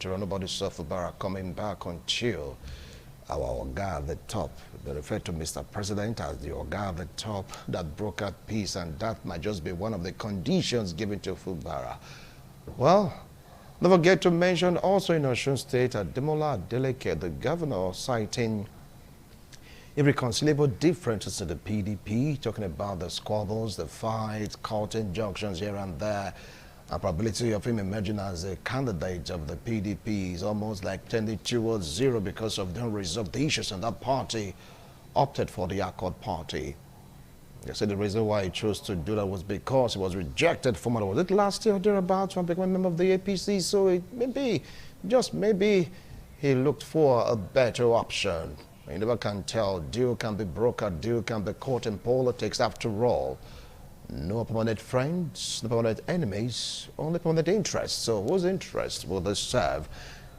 matter. Nobody saw Fubara coming back until our Oga at the top. They refer to Mr. President as the Oga at the top that brokered peace, and that might just be one of the conditions given to Fubara. Well, don't forget to mention also in Osun State, Ademola Adeleke, the governor, citing irreconcilable differences in the PDP, talking about the squabbles, the fights, court injunctions here and there. A probability of him emerging as a candidate of the PDP is almost like tending towards zero because of the unresolved issues, and that party opted for the Accord Party. They said the reason why he chose to do that was because he was rejected from, was it last year or thereabouts, to become a member of the APC, so it maybe, just maybe, he looked for a better option. You never can tell. Deal can be brokered, deal can be caught in politics after all. No permanent friends, no permanent enemies, only permanent interests. So whose interest will this serve?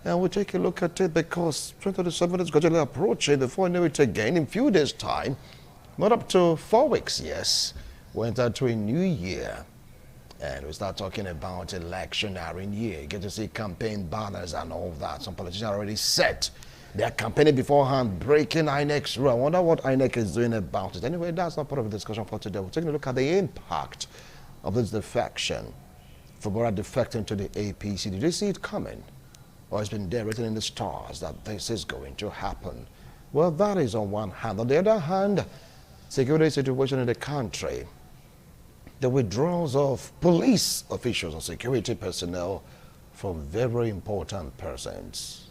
And we'll take a look at it because 2027 is gradually approaching. Before I know it again, in a few days' time, not up to 4 weeks, yes, we enter to a new year. And we start talking about electionary year. You get to see campaign banners and all that. Some politicians are already set. They are campaigning beforehand, breaking INEC's rule. I wonder what INEC is doing about it. Anyway, that's not part of the discussion for today. We're taking a look at the impact of this defection. Fubara defecting to the APC. Did you see it coming? Or it's been there written in the stars that this is going to happen? Well, that is on one hand. On the other hand, security situation in the country. The withdrawals of police officials and security personnel from very important persons.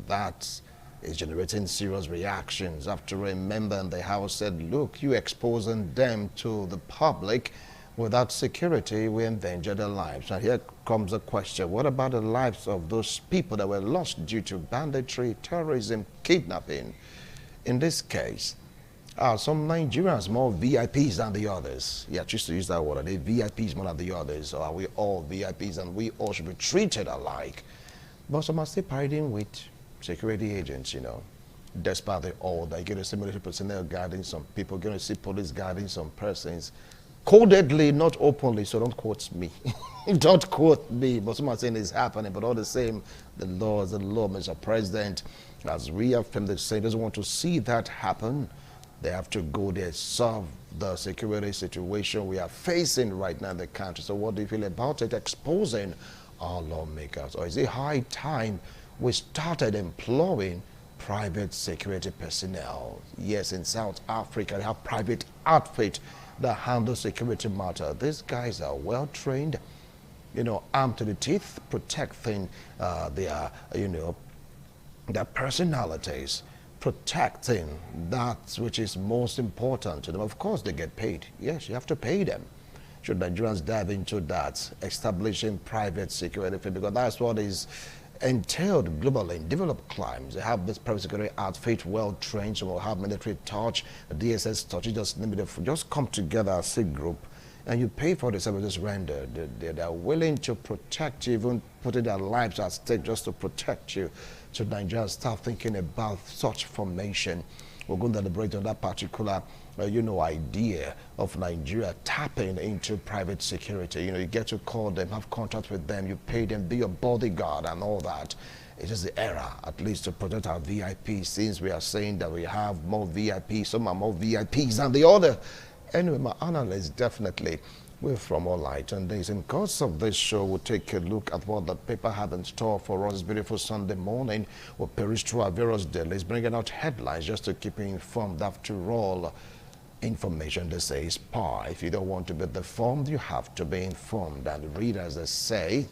That is generating serious reactions after a member in the House said, look, you exposing them to the public. Without security, we endanger their lives. And here comes the question, what about the lives of those people that were lost due to banditry, terrorism, kidnapping? In this case, are some Nigerians more VIPs than the others? Yeah, I choose to use that word. Are they VIPs more than the others? Or are we all VIPs and we all should be treated alike? But some are still parading with security agents, you know. Despite the all, you're going to see military personnel guarding some people, you're going to see police guarding some persons. Codedly, not openly, so don't quote me. Don't quote me, but someone saying it's happening, but all the same, the law is the law, Mr. President. As reaffirmed, they say doesn't want to see that happen. They have to go there, solve the security situation we are facing right now in the country. So what do you feel about it, exposing our lawmakers? Or is it high time we started employing private security personnel? Yes, in South Africa, they have private outfit that handle security matter. These guys are well trained, you know, armed to the teeth, protecting their, you know, their personalities, protecting that which is most important to them. Of course, they get paid. Yes, you have to pay them. Should Nigerians dive into that, establishing private security, because that's what is entailed globally in developed climes. They have this private security outfit, well trained, so we'll have military touch, DSS touch, just come together as a group and you pay for the services rendered. They're willing to protect you, even putting their lives at stake just to protect you. So Nigerians start thinking about such formation. We're going to deliberate on that particular you know, idea of Nigeria tapping into private security. You know, you get to call them, have contact with them, you pay them, be your bodyguard and all that. It is the era, at least, to protect our VIPs, since we are saying that we have more VIPs, some are more VIPs than the other. Anyway, my analyst definitely we're from all light on this. In course of this show, we'll take a look at what the paper have in store for us this beautiful Sunday morning. We'll perish through our various dailies, bringing out headlines just to keep you informed. After all, information, they say, is power. If you don't want to be informed, you have to be informed. And readers, they say,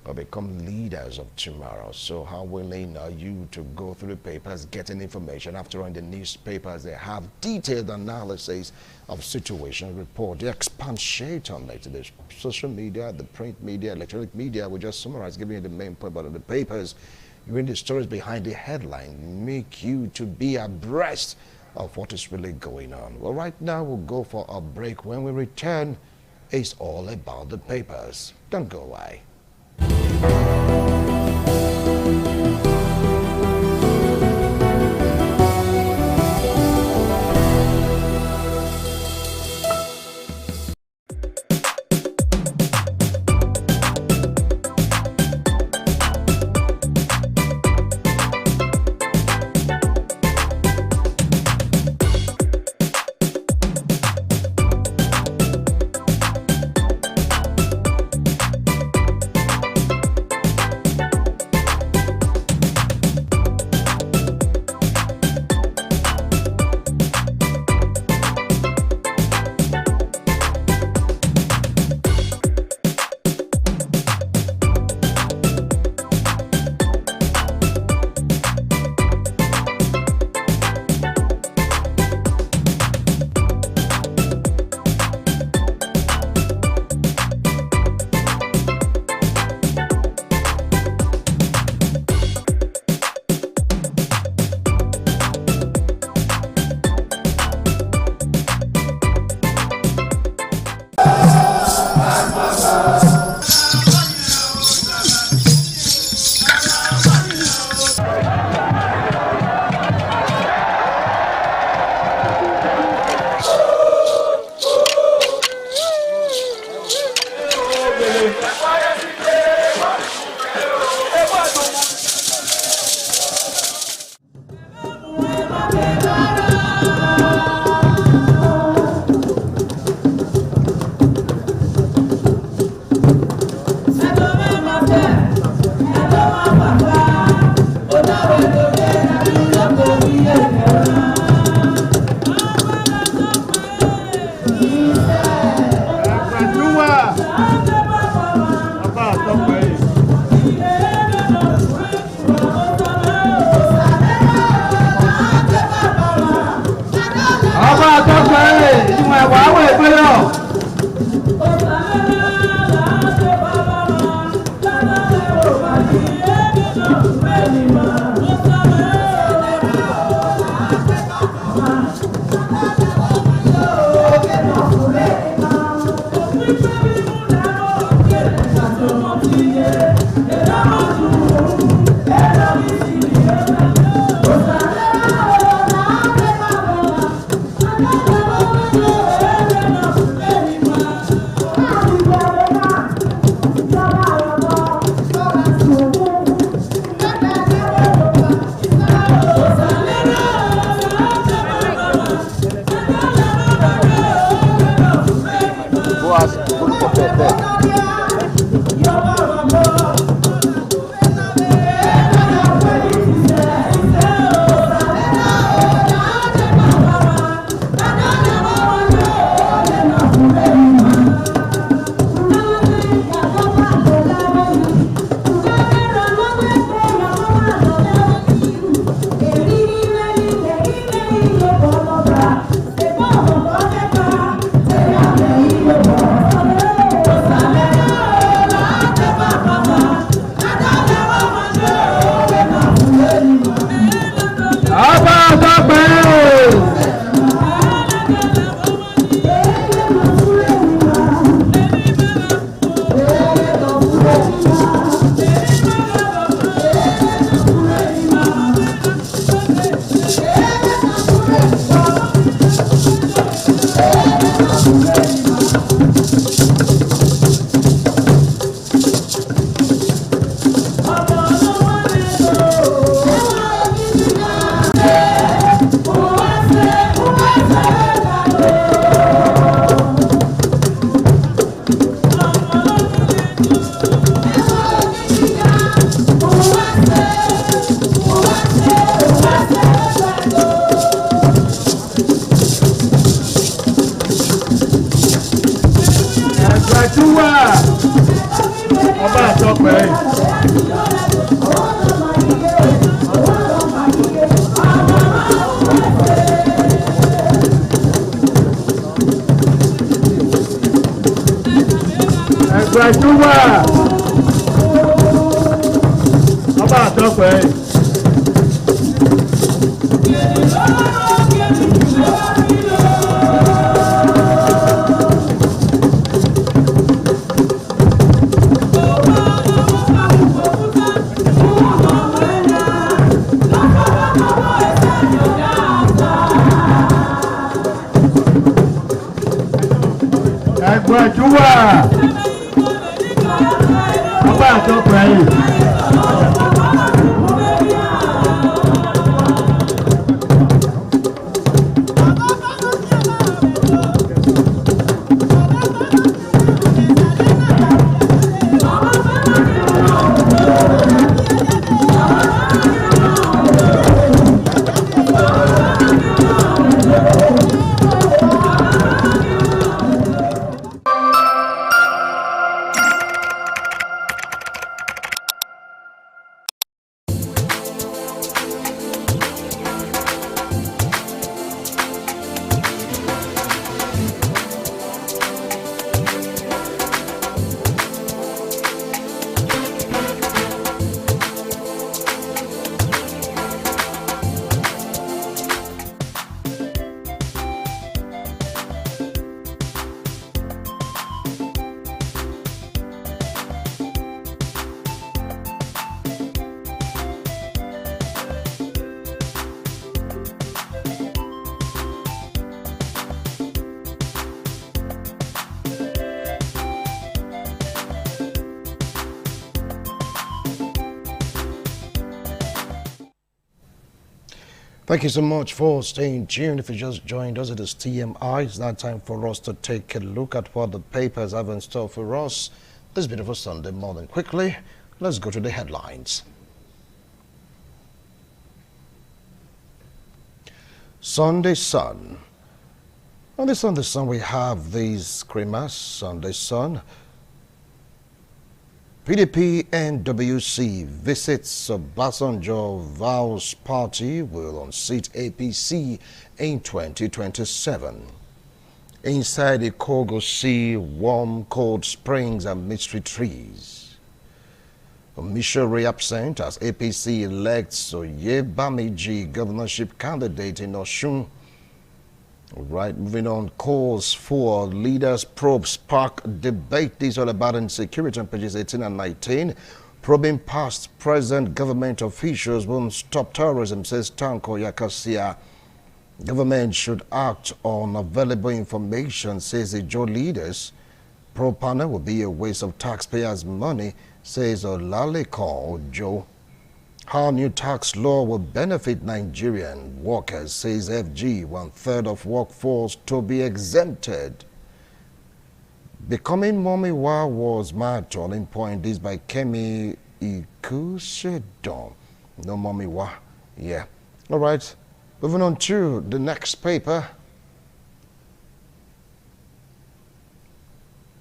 will become leaders of tomorrow. So how willing are you to go through the papers, getting information? After all, in the newspapers, they have detailed analysis of situation report. They expatiate on it. The social media, the print media, electronic media, we just summarize, giving you the main point. But in the papers, you read the stories behind the headline, make you to be abreast of what is really going on. Well, right now, we'll go for a break. When we return, it's all about the papers. Don't go away. Thank you so much for staying tuned. If you just joined us, it is TMI. It's now time for us to take a look at what the papers have in store for us this beautiful Sunday morning. Quickly, Let's go to the headlines. Sunday Sun. On the Sunday Sun, we have these screamers. Sunday Sun. PDP NWC visits Obasanjo, vows party will unseat APC in 2027. Inside the Kogo Sea, warm, cold springs and mystery trees. Missionary absent as APC elects Oyebamiji governorship candidate in Osun. Right, moving on, calls for leaders probe spark debate. This is all about insecurity on pages 18 and 19. Probing past present government officials won't stop terrorism, says Tanko Yakasia. Government should act on available information, says the Joe leaders. Probe panel will be a waste of taxpayers' money, says Olaleko Joe. How new tax law will benefit Nigerian workers, says FG. 1/3 of workforce to be exempted. Becoming Momiwa was my turning point. This by Kemi Ikusedon. No Momiwa. Yeah. All right. Moving on to the next paper.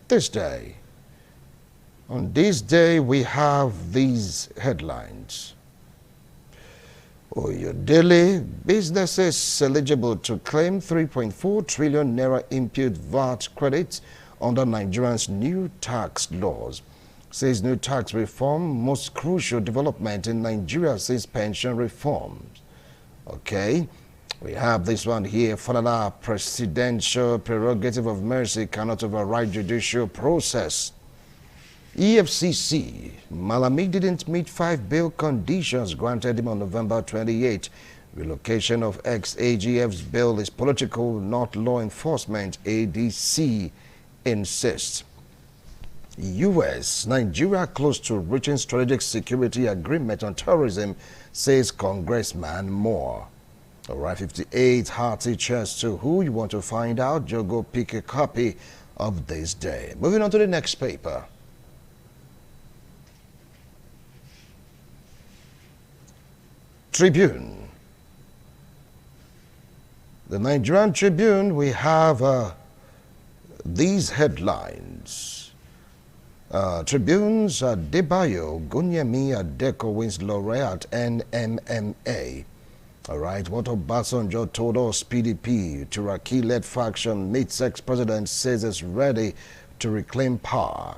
This day. On this day, we have these headlines. Oyodele, businesses eligible to claim 3.4 trillion naira input VAT credits under Nigeria's new tax laws. Says new tax reform, most crucial development in Nigeria since pension reforms. Okay, we have this one here. Falala, presidential prerogative of mercy cannot override judicial process. EFCC, Malami didn't meet 5 bail conditions granted him on November 28. Relocation of ex-AGF's bail is political, not law enforcement, ADC insists. U.S., Nigeria close to reaching strategic security agreement on terrorism, says Congressman Moore. All right, 58 hearty cheers to who you want to find out. Jogo, pick a copy of this day. Moving on to the next paper. Tribune. The Nigerian Tribune, we have these headlines. Tribune's Debayo Gunyemi Adeko wins laureate NMMA. All right, what Obasanjo told us, PDP, Turaki-led faction meets ex-president, says it's ready to reclaim power.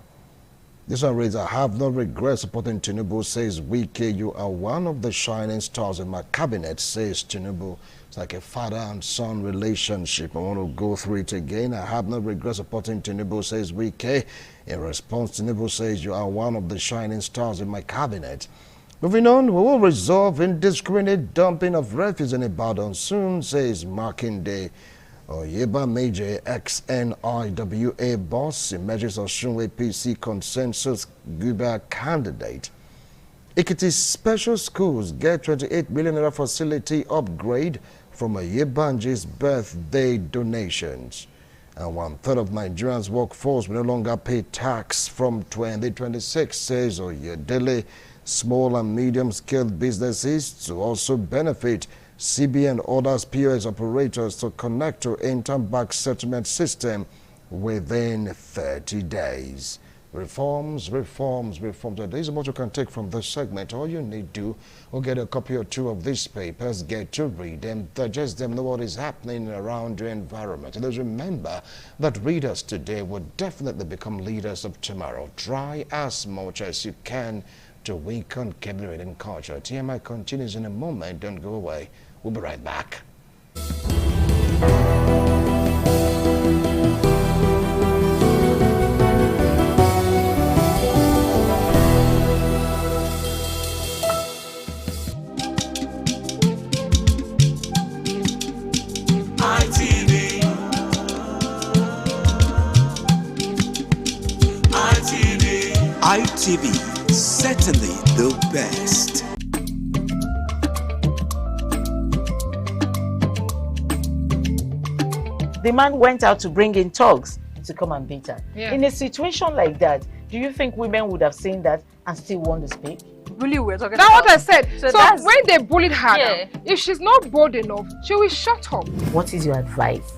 This one reads, I have no regrets supporting Tinubu, says Wike. You are one of the shining stars in my cabinet, says Tinubu. It's like a father and son relationship. I want to go through it again. I have no regrets supporting Tinubu, says Wike. In response, Tinubu says, you are one of the shining stars in my cabinet. Moving on, we will resolve indiscriminate dumping of refuse in Ibadan soon, says Makinde. Oyebamiji ex-NIWA boss emerges Osun APC consensus Guber candidate. Ekiti's special schools get 28 million naira facility upgrade from Oyebanji's birthday donations. And 1/3 of Nigerians' workforce will no longer pay tax from 2026, says Oyedele. Small and medium-scale businesses to also benefit. CBN orders POS operators to connect to interbank settlement system within 30 days. Reforms, reforms, reforms. There is much you can take from this segment. All you need to do will get a copy or two of these papers, get to read them, digest them, know what is happening around your environment. And just remember that readers today will definitely become leaders of tomorrow. Try as much as you can to weaken captivating culture. TMI continues in a moment. Don't go away. We'll be right back. ITV, certainly the best. The man went out to bring in thugs to come and beat her. Yeah. In a situation like that, do you think women would have seen that and still want to speak? Really, we're talking That's about what I said. So that's- when they bullied her, Yeah. now, if she's not bold enough, she will shut up. What is your advice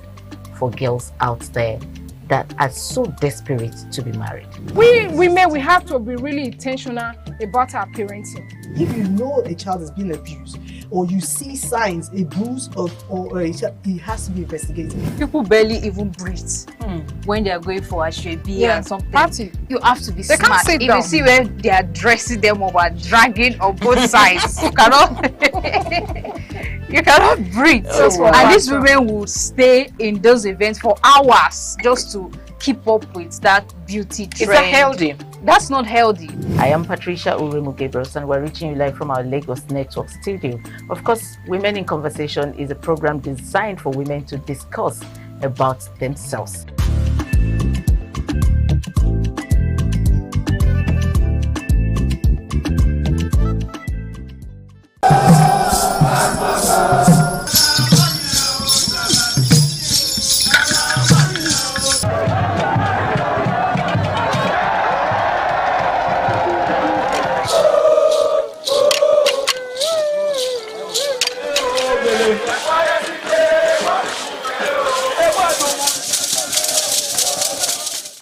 for girls out there that are so desperate to be married? We women, we have to be really intentional about our parenting. If you know a child is being abused, or you see signs, a bruise or a child, it has to be investigated. people barely even breathe when they are going for a shrebi and something. Party. You have to be They can't smart. sit If down. you see where they are dressing them up and dragging on both sides, you cannot breathe. That's what And these happens. women will stay in those events for hours just to keep up with that beauty trend. Is that healthy? That's not healthy. I am Patricia Uremu Gabriels, and we're reaching you live from our Lagos Network studio. Of course, Women in Conversation is a program designed for women to discuss about themselves.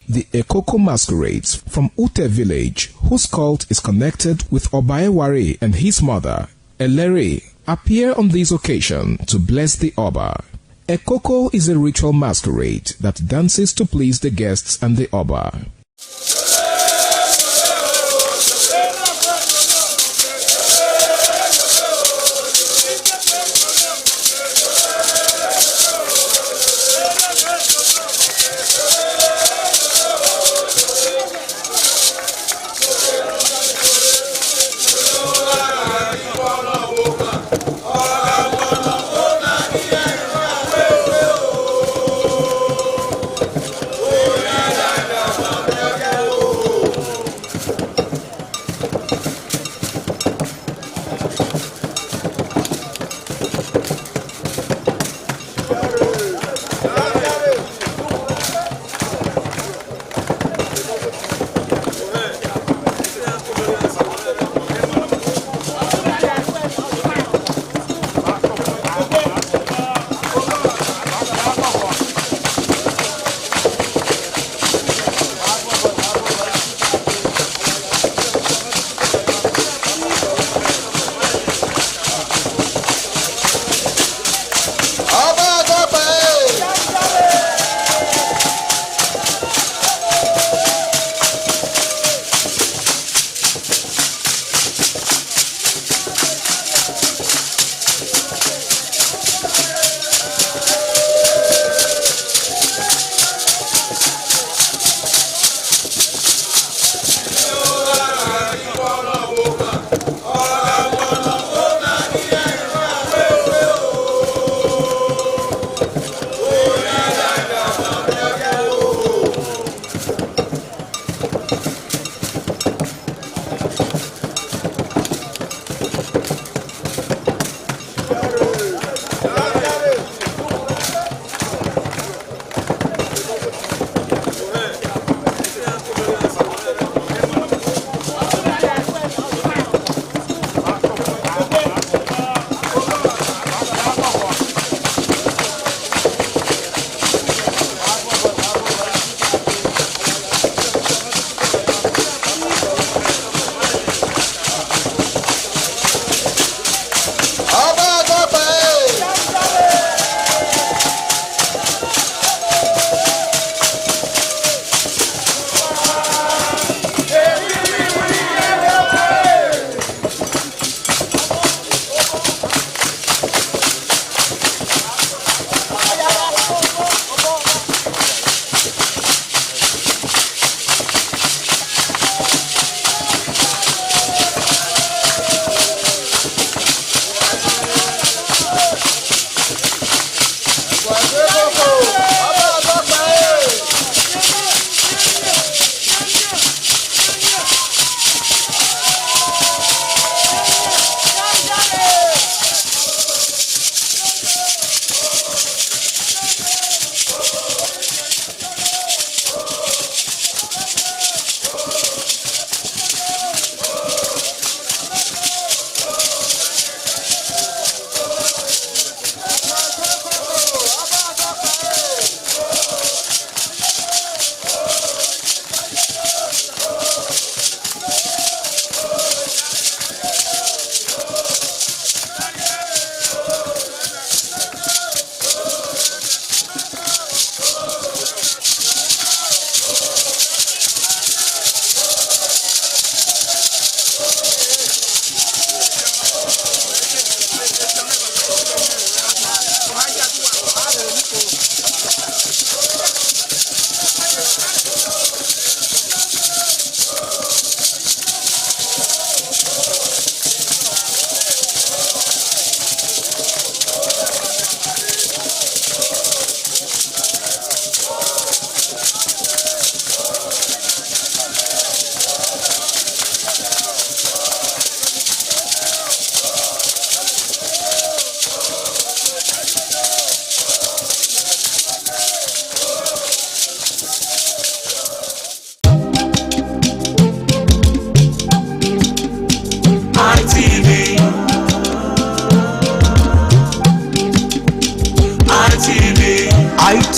The Ekoko masquerades from Ute village, whose cult is connected with Obaeware and his mother, Elere, appear on this occasion to bless the Oba. Ekoko is a ritual masquerade that dances to please the guests and the Oba.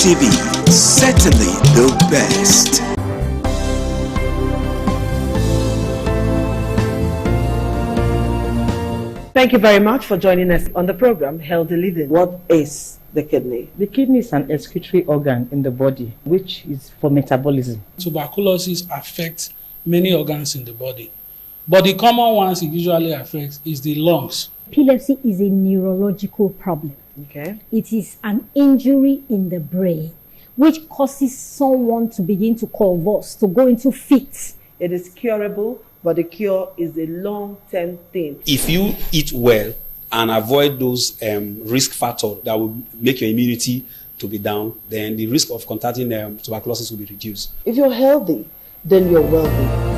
ITV, certainly the best. Thank you very much for joining us on the program Healthy Living. What is the kidney? The kidney is an excretory organ in the body, which is for metabolism. Tuberculosis affects many organs in the body, but the common ones it usually affects is the lungs. Epilepsy is a neurological problem. Okay. It is an injury in the brain which causes someone to begin to convulse, to go into fits. It is curable, but the cure is a long-term thing. If you eat well and avoid those risk factors that will make your immunity to be down, then the risk of contracting tuberculosis will be reduced. If you're healthy, then you're wealthy.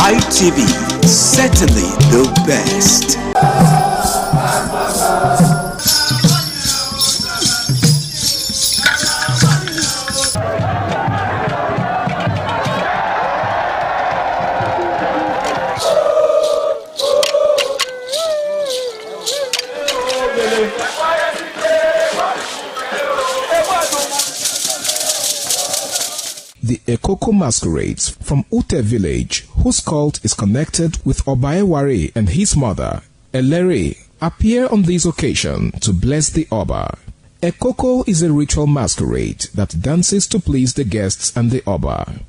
ITV, certainly the best. The Ekoko masquerades from Ute village, whose cult is connected with Obaeware and his mother, Elere, appear on this occasion to bless the Oba. Ekoko is a ritual masquerade that dances to please the guests and the Oba.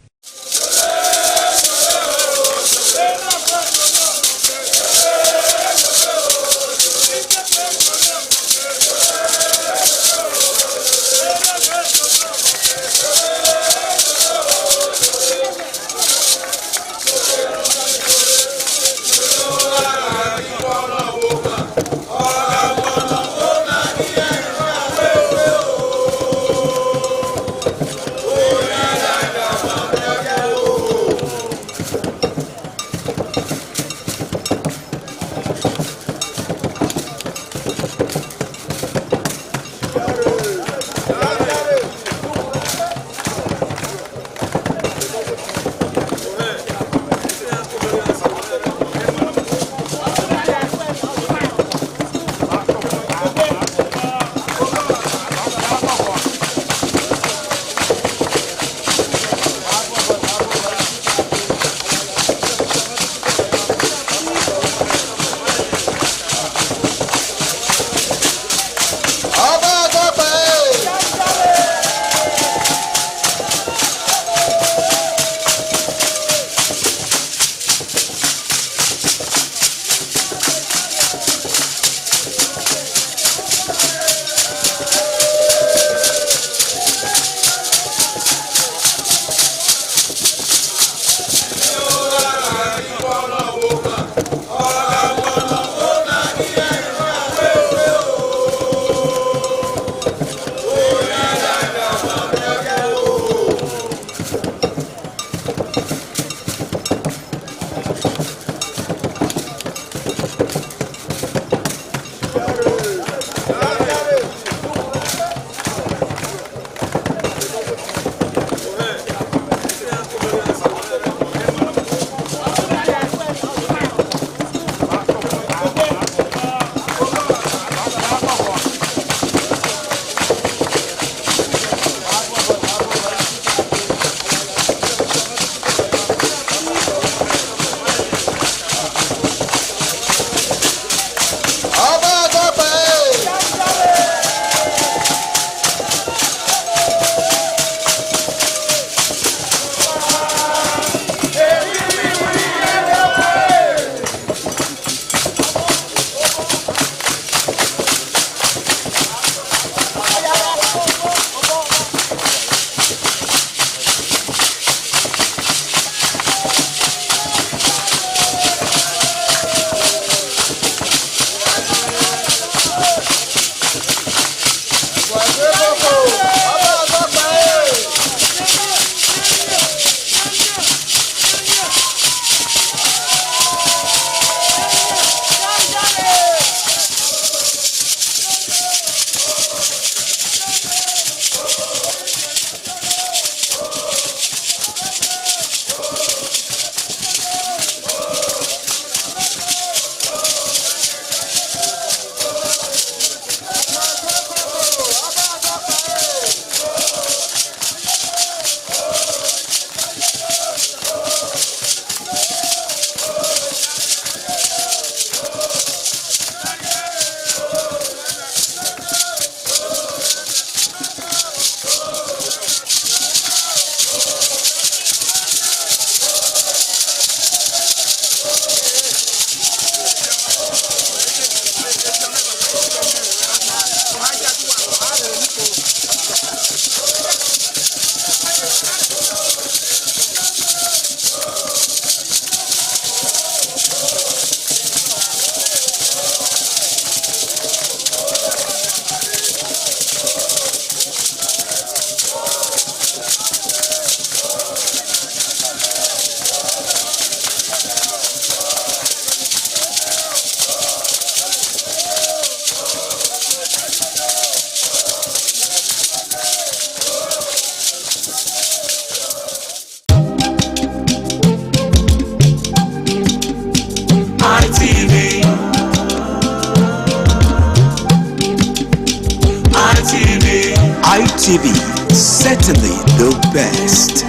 TV, certainly the best.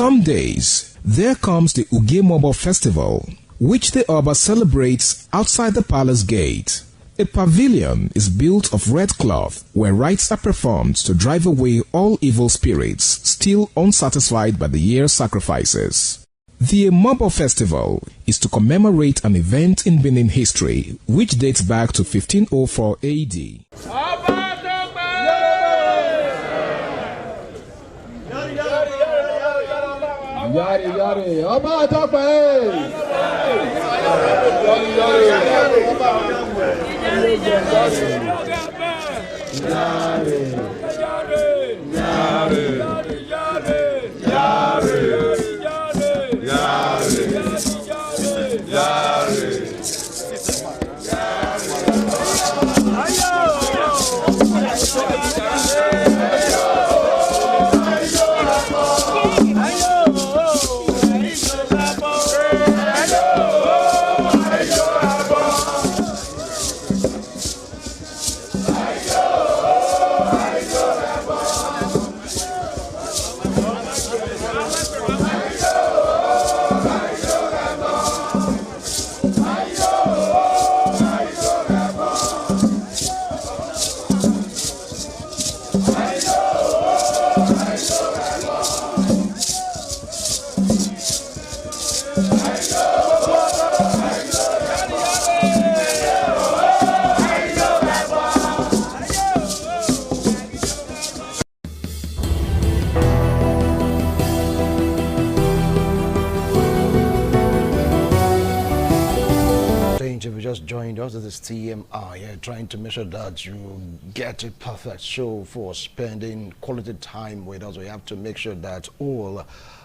Some days, there comes the Ugemobo Festival, which the Oba celebrates outside the palace gate. A pavilion is built of red cloth where rites are performed to drive away all evil spirits still unsatisfied by the year's sacrifices. The Emobo Festival is to commemorate an event in Benin history which dates back to 1504 AD. Yari yari, Oba Tope! If you just joined us, this is TMI, trying to make sure that you get a perfect show for spending quality time with us. We have to make sure that all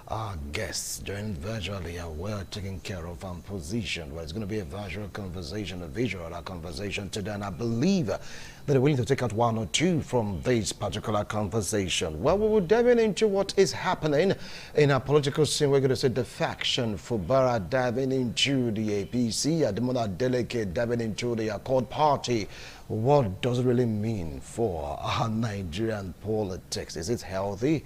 our guests joined virtually are well taken care of and positioned. Well, it's going to be a virtual conversation, a visual conversation today, and I believe that they're willing to take out one or two from this particular conversation. Well, we will dive into what is happening in our political scene. We're going to say the faction Fubara diving into the APC, Ademola Adeleke diving into the Accord Party. What does it really mean for our Nigerian politics? Is it healthy?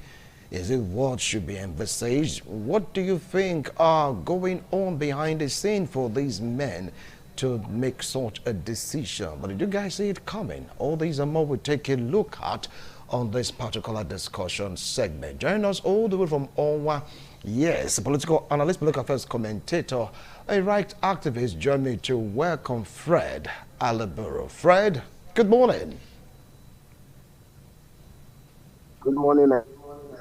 Is it what should be emphasized? What do you think are going on behind the scene for these men to make such a decision? But did you guys see it coming? All these and more we'll take a look at on this particular discussion segment. Join us all the way from Owa. Yes, a political analyst, political affairs commentator, a right activist. Join me to welcome Fred Alaboro. Fred, good morning. Good morning.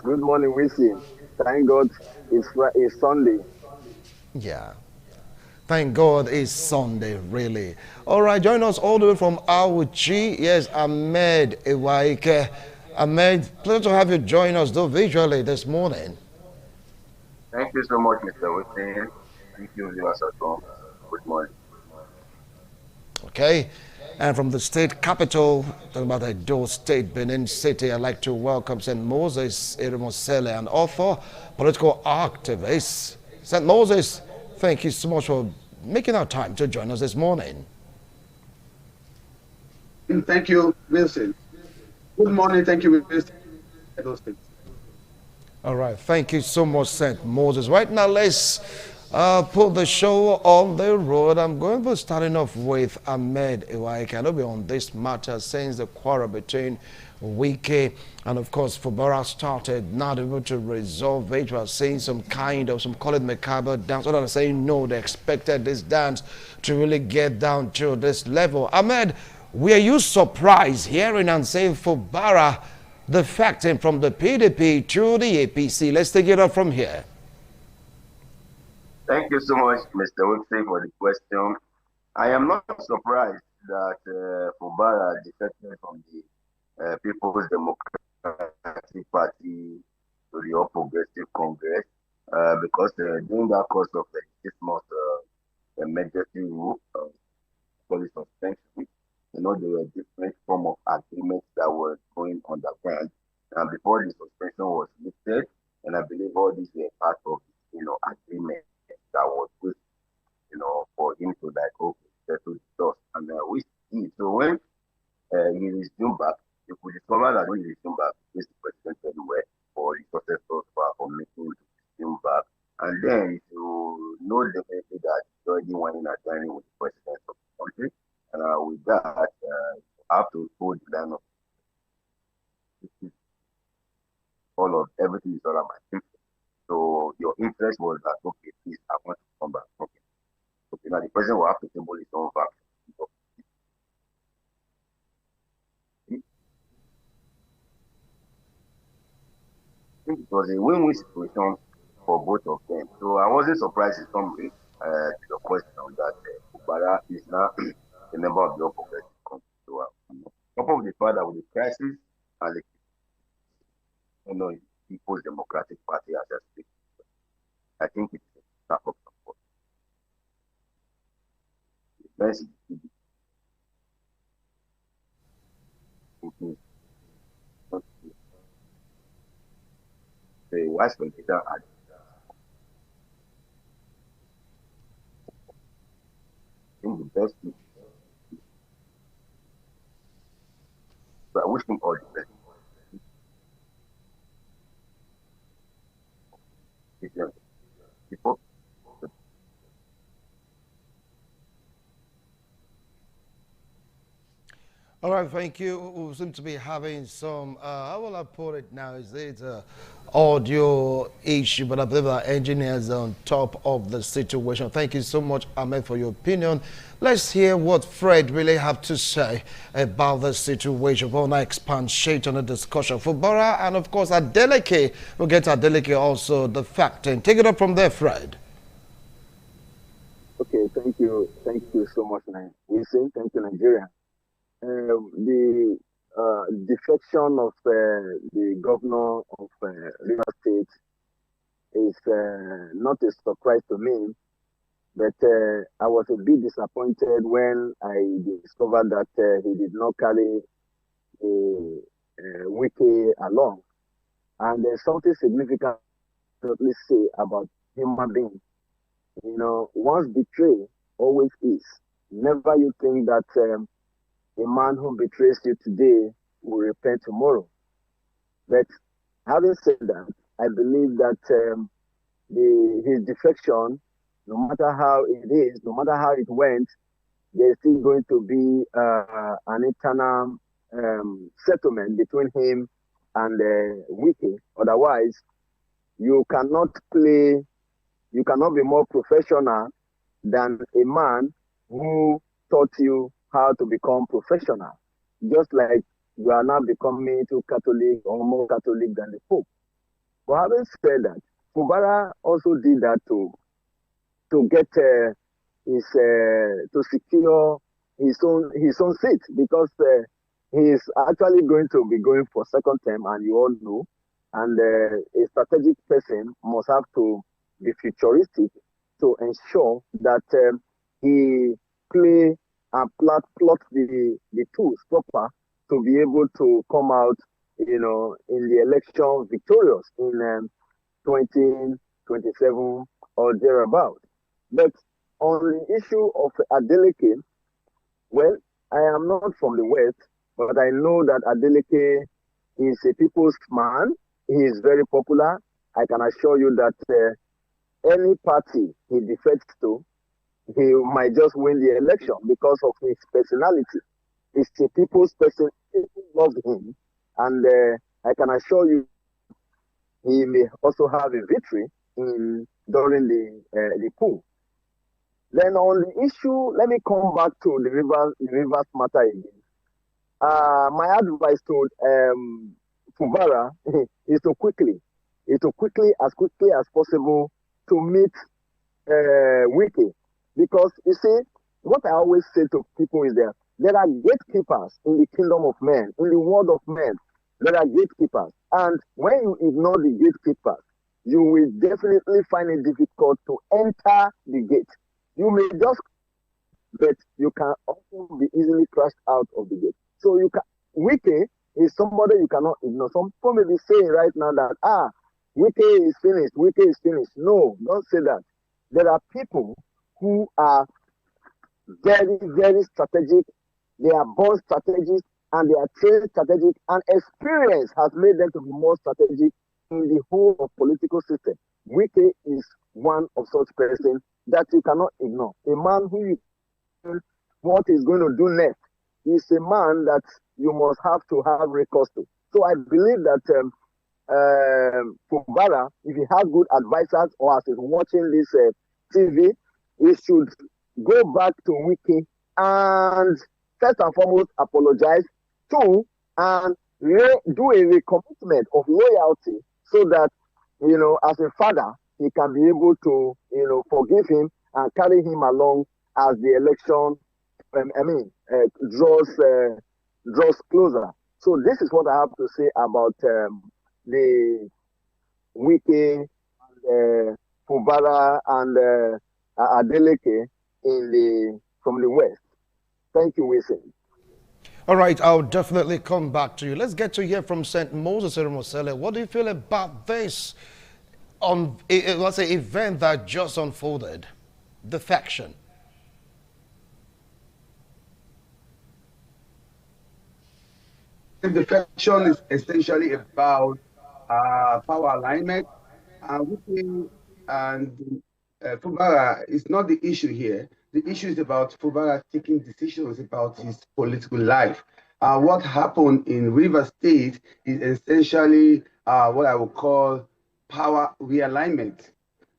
Good morning, Wissy. Thank God it's Sunday. Yeah. Thank God it's Sunday, really. All right, join us all the way from Awuchi. Yes, Ahmed Iwaike. Ahmed, pleasure to have you join us, though, visually this morning. Thank you so much, Mr. Wissy. Thank you, viewers at home. Good morning. Okay. And from the state capital, talking about Edo State, Benin City, I'd like to welcome St. Moses Irimosele, an author, political activist. St. Moses, thank you so much for making our time to join us this morning. Thank you, Wilson. Good morning. Thank you, Mr. All right. Thank you so much, St. Moses. Right now, let's put the show on the road. I'm going to be starting off with Ahmed Iwaike. I know we're on this matter since the quarrel between Wike and, of course, Fubara started, not able to resolve it. We are seeing some kind of, some call it macabre dance. Others are saying no, they expected this dance to really get down to this level. Ahmed, were you surprised hearing and saying Fubara defecting from the PDP to the APC? Let's take it up from here. Thank you so much, Mr. Woodson, for the question. I am not surprised that Fubara defected from the People's Democratic Party to the All Progressive Congress because during that course of 6 months emergency rule, police suspension, there were different form of agreements that were going on the ground, and before the suspension was lifted, and I believe all these were part of agreement that was good, for him to settle the dust, and we see. So when he resumed back, you could discover that when he resumed back, he's the president anywhere, or the successors for making him to resume back, and then you know definitely that he's already wanting a dining with the president of the country. And with that, you have to hold the line of all of everything is all about my interest. So your interest was that, okay, please, I want to come back. Okay. Now the president will have to symbol his own back. I think it was a win-win situation for both of them. So I wasn't surprised in some way to the question that Fubara is now a member of the All Progressive Congress. So, top of the fact that with the crisis and the People's Democratic Party as a speak, I think it's a stack of support. The best is the vice president at I think the best is so I wish him all the best. Before all right, thank you. We seem to be having some, how will I put it now? Is it audio issue? But I believe our engineers are on top of the situation. Thank you so much, Ahmed, for your opinion. Let's hear what Fred really have to say about the situation. We'll now expatiate on the discussion. Fubara and, of course, Adeleke. We'll get Adeleke also the fact. And take it up from there, Fred. Okay, thank you. Thank you so much, Wilson. Thank you, Nigeria. The defection of the governor of Rivers State is not a surprise to me, but I was a bit disappointed when I discovered that he did not carry Wike along. And there's something significant to say about human beings. Once betrayed, always is. Never you think that a man who betrays you today will repent tomorrow. But having said that, I believe that his defection, no matter how it is, no matter how it went, there's still going to be an internal settlement between him and Wike. Otherwise, you cannot be more professional than a man who taught you how to become professional. Just like you are now becoming too Catholic or more Catholic than the Pope. But having said that, Fubara also did that to get to secure his own seat, because he is actually going to be going for second term, and you all know, and a strategic person must have to be futuristic to ensure that he play and plot the tools proper to be able to come out, in the election victorious in 2027 or thereabout. But on the issue of Adeleke, well, I am not from the West, but I know that Adeleke is a people's man. He is very popular. I can assure you that any party he defects to, he might just win the election because of his personality. He's a people's person. People love him. And I can assure you, he may also have a victory during the poll. Then on the issue, let me come back to the Rivers matter again. My advice to Fubara is to quickly as possible to meet Wike. Because you see, what I always say to people is that there are gatekeepers in the kingdom of men, in the world of men. There are gatekeepers. And when you ignore the gatekeepers, you will definitely find it difficult to enter the gate. You may just, but you can also be easily crushed out of the gate. So Wike is somebody you cannot ignore. Some people may be saying right now that, Wike is finished, Wike is finished. No, don't say that. There are people who are very, very strategic. They are born strategists and they are trained strategic, and experience has made them to be more strategic in the whole of political system. Wike is one of such persons that you cannot ignore. A man who you what he's going to do next is a man that you must have to have recourse to. So I believe that Fubara, if he has good advisors or as he's watching this TV, he should go back to Wike and first and foremost apologize to and do a recommitment of loyalty so that, as a father, he can be able to, forgive him and carry him along as the election, draws closer. So this is what I have to say about the Wike, Fubara, and Adeleke from the West. Thank you, Wilson. All right, I'll definitely come back to you. Let's get to hear from St. Moses Irumosele. What do you feel about this event that just unfolded? Defection. Defection is essentially about power alignment. And Fubara is not the issue here. The issue is about Fubara taking decisions about his political life. What happened in Rivers State is essentially what I would call power realignment.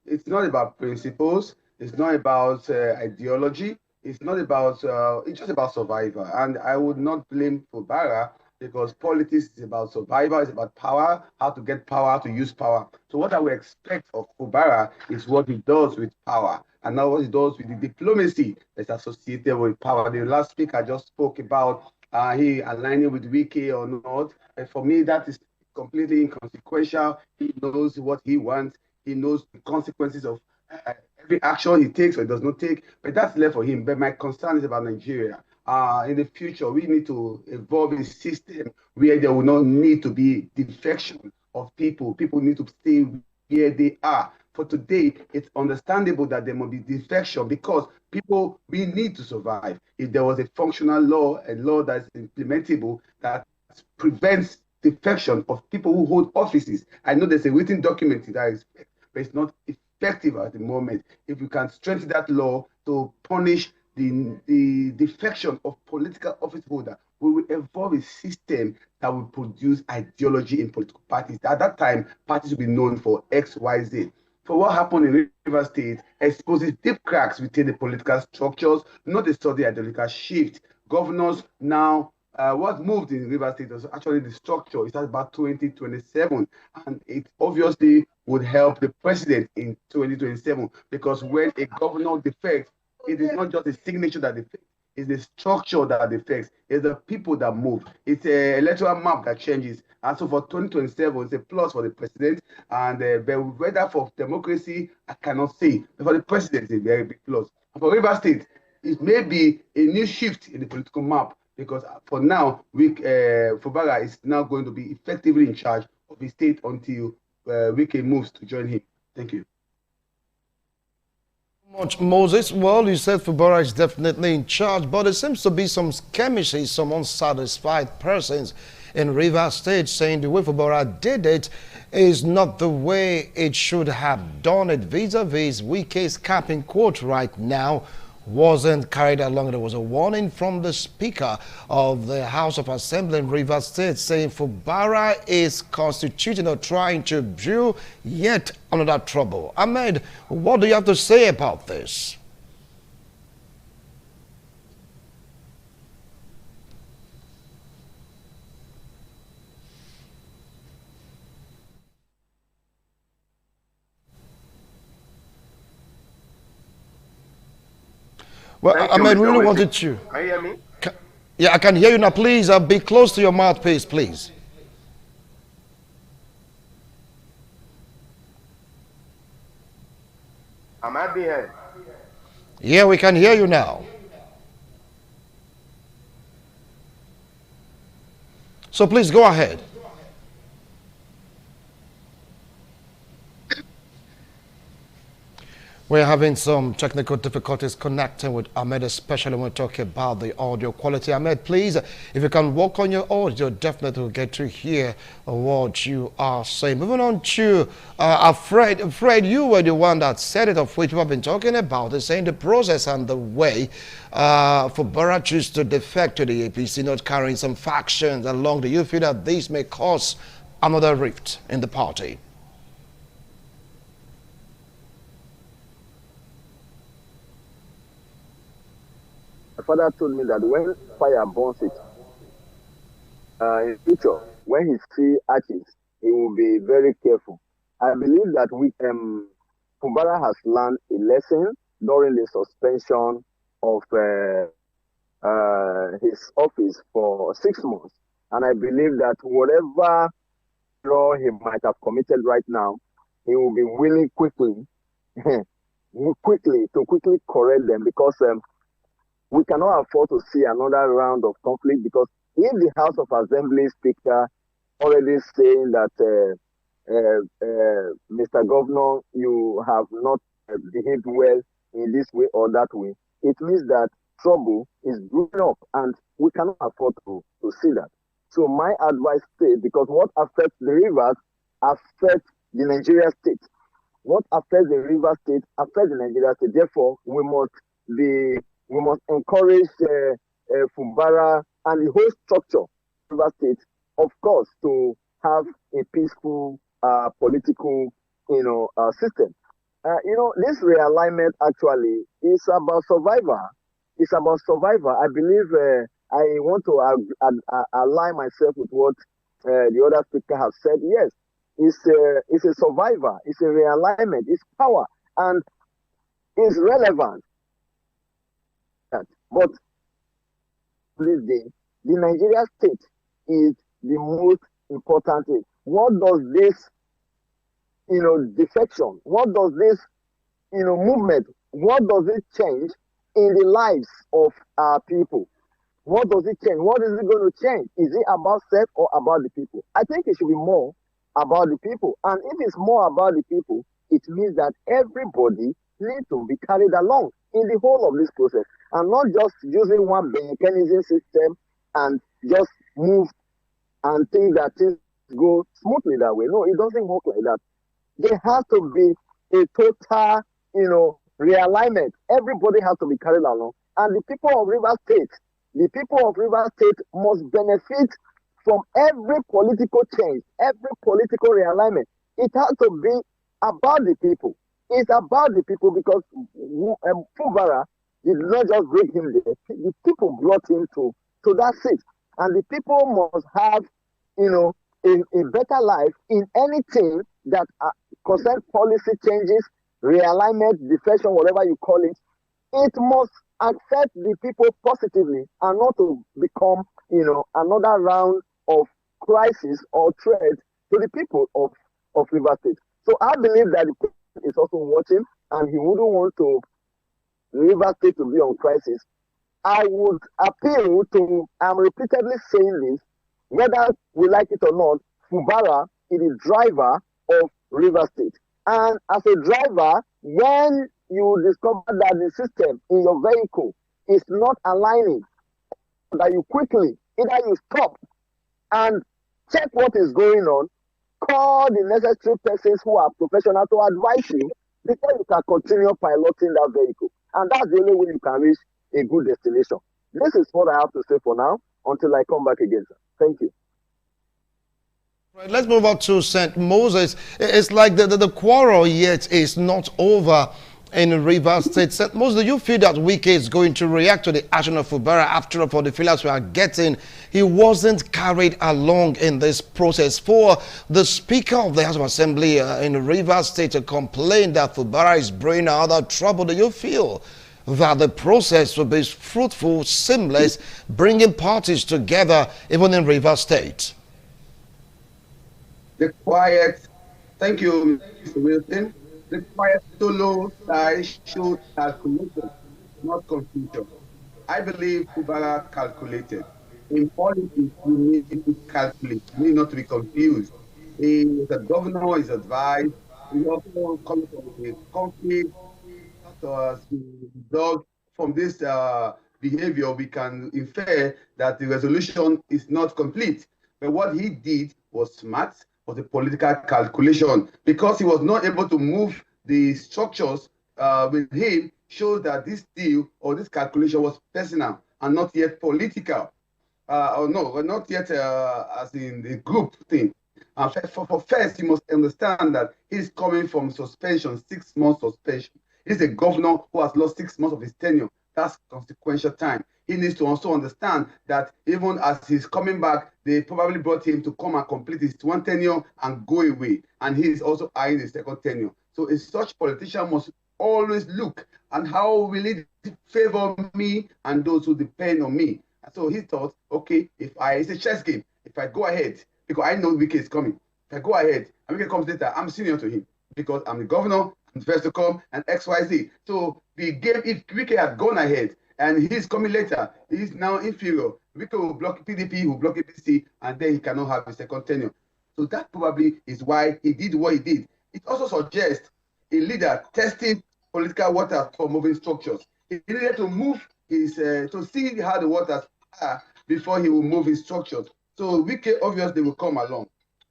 It's not about principles. It's not about ideology. It's not about, it's just about survival. And I would not blame Fubara because politics is about survival, it's about power, how to get power, how to use power. So what I would expect of Fubara is what he does with power, and not what he does with the diplomacy that's associated with power. The last speaker just spoke about he aligning with Wike or not. And for me, that is completely inconsequential. He knows what he wants. He knows the consequences of every action he takes or does not take, but that's left for him. But my concern is about Nigeria. In the future, we need to evolve a system where there will not need to be defection of people. People need to stay where they are. For today, it's understandable that there must be defection because we need to survive. If there was a functional law, a law that's implementable that prevents defection of people who hold offices. I know there's a written document that is, but it's not effective at the moment. If we can strengthen that law to punish the defection of political office holder, we will evolve a system that will produce ideology in political parties. At that time, parties will be known for X, Y, Z. For what happened in Rivers State exposes deep cracks within the political structures, not a sudden ideological shift. Governors now, what moved in Rivers State was actually the structure. It's about 2027, and it obviously would help the president in 2027 because when a governor defects, it is not just a signature that defects, it's the structure that defects, it's the people that move, it's an electoral map that changes. And so for 2027, it's a plus for the president, and whether for democracy, I cannot say, but for the president, it's a very big plus. And for Rivers State, it may be a new shift in the political map because for now, Fubara is now going to be effectively in charge of the state until Wike moves to join him. Thank you. Much Moses. Well, you said Fubara is definitely in charge, but there seems to be some skirmishes, some unsatisfied persons in Rivers State saying the way Fubara did it is not the way it should have done it. Vis-a-vis Wike's capping quote right now wasn't carried along. There was a warning from the Speaker of the House of Assembly in Rivers State saying Fubara is constituting or trying to brew yet another trouble. Ahmed, what do you have to say about this? Well, Ahmed, we really wanted you. Can you hear me? Yeah, I can hear you now. Please be close to your mouthpiece, please. Am I being heard? Yeah, we can hear you now. So please go ahead. We're having some technical difficulties connecting with Ahmed, especially when we talk about the audio quality. Ahmed, please, if you can work on your audio, definitely will get to hear what you are saying. Moving on to Fred, you were the one that said it, of which we have been talking about, is saying the process and the way for Barachus to defect to the APC, not carrying some factions along. Do you feel that this may cause another rift in the party? My father told me that when fire burns it, in future, when he see ashes, he will be very careful. I believe that Fubara has learned a lesson during the suspension of his office for 6 months. And I believe that whatever law he might have committed right now, he will be willing quickly correct them, because we cannot afford to see another round of conflict, because if the House of Assembly Speaker already saying that Mr. Governor, you have not behaved well in this way or that way, it means that trouble is brewing up, and we cannot afford to see that. So my advice stays, because what affects the rivers affects the Nigeria state. What affects the river state affects the Nigeria state. Therefore, we must encourage Fubara and the whole structure of River State, of course, to have a peaceful political, system. This realignment actually is about survival. It's about survival. I believe I want to align myself with what the other speaker has said. Yes, it's a survivor. It's a realignment. It's power, and it's relevant. But this day, the Nigeria state is the most important thing. What does this, defection, what does this, movement, what does it change in the lives of our people? What does it change? What is it going to change? Is it about self or about the people? I think it should be more about the people. And if it's more about the people, it means that everybody needs to be carried along in the whole of this process, and not just using one mechanism system and just move and think that things go smoothly that way. No, it doesn't work like that. There has to be a total, realignment. Everybody has to be carried along. And the people of Rivers State must benefit from every political change, every political realignment. It has to be about the people. It's about the people, because Fubara did not just bring him there. The people brought him to that seat. And the people must have, a better life in anything that concerns policy changes, realignment, defection, whatever you call it. It must affect the people positively, and not to become, another round of crisis or threat to the people of Rivers State. So I believe that the people is also watching, and he wouldn't want to Rivers State to be on crisis. I would appeal to, I'm repeatedly saying this, whether we like it or not, Fubara is the driver of Rivers State. And as a driver, when you discover that the system in your vehicle is not aligning, that you quickly, either you stop and check what is going on, call the necessary persons who are professional to advise you before you can continue piloting that vehicle. And that's the only way you can reach a good destination. This is what I have to say for now until I come back again, sir. Thank you. Right, let's move on to St. Moses. It's like the quarrel yet is not over in Rivers State. St. Moses, do you feel that Wike is going to react to the action of Fubara? After all, for the feelers we are getting, he wasn't carried along in this process. For the Speaker of the House of Assembly in Rivers State to complain that Fubara is bringing other trouble, do you feel that the process will be fruitful, seamless, bringing parties together even in Rivers State? The quiet, thank you, Mr. Wilson. The quiet solo side showed calculation, not confusion. I believe Fubara calculated. In politics, you need to calculate, you need not to be confused. The governor is advised, we also come from a conflict, so result from this behavior, we can infer that the resolution is not complete. But what he did was smart, was a political calculation, because he was not able to move the structures with him, shows that this deal or this calculation was personal and not yet political, or no, not yet as in the group thing. For first, you must understand that he's coming from suspension, 6 months suspension. He's a governor who has lost 6 months of his tenure. That's consequential time. He needs to also understand that even as he's coming back, they probably brought him to come and complete his 1 tenure and go away. And he is also eyeing his 2nd tenure. So a such politician must always look and how will it favor me and those who depend on me. And so he thought, okay, it's a chess game. If I go ahead, because I know Wike is coming. If I go ahead and Wike comes later, I'm senior to him because I'm the governor, I'm first to come, and XYZ. So the game, if Wike had gone ahead and he's coming later, he's now inferior. Wike will block PDP, will block APC, and then he cannot have a 2nd tenure. So that probably is why he did what he did. It also suggests a leader testing political waters for moving structures. He needed to move his, to see how the waters are before he will move his structures. So Wike obviously will come along.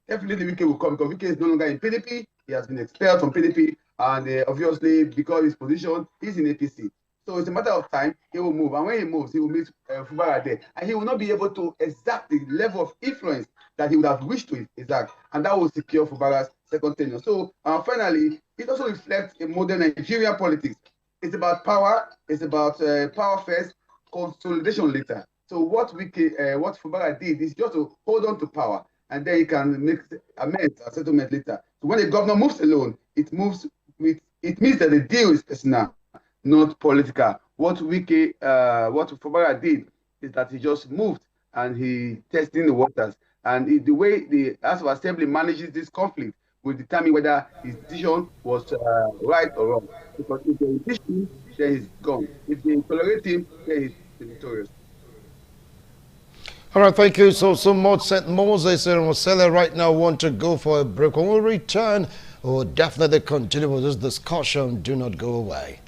Definitely Wike will come because Wike is no longer in PDP. He has been expelled from PDP, and obviously because his position is in APC. So it's a matter of time, he will move. And when he moves, he will meet Fubara there. And he will not be able to exact the level of influence that he would have wished to exact. And that will secure Fubara's 2nd tenure. So finally, it also reflects a modern Nigerian politics. It's about power. It's about power first, consolidation later. So what Fubara did is just to hold on to power, and then he can make amends or settlement later. So when the governor moves alone, it means that the deal is personal, not political. What Fubara did is that he just moved and he testing the waters. And the way the House of Assembly manages this conflict will determine whether his decision was right or wrong. Because if they impeach him, then he's gone. If they tolerate him, then he's victorious. All right, thank you so much. St. Moses and Rosella right now want to go for a break. When we return, we'll definitely continue with this discussion. Do not go away.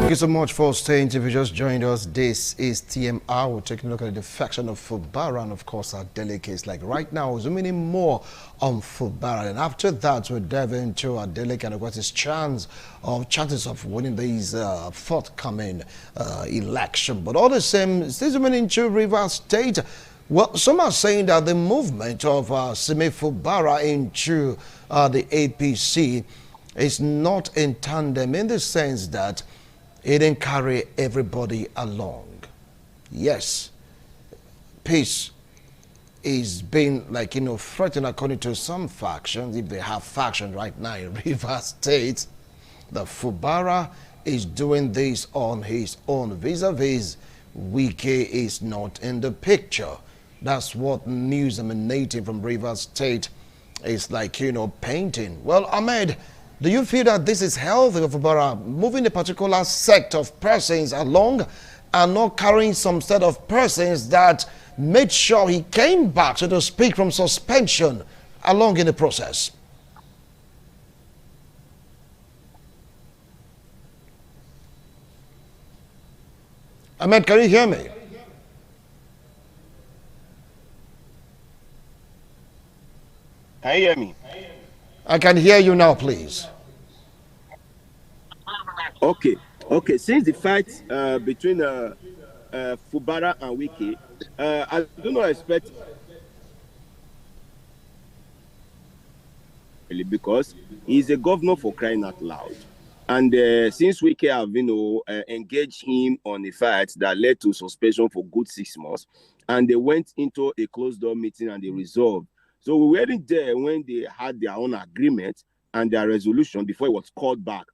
Thank you so much for staying. If you just joined us, this is TMR. We're taking a look at the defection of Fubara and, of course, our delegates. Like right now, zooming in more on Fubara. And after that, we'll dive into our delegate and what his chances of winning these forthcoming election. But all the same, still zooming into Rivers State. Well, some are saying that the movement of Simi Fubara into the APC is not in tandem, in the sense that it didn't carry everybody along. Yes, peace is being, like, threatened according to some factions. If they have factions right now in Rivers State, the Fubara is doing this on his own. Vis-a-vis, Wike is not in the picture. That's what news emanating from Rivers State is like, painting. Well, Ahmed, do you feel that this is healthy of Fubara, moving a particular sect of persons along and not carrying some set of persons that made sure he came back, so to speak, from suspension along in the process? Ahmed, can you hear me? Can you hear me? I can hear you now, please. Okay. Since the fight between Fubara and Wike, I do not expect, because he's a governor, for crying out loud. And since Wike have engaged him on a fight that led to suspension for good 6 months, and they went into a closed door meeting and they resolved. So we weren't there when they had their own agreement and their resolution before it was called back.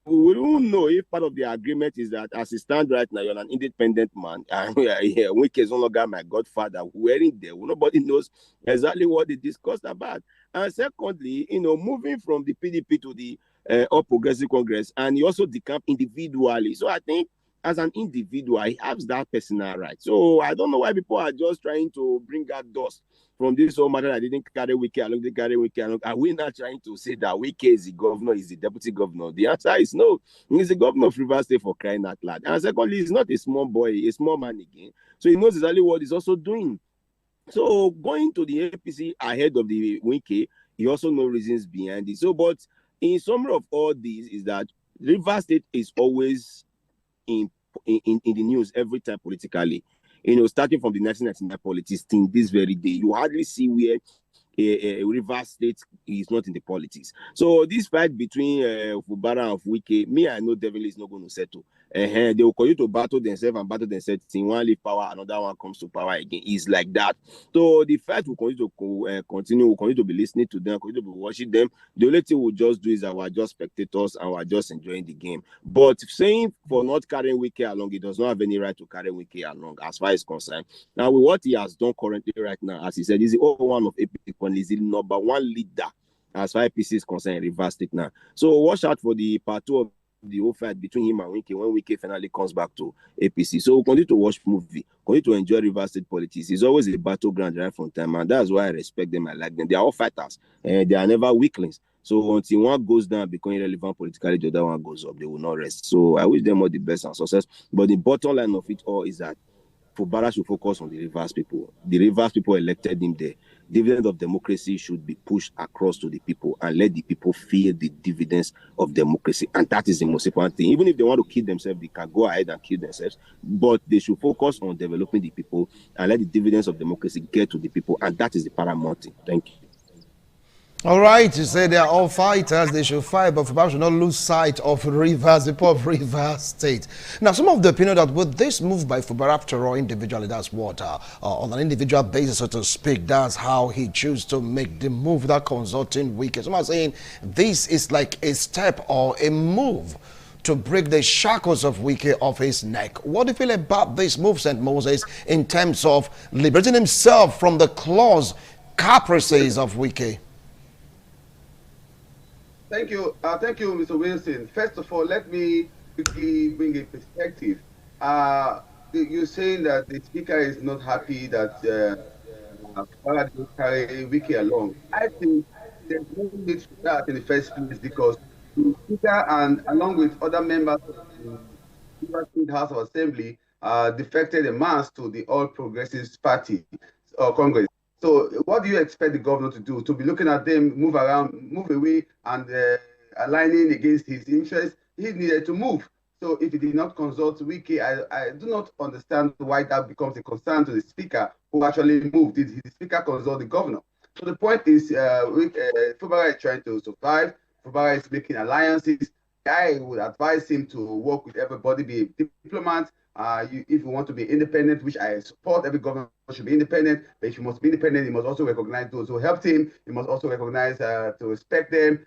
We don't know if part of the agreement is that, as it stands right now, you're an independent man, and Wike is no longer my godfather. We weren't there. Nobody knows exactly what they discussed about. And secondly, moving from the PDP to the All Progressive Congress, and he also decamped individually. So I think, as an individual, he has that personal right. So I don't know why people are just trying to bring out dust from this whole matter. I didn't carry Wike along, they carry Wike along. Are we not trying to say that Wike is the governor, is the deputy governor? The answer is no. He's the governor of Rivers State, for crying out loud. And secondly, he's not a small boy, a small man again. So he knows exactly what he's also doing. So going to the APC ahead of the Wike, he also knows reasons behind it. So, but in summary of all these is that Rivers State is always in the news every time politically. Starting from the 1999 politics thing, this very day, you hardly see where Rivers State is not in the politics. So this fight between Fubara and Wike, me, I know definitely is not going to settle. They will continue to battle themselves and battle themselves. In one leave power, another one comes to power again. It's like that. So the fight will continue to continue. We'll continue to be listening to them, continue to be watching them. The only thing we'll just do is that we're just spectators and we're just enjoying the game. But saying for not carrying Wike along, he does not have any right to carry Wike along as far as concerned. Now, with what he has done currently right now, as he said, he's the only one of APC, he's the number one leader as far as APC is concerned in Rivers State now. So watch out for the part 2 of the whole fight between him and Wike when Wike finally comes back to APC. So we'll continue to watch movie, continue to enjoy Rivers State politics. It's always a battleground right from time, and that's why I respect them. I like them. They are all fighters, and they are never weaklings. So until one goes down, becoming irrelevant politically, the other one goes up. They will not rest. So I wish them all the best and success. But the bottom line of it all is that Fubara should focus on the Rivers people. The Rivers people elected him there. Dividend of democracy should be pushed across to the people and let the people feel the dividends of democracy. And that is the most important thing. Even if they want to kill themselves, they can go ahead and kill themselves. But they should focus on developing the people and let the dividends of democracy get to the people. And that is the paramount thing. Thank you. All right, you say they are all fighters, they should fight, but perhaps should not lose sight of Rivers, the poor Rivers State. Now, some of the opinion that with this move by Fubara, after all, individually, that's what, on an individual basis, so to speak, that's how he chose to make the move without consulting Wike. Some are saying this is like a step or a move to break the shackles of Wike off his neck. What do you feel about this move, St. Moses, in terms of liberating himself from the claws, caprices of Wike? Thank you, Mr. Wilson. First of all, let me quickly bring a perspective. You're saying that the speaker is not happy that Fubara didn't carry Wike along. I think there's no need for that in the first place because the speaker and along with other members of the Rivers State House of Assembly defected en masse to the All Progressives Party or Congress. So what do you expect the governor to do? To be looking at them move around, move away, and aligning against his interests? He needed to move. So if he did not consult Wike, I do not understand why that becomes a concern to the speaker who actually moved. Did the speaker consult the governor? So the point is, Fubara is trying to survive. Fubara is making alliances. I would advise him to work with everybody, be a diplomat. If you want to be independent, which I support, every government should be independent, but if you must be independent, you must also recognize those who helped him. You must also recognize to respect them.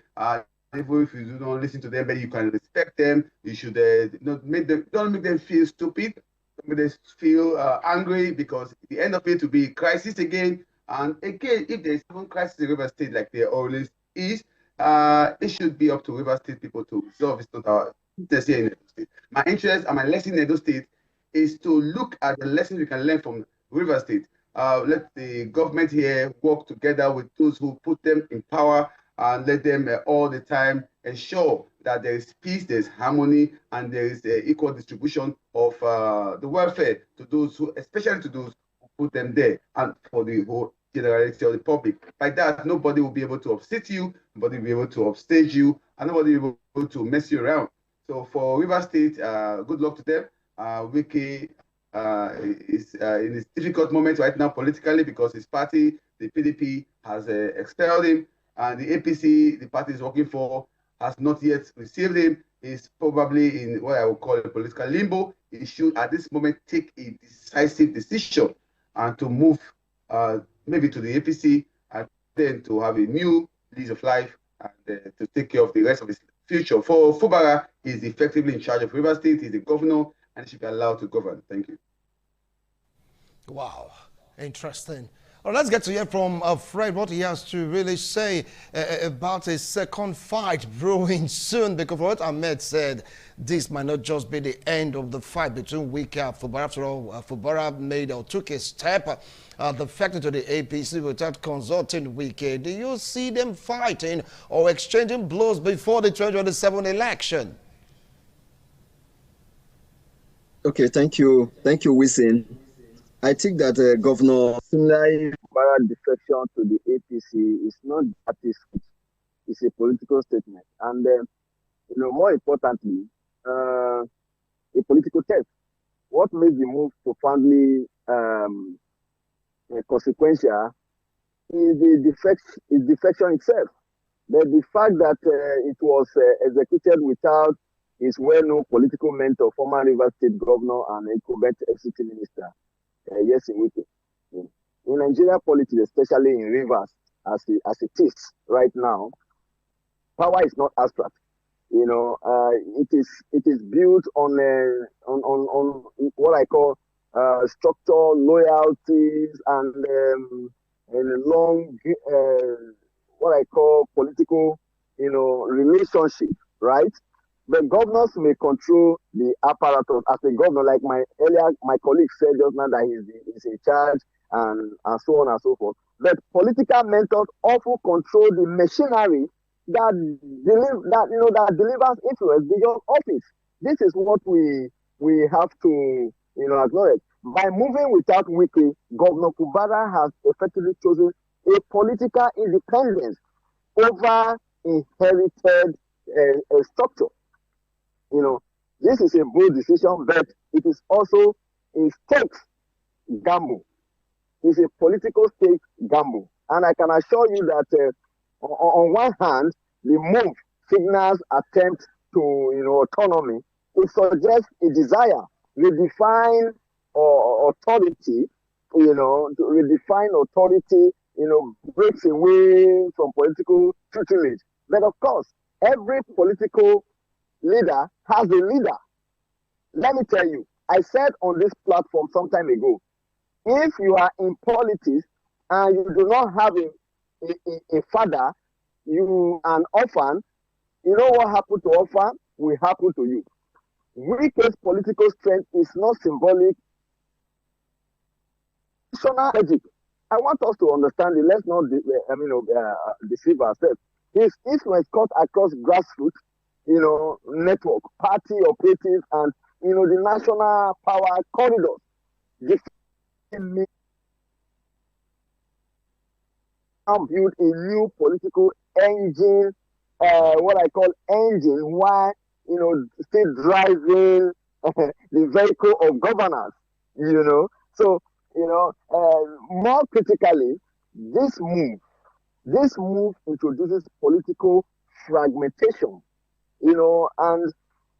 Even if you do not listen to them, but you can respect them. You should don't make them feel stupid. Don't make them feel angry, because at the end of it will be crisis again. And again, if there is some crisis in Rivers State like there always is, it should be up to Rivers State people to resolve. It's not our interest here in Edo State. My interest and my lesson in Edo State is to look at the lessons we can learn from Rivers State. Let the government here work together with those who put them in power and let them all the time ensure that there is peace, there is harmony, and there is equal distribution of the welfare to those who, especially to those who put them there, and for the whole generality of the public. By that, nobody will be able to upset you, nobody will be able to upstage you, and nobody will be able to mess you around. So for Rivers State, good luck to them. Wike is in this difficult moment right now politically because his party, the PDP, has expelled him, and the APC, the party is working for, has not yet received him. He's probably in what I would call a political limbo. He should, at this moment, take a decisive decision and to move maybe to the APC and then to have a new lease of life and to take care of the rest of his future. For Fubara, he's effectively in charge of Rivers State. He's the governor, and he should be allowed to govern. Thank you. Wow, interesting. Well, let's get to hear from Fred what he has to really say about a second fight brewing soon, because what Ahmed said, this might not just be the end of the fight between Wike and Fubara. After all, Fubara made or took a step defected to the APC without consulting Wike. Do you see them fighting or exchanging blows before the 2027 election? Okay, thank you, Wilson. I think that Governor similarly defection to the APC is not that it's a political statement, and more importantly, a political test. What makes the move profoundly consequential is the defection itself. But the fact that it was executed without his well-known political mentor, former Rivers State Governor and incumbent FCT Minister, Yesi Wike. In Nigeria politics, especially in Rivers, as it is right now, power is not abstract. It is built on what I call structure, loyalties, and long what I call political, relationship, right? But governors may control the apparatus. As a governor, like my colleague said just now, that he's in charge and so on and so forth. But political mentors often control the machinery that delivers influence beyond office. This is what we have to acknowledge. By moving without Wike, Governor Fubara has effectively chosen a political independence over inherited structure. This is a bold decision, but it is also a stakes gamble. It's a political stake gamble. And I can assure you that on one hand, the move signals attempt to autonomy. It suggests a desire to redefine authority, to redefine authority, breaks away from political tutelage. But of course, every political leader has a leader. Let me tell you, I said on this platform some time ago, if you are in politics and you do not have a father, you an orphan, you know what happened to orphan will happen to you. Wike's political strength is not symbolic, it's strategic. I want us to understand it. Let's not deceive ourselves. His influence cut across grassroots, network, party operatives, and the national power corridors. Build a new political engine, what I call engine, while still driving the vehicle of governance. So more critically, this move introduces political fragmentation. And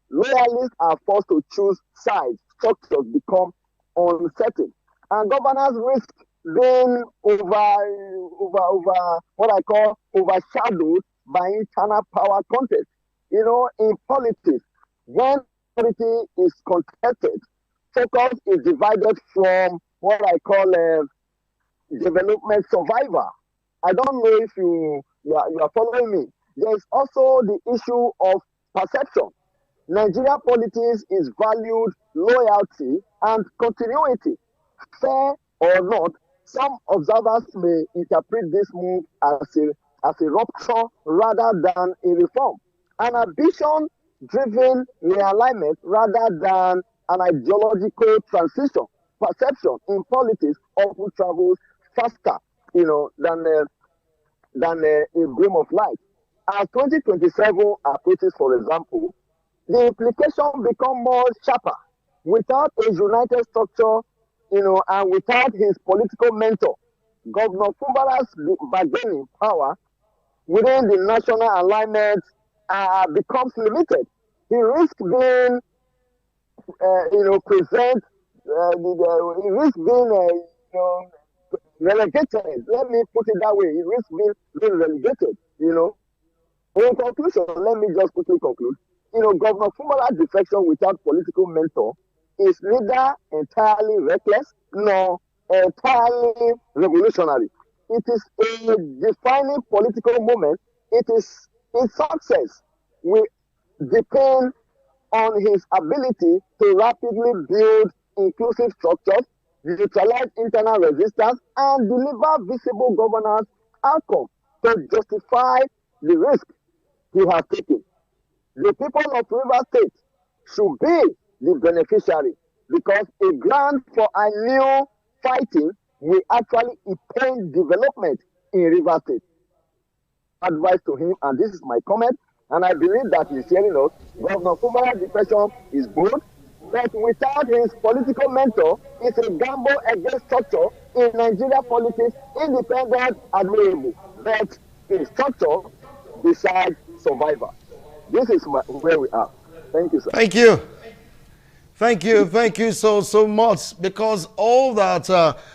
loyalists are forced to choose sides. Structures become uncertain, and governance risk being overshadowed by internal power context. In politics, when authority is contested, focus is divided from what I call development survivor. I don't know if you are following me. There's also the issue of perception. Nigeria politics is valued loyalty and continuity. Fair or not, some observers may interpret this move as a rupture rather than a reform. An ambition-driven realignment rather than an ideological transition. Perception in politics often travels faster, than a beam of light. As 2027 approaches, for example, the implications become more sharper. Without a united structure, and without his political mentor, Governor Fubara's bargaining power within the national alignment becomes limited. He risks being, he risks being, relegated. Let me put it that way. He risks being relegated. In conclusion, let me just quickly conclude. Governor Fubara's defection without political mentor is neither entirely reckless nor entirely revolutionary. It is a defining political moment. It is his success will depend on his ability to rapidly build inclusive structures, neutralize internal resistance, and deliver visible governance outcomes to justify the risk he has taken. The people of Rivers State should be the beneficiary, because a grant for a new fighting will actually impede development in Rivers State. Advice to him, and this is my comment, and I believe that he's hearing us. Governor Fubara's defection is bold, but without his political mentor, it's a gamble against structure in Nigeria politics, independent, admirable, but in structure, decide survivor. This is where we are. Thank you, sir. Thank you. Thank you so much, because all that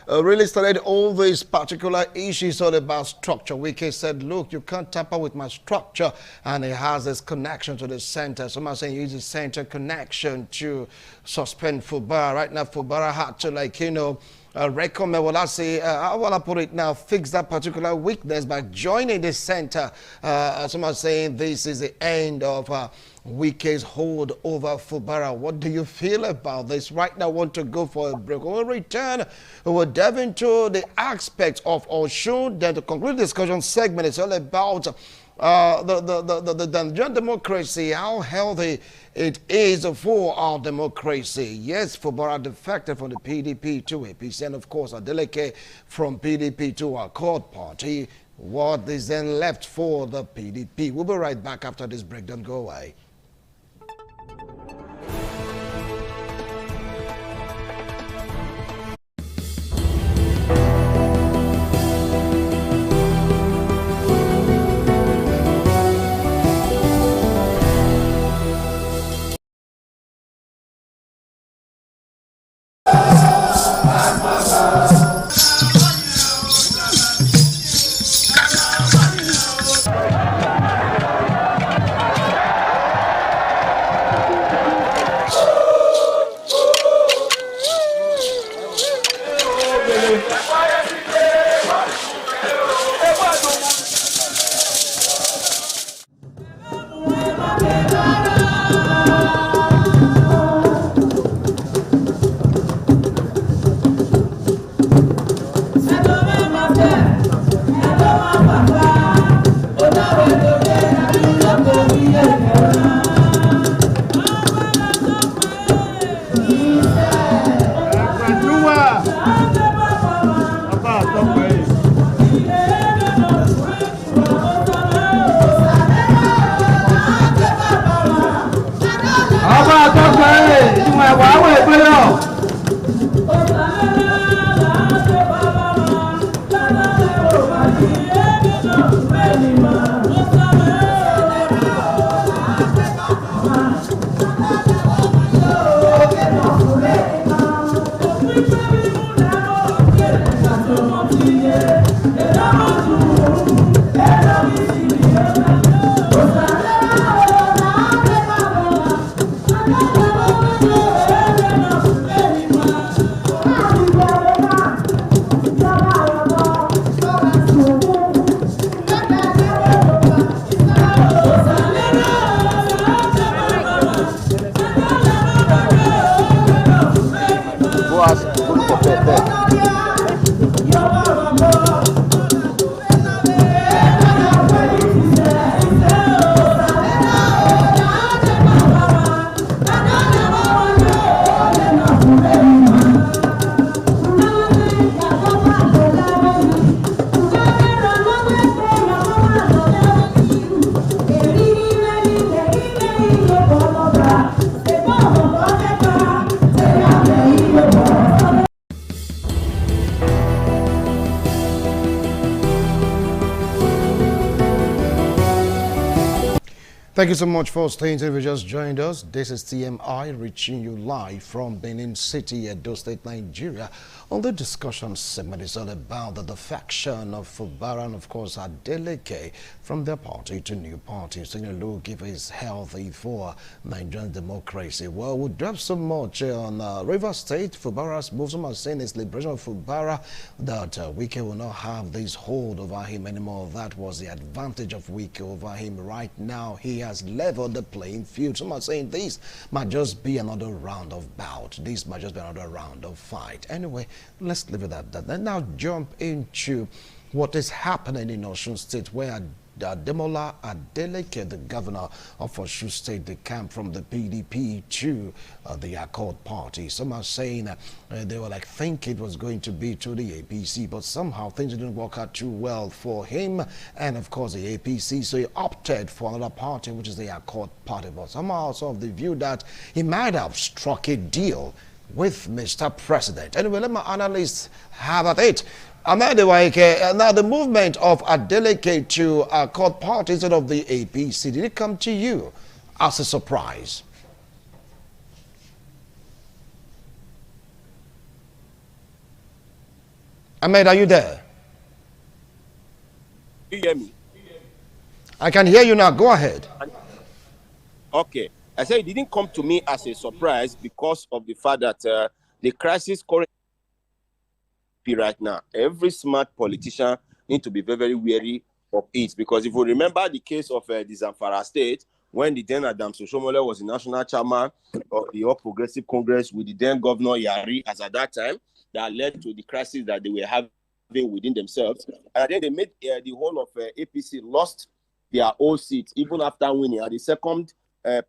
really started all these particular issues all about structure. Wike said, look, you can't tamper with my structure, and it has this connection to the center. Someone saying use the center connection to suspend Fubara. Right now, Fubara had to, recommend, well, I say, how will I put it now, fix that particular weakness by joining the center. Someone saying this is the end of Wike's hold over Fubara. What do you feel about this? Right now, I want to go for a break. We'll return. We'll delve into the aspects of Osun. Then to conclude the discussion segment, it's all about the Nigerian democracy, how healthy it is for our democracy. Yes, Fubara defected from the PDP to APC, and of course, Adeleke from PDP to our court party. What is then left for the PDP? We'll be right back after this break. Don't go away. Thank you so much for staying tuned. If you just joined us, this is TMI reaching you live from Benin City, Edo State, Nigeria. On the discussion segment, it's all about the defection of Fubara and, of course, Adeleke from their party to new party. So, look, if it's healthy for Nigerian democracy. Well, we'll drop so much on River State. Fubara's move. Some are saying it's liberation of Fubara, that Wike will not have this hold over him anymore. That was the advantage of Wike over him. Right now, he has leveled the playing field. Some are saying this might just be another round of bout. This might just be another round of fight. Anyway, let's leave it at that. Then now jump into what is happening in Osun State, where Demola Adeleke, the governor of Osun State, the camp from the PDP to the Accord Party. Some are saying they were like think it was going to be to the APC, but somehow things didn't work out too well for him and of course the APC. So he opted for another party, which is the Accord Party. But somehow also of the view that he might have struck a deal with Mr. President. Anyway, let my analysts have at it. Now the movement of Adeleke to Accord Party instead of the APC, did it come to you as a surprise? Ahmed, are you there? You hear me? I can hear you now. Go ahead. Okay. I said it didn't come to me as a surprise because of the fact that the crisis currently right now, every smart politician needs to be very, very wary of it. Because if you remember the case of the Zamfara State, when the then Adams Oshiomhole was the national chairman of the All Progressive Congress with the then Governor Yari, as at that time, that led to the crisis that they were having within themselves. And then they made the whole of APC lost their old seats, even after winning. And the second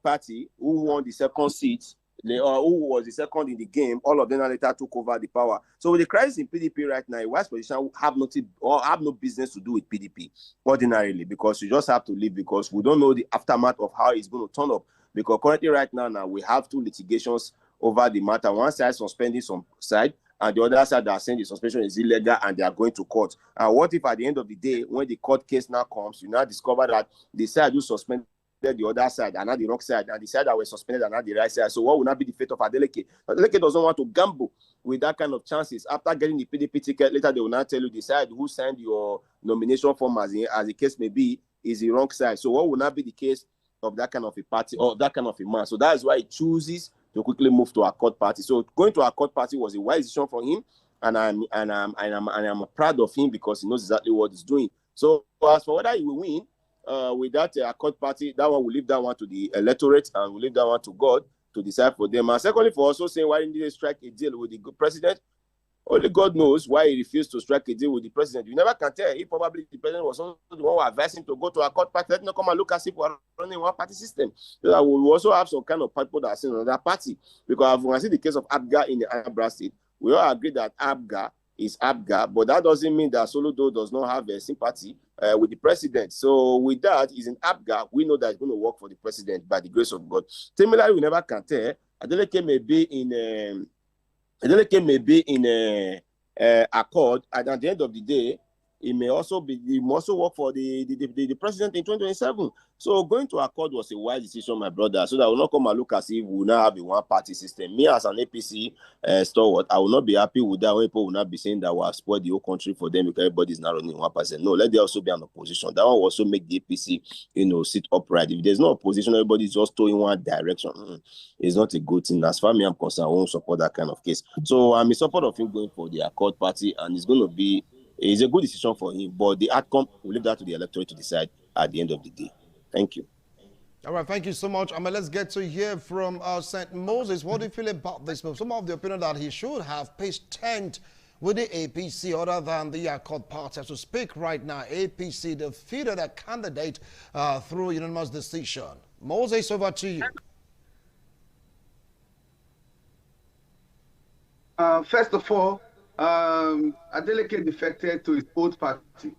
party who won the second seat, who was the second in the game, all of them later took over the power. So with the crisis in PDP right now, a wise position have no business to do with PDP ordinarily, because you just have to leave, because we don't know the aftermath of how it's going to turn up. Because currently right now we have two litigations over the matter. One side suspending some side, and the other side are saying the suspension is illegal and they are going to court. And what if at the end of the day, when the court case now comes, you now discover that the side who suspended the other side and not the wrong side, and the side that was suspended and not the right side? So what will not be the fate of Adeleke? Adeleke doesn't want to gamble with that kind of chances. After getting the PDP ticket, later they will not tell you the side who signed your nomination form, as the case may be, is the wrong side. So what will not be the case of that kind of a party or that kind of a man? So that is why he chooses to quickly move to Accord Party. So going to Accord Party was a wise decision for him, and I'm proud of him because he knows exactly what he's doing. So as for whether he will win with that Accord Party, that one will leave that one to the electorate, and we'll leave that one to God to decide for them. And secondly, for also saying why didn't they strike a deal with the president? Only God knows why he refused to strike a deal with the president. You never can tell. He probably, the president was also the one who advised him to go to Accord Party. Let him come and look as if we're running one party system. So that we will also have some kind of people that are seen another party. Because when I see the case of Abga in the Anambra State, we all agree that Abga is Abga, but that doesn't mean that Soludo does not have a sympathy with the president. So with that, is in Abga, we know that it's going to work for the president by the grace of God. Similarly, we never can tell. Adeleke may be in a Accord, and at the end of the day, he may also work for the president in 2027. So going to Accord was a wise decision, my brother, so that I will not come and look as if we will not have a one-party system. Me as an APC stalwart, I will not be happy with that when people will not be saying that we have spoiled the whole country for them because everybody is not running 1%. No, let there also be an opposition. That one will also make the APC, sit upright. If there's no opposition, everybody is just going one direction. It's not a good thing. As far as I'm concerned, I won't support that kind of case. So I'm in support of him going for the Accord Party, and it's going to be a good decision for him. But the outcome, we'll leave that to the electorate to decide at the end of the day. Thank you. All right, thank you so much. Let's get to hear from St. Moses. What do you feel about this move? Some of the opinion that he should have pitched tent with the APC other than the Accord Party. As we speak right now, APC defeated a candidate through unanimous decision. Moses, over to you. First of all, Adeleke defected to his old party.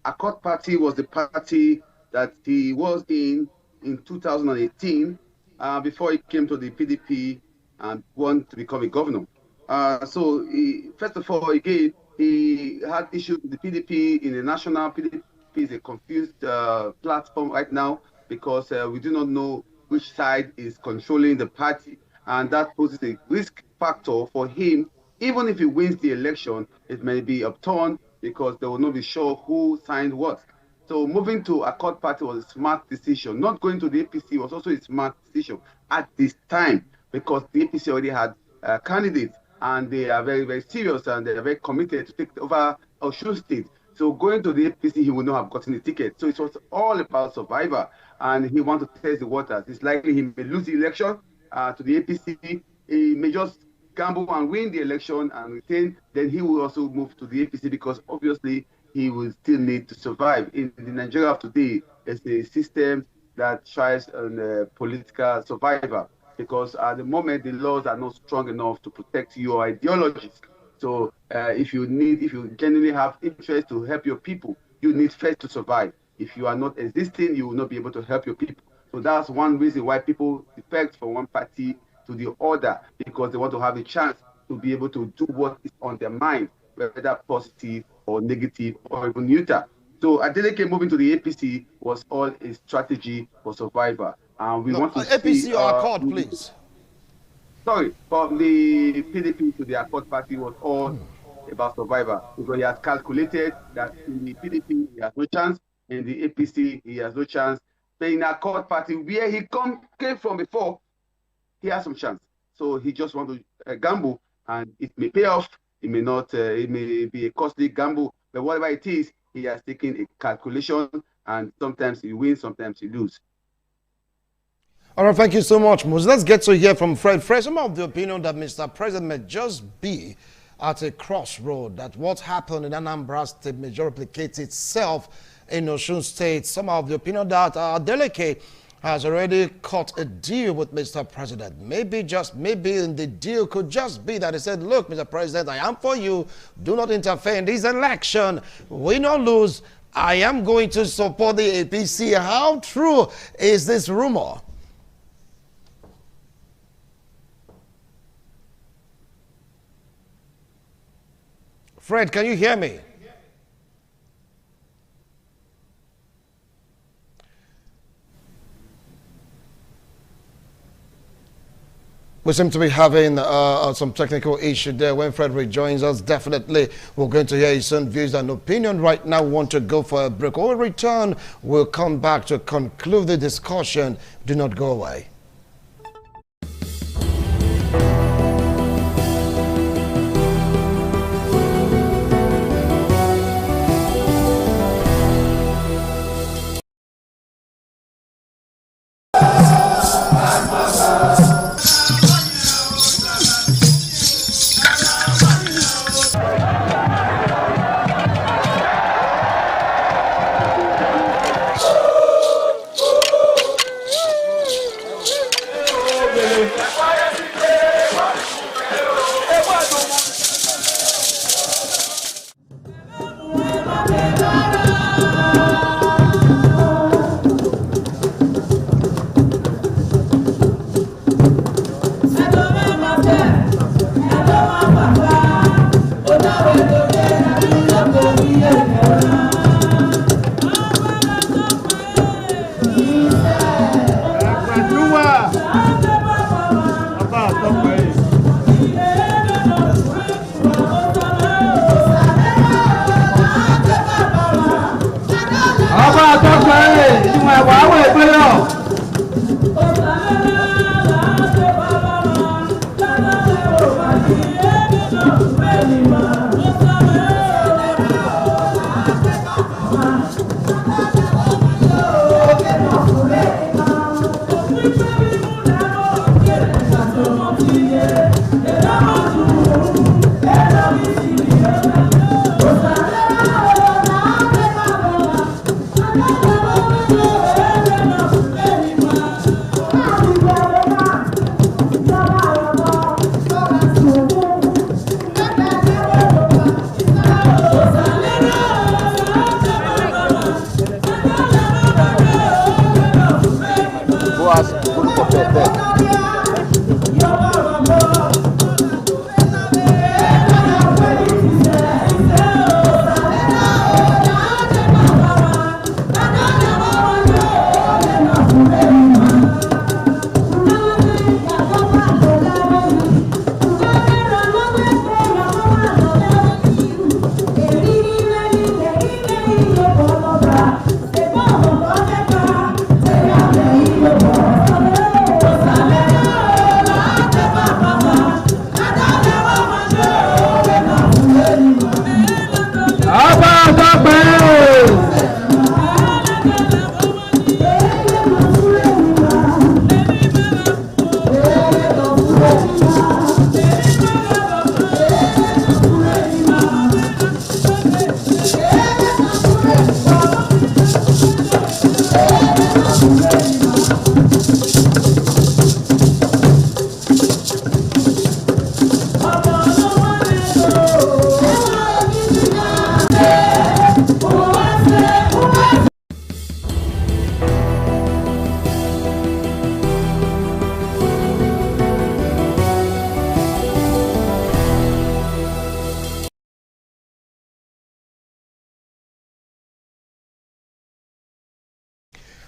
Accord Party was the party that he was in 2018 before he came to the PDP and wanted to become a governor. So first of all, again, he had issues with the PDP in the national. PDP is a confused platform right now because we do not know which side is controlling the party, and that poses a risk factor for him. Even if he wins the election, it may be upturned because they will not be sure who signed what. So moving to Accord Party was a smart decision. Not going to the APC was also a smart decision at this time because the APC already had candidates, and they are very, very serious, and they are very committed to take over Osun State. So going to the APC, he would not have gotten the ticket. So it was all about survivor, and he wanted to test the waters. It's likely he may lose the election to the APC. He may just gamble and win the election and retain. Then he will also move to the APC because obviously he will still need to survive. In the Nigeria of today, it's a system that tries on a political survivor because at the moment the laws are not strong enough to protect your ideologies. So if you genuinely have interest to help your people, you need first to survive. If you are not existing, you will not be able to help your people. So that's one reason why people defect from one party to the other because they want to have a chance to be able to do what is on their mind, whether positive or negative or even neutral. So Adeleke moving to the APC was all a strategy for survival. And we want to APC see, or Accord, please. Sorry, from the PDP to the Accord party was all about survival, because he has calculated that in the PDP he has no chance, in the APC he has no chance, but in the Accord party where he came from before, he has some chance. So he just wants to gamble, and it may pay off, it may not, it may be a costly gamble, but whatever it is, he has taken a calculation, and sometimes he wins, sometimes he loses. All right, thank you so much, Moses. Let's get to hear from Fred. Fred, some of the opinion that Mr. President may just be at a crossroad, that what happened in Anambra State may replicate itself in Osun State. Some of the opinion that Adeleke has already cut a deal with Mr. President. Maybe in the deal could just be that he said, look, Mr. President, I am for you. Do not interfere in this election. Win or lose, I am going to support the APC. How true is this rumor? Fred, can you hear me? We seem to be having some technical issue there. When Fred rejoins us, definitely we're going to hear his own views and opinion. Right now, we want to go for a break. When we return, we'll come back to conclude the discussion. Do not go away.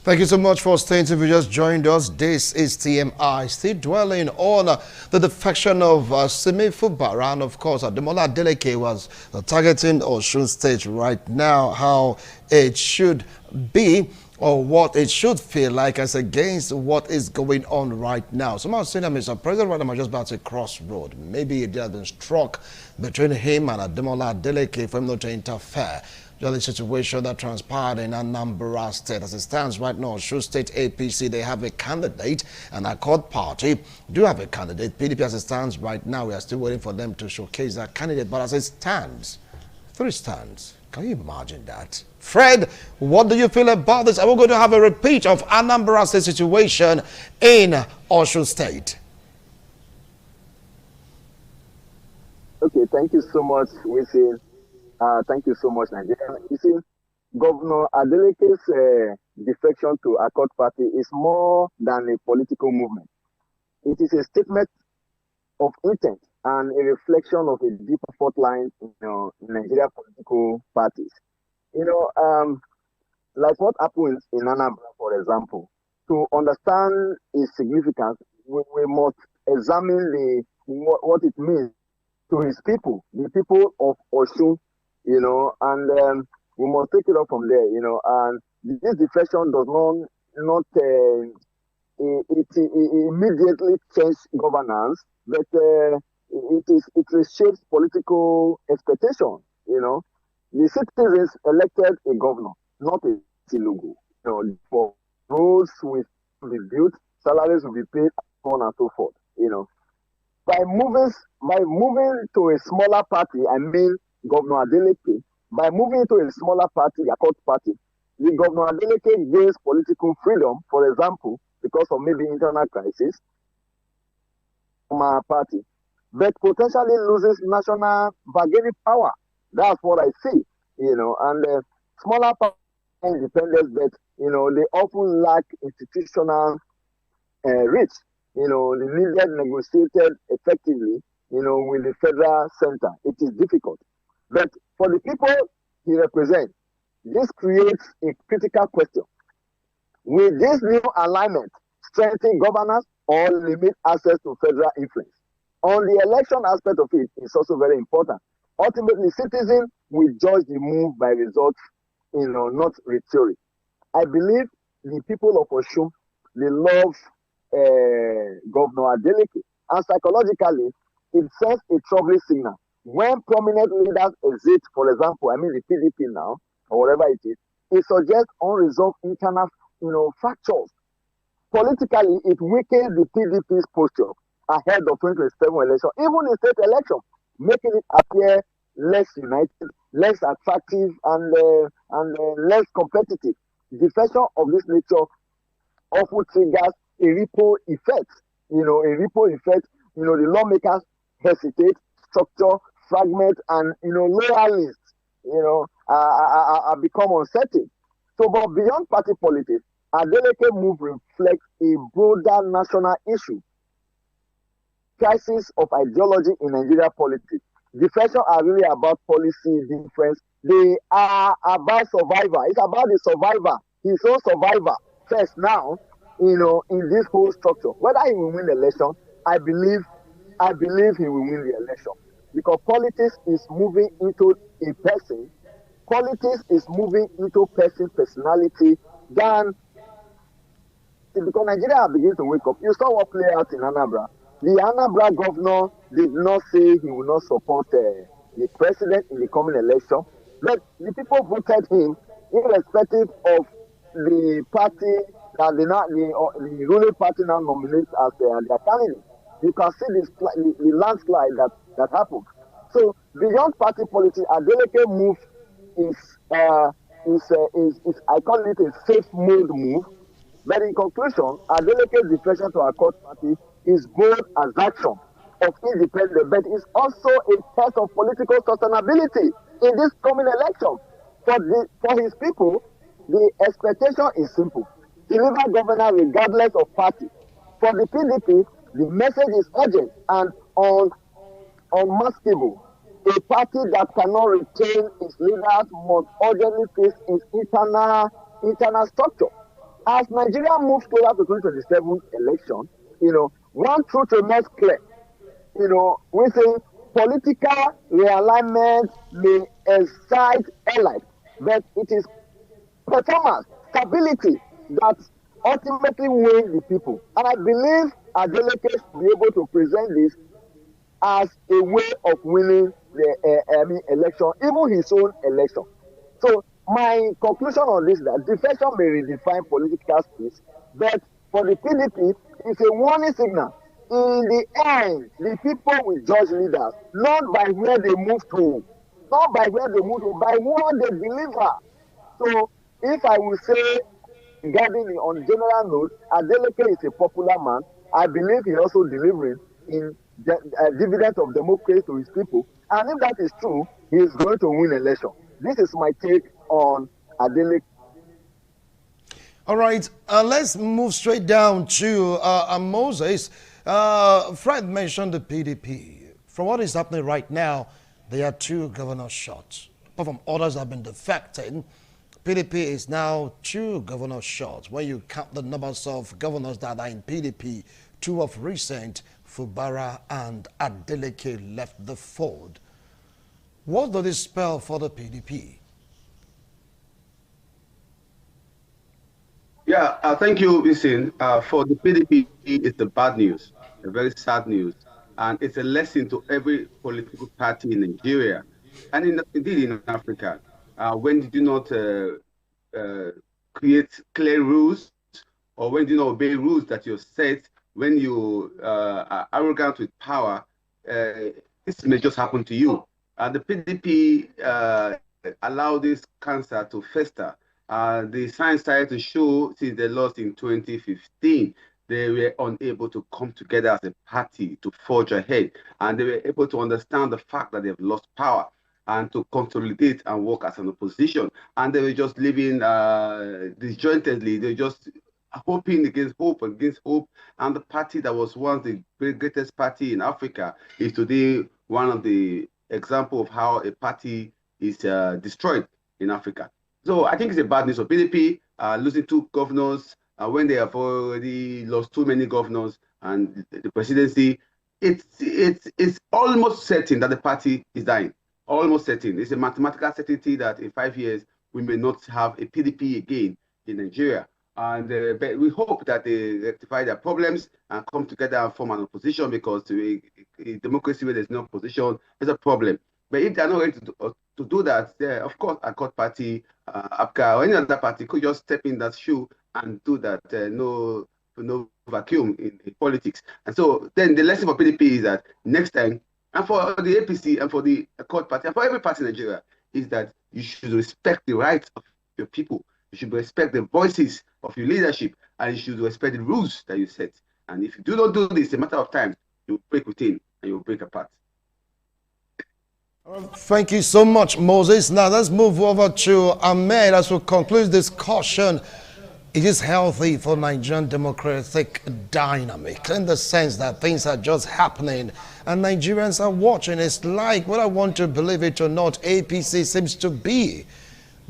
Thank you so much for staying. If you just joined us, this is TMI, still dwelling on the defection of Simi Fubara. And of course, Ademola Adeleke was targeting Osun State right now, how it should be or what it should feel like as against what is going on right now. Someone saying that Mr. President right now just about to cross road. Maybe it has been struck between him and Ademola Adeleke for him not to interfere. The situation that transpired in Anambra State. As it stands right now, Osun State APC, they have a candidate, and Accord Party do have a candidate. PDP, as it stands right now, we are still waiting for them to showcase that candidate. But as it stands, 3 stands. Can you imagine that? Fred, what do you feel about this? Are we going to have a repeat of Anambra State situation in Osun State? Okay, thank you so much, Wisi. Thank you so much, Nigeria. You see, Governor Adeleke's defection to Accord Party is more than a political movement. It is a statement of intent and a reflection of a deeper fault line in Nigeria political parties. Like what happens in Anambra, for example, to understand its significance, we must examine what it means to his people, the people of Osun. And we must take it up from there, and this defection does not immediately change governance, but it reshapes political expectation, The citizens elected a governor, not a Tinubu. For roads will be built, salaries will be paid, so on and so forth, By moving to a smaller party, I mean Governor Adeleke, by moving to a smaller party, Accord Party, the Governor Adeleke gains political freedom, for example, because of maybe internal crisis from our party, but potentially loses national bargaining power. That's what I see, and smaller party independence, but, they often lack institutional reach. The needed negotiated effectively, with the federal center. It is difficult. But for the people he represents, this creates a critical question. Will this new alignment strengthen governance or limit access to federal influence? On the election aspect of it, it's also very important. Ultimately, citizens will judge the move by results, not theory. I believe the people of Osun, they love Governor Adeleke, and psychologically, it sends a troubling signal. When prominent leaders exit, for example, the PDP now, or whatever it is, it suggests unresolved internal, fractures. Politically, it weakens the PDP's posture ahead of 2027 election, even in state election, making it appear less united, less attractive, and less competitive. Defection of this nature often triggers a ripple effect. The lawmakers hesitate, structure, fragment, and loyalists become uncertain. So, but beyond party politics, Adeleke move reflects a broader national issue. Crisis of ideology in Nigeria politics. Defection are really about policy difference. They are about survivor. It's about the survivor, his own survivor first now, in this whole structure. Whether he will win the election, I believe he will win the election. Because politics is moving into a person. Politics is moving into personality than because Nigeria begins to wake up. You saw what played out in Anambra. The Anambra governor did not say he will not support the president in the coming election, but the people voted him irrespective of the party that the ruling party now nominates as their candidate. You can see the landslide that happened. So beyond party politics, Adeleke move is I call it a safe mode move. But in conclusion, Adeleke's defection to Accord Party is bold as action of independence, but it's also a test of political sustainability in this coming election. For his people, the expectation is simple: deliver governance regardless of party. For the PDP, the message is urgent and unmaskable. A party that cannot retain its leaders must urgently face its internal structure. as Nigeria moves closer to 2027 election, one truth remains clear. We say political realignment may excite allies, but it is performance, stability that ultimately win the people. And I believe Adeleke will be able to present this as a way of winning the election, even his own election. So my conclusion on this is that defection may redefine political space, but for the PDP, it's a warning signal. In the end, the people will judge leaders not by where they move to, by what they deliver. So if I will say, regarding on general note, Adeleke is a popular man. I believe he also delivered in the dividend of democracy to his people. And if that is true, he is going to win election. This is my take on Adeleke. All right, let's move straight down to Moses. Fred mentioned the PDP. From what is happening right now, there are 2 governor shots. Apart from others have been defected, PDP is now 2 governor shots. When you count the numbers of governors that are in PDP, 2 of recent, Fubara and Adeleke left the fold. What does this spell for the PDP? Yeah, thank you, Vincent. For the PDP, it's the bad news, a very sad news. And it's a lesson to every political party in Nigeria and indeed in Africa. When you do not create clear rules, or when you do not obey rules that you set, when you are arrogant with power, this may just happen to you. The PDP allowed this cancer to fester. The signs started to show since they lost in 2015. They were unable to come together as a party to forge ahead. And they were able to understand the fact that they've lost power and to consolidate and work as an opposition. And they were just living disjointedly. They were just hoping against hope. And the party that was once the greatest party in Africa is today one of the examples of how a party is destroyed in Africa. So I think it's a bad news for PDP, losing 2 governors when they have already lost too many governors and the presidency. It's almost certain that the party is dying. Almost certain. It's a mathematical certainty that in 5 years, we may not have a PDP again in Nigeria. And but we hope that they rectify their problems and come together and form an opposition, because in democracy where there's no opposition, there's a problem. But if they're not ready to do that, of course, Accord Party, APGA, or any other party could just step in that shoe and do that. No vacuum in politics. And so then the lesson for PDP is that next time, and for the APC and for the Accord Party and for every party in Nigeria, is that you should respect the rights of your people. You should respect the voices of your leadership, and you should respect the rules that you set. And if you do not do this, it's a matter of time, you break within and you break apart. Thank you so much, Moses. Now let's move over to Ahmed as we conclude this discussion. It is healthy for Nigerian democratic dynamic in the sense that things are just happening and Nigerians are watching. It's like, whether I want to believe it or not, APC seems to be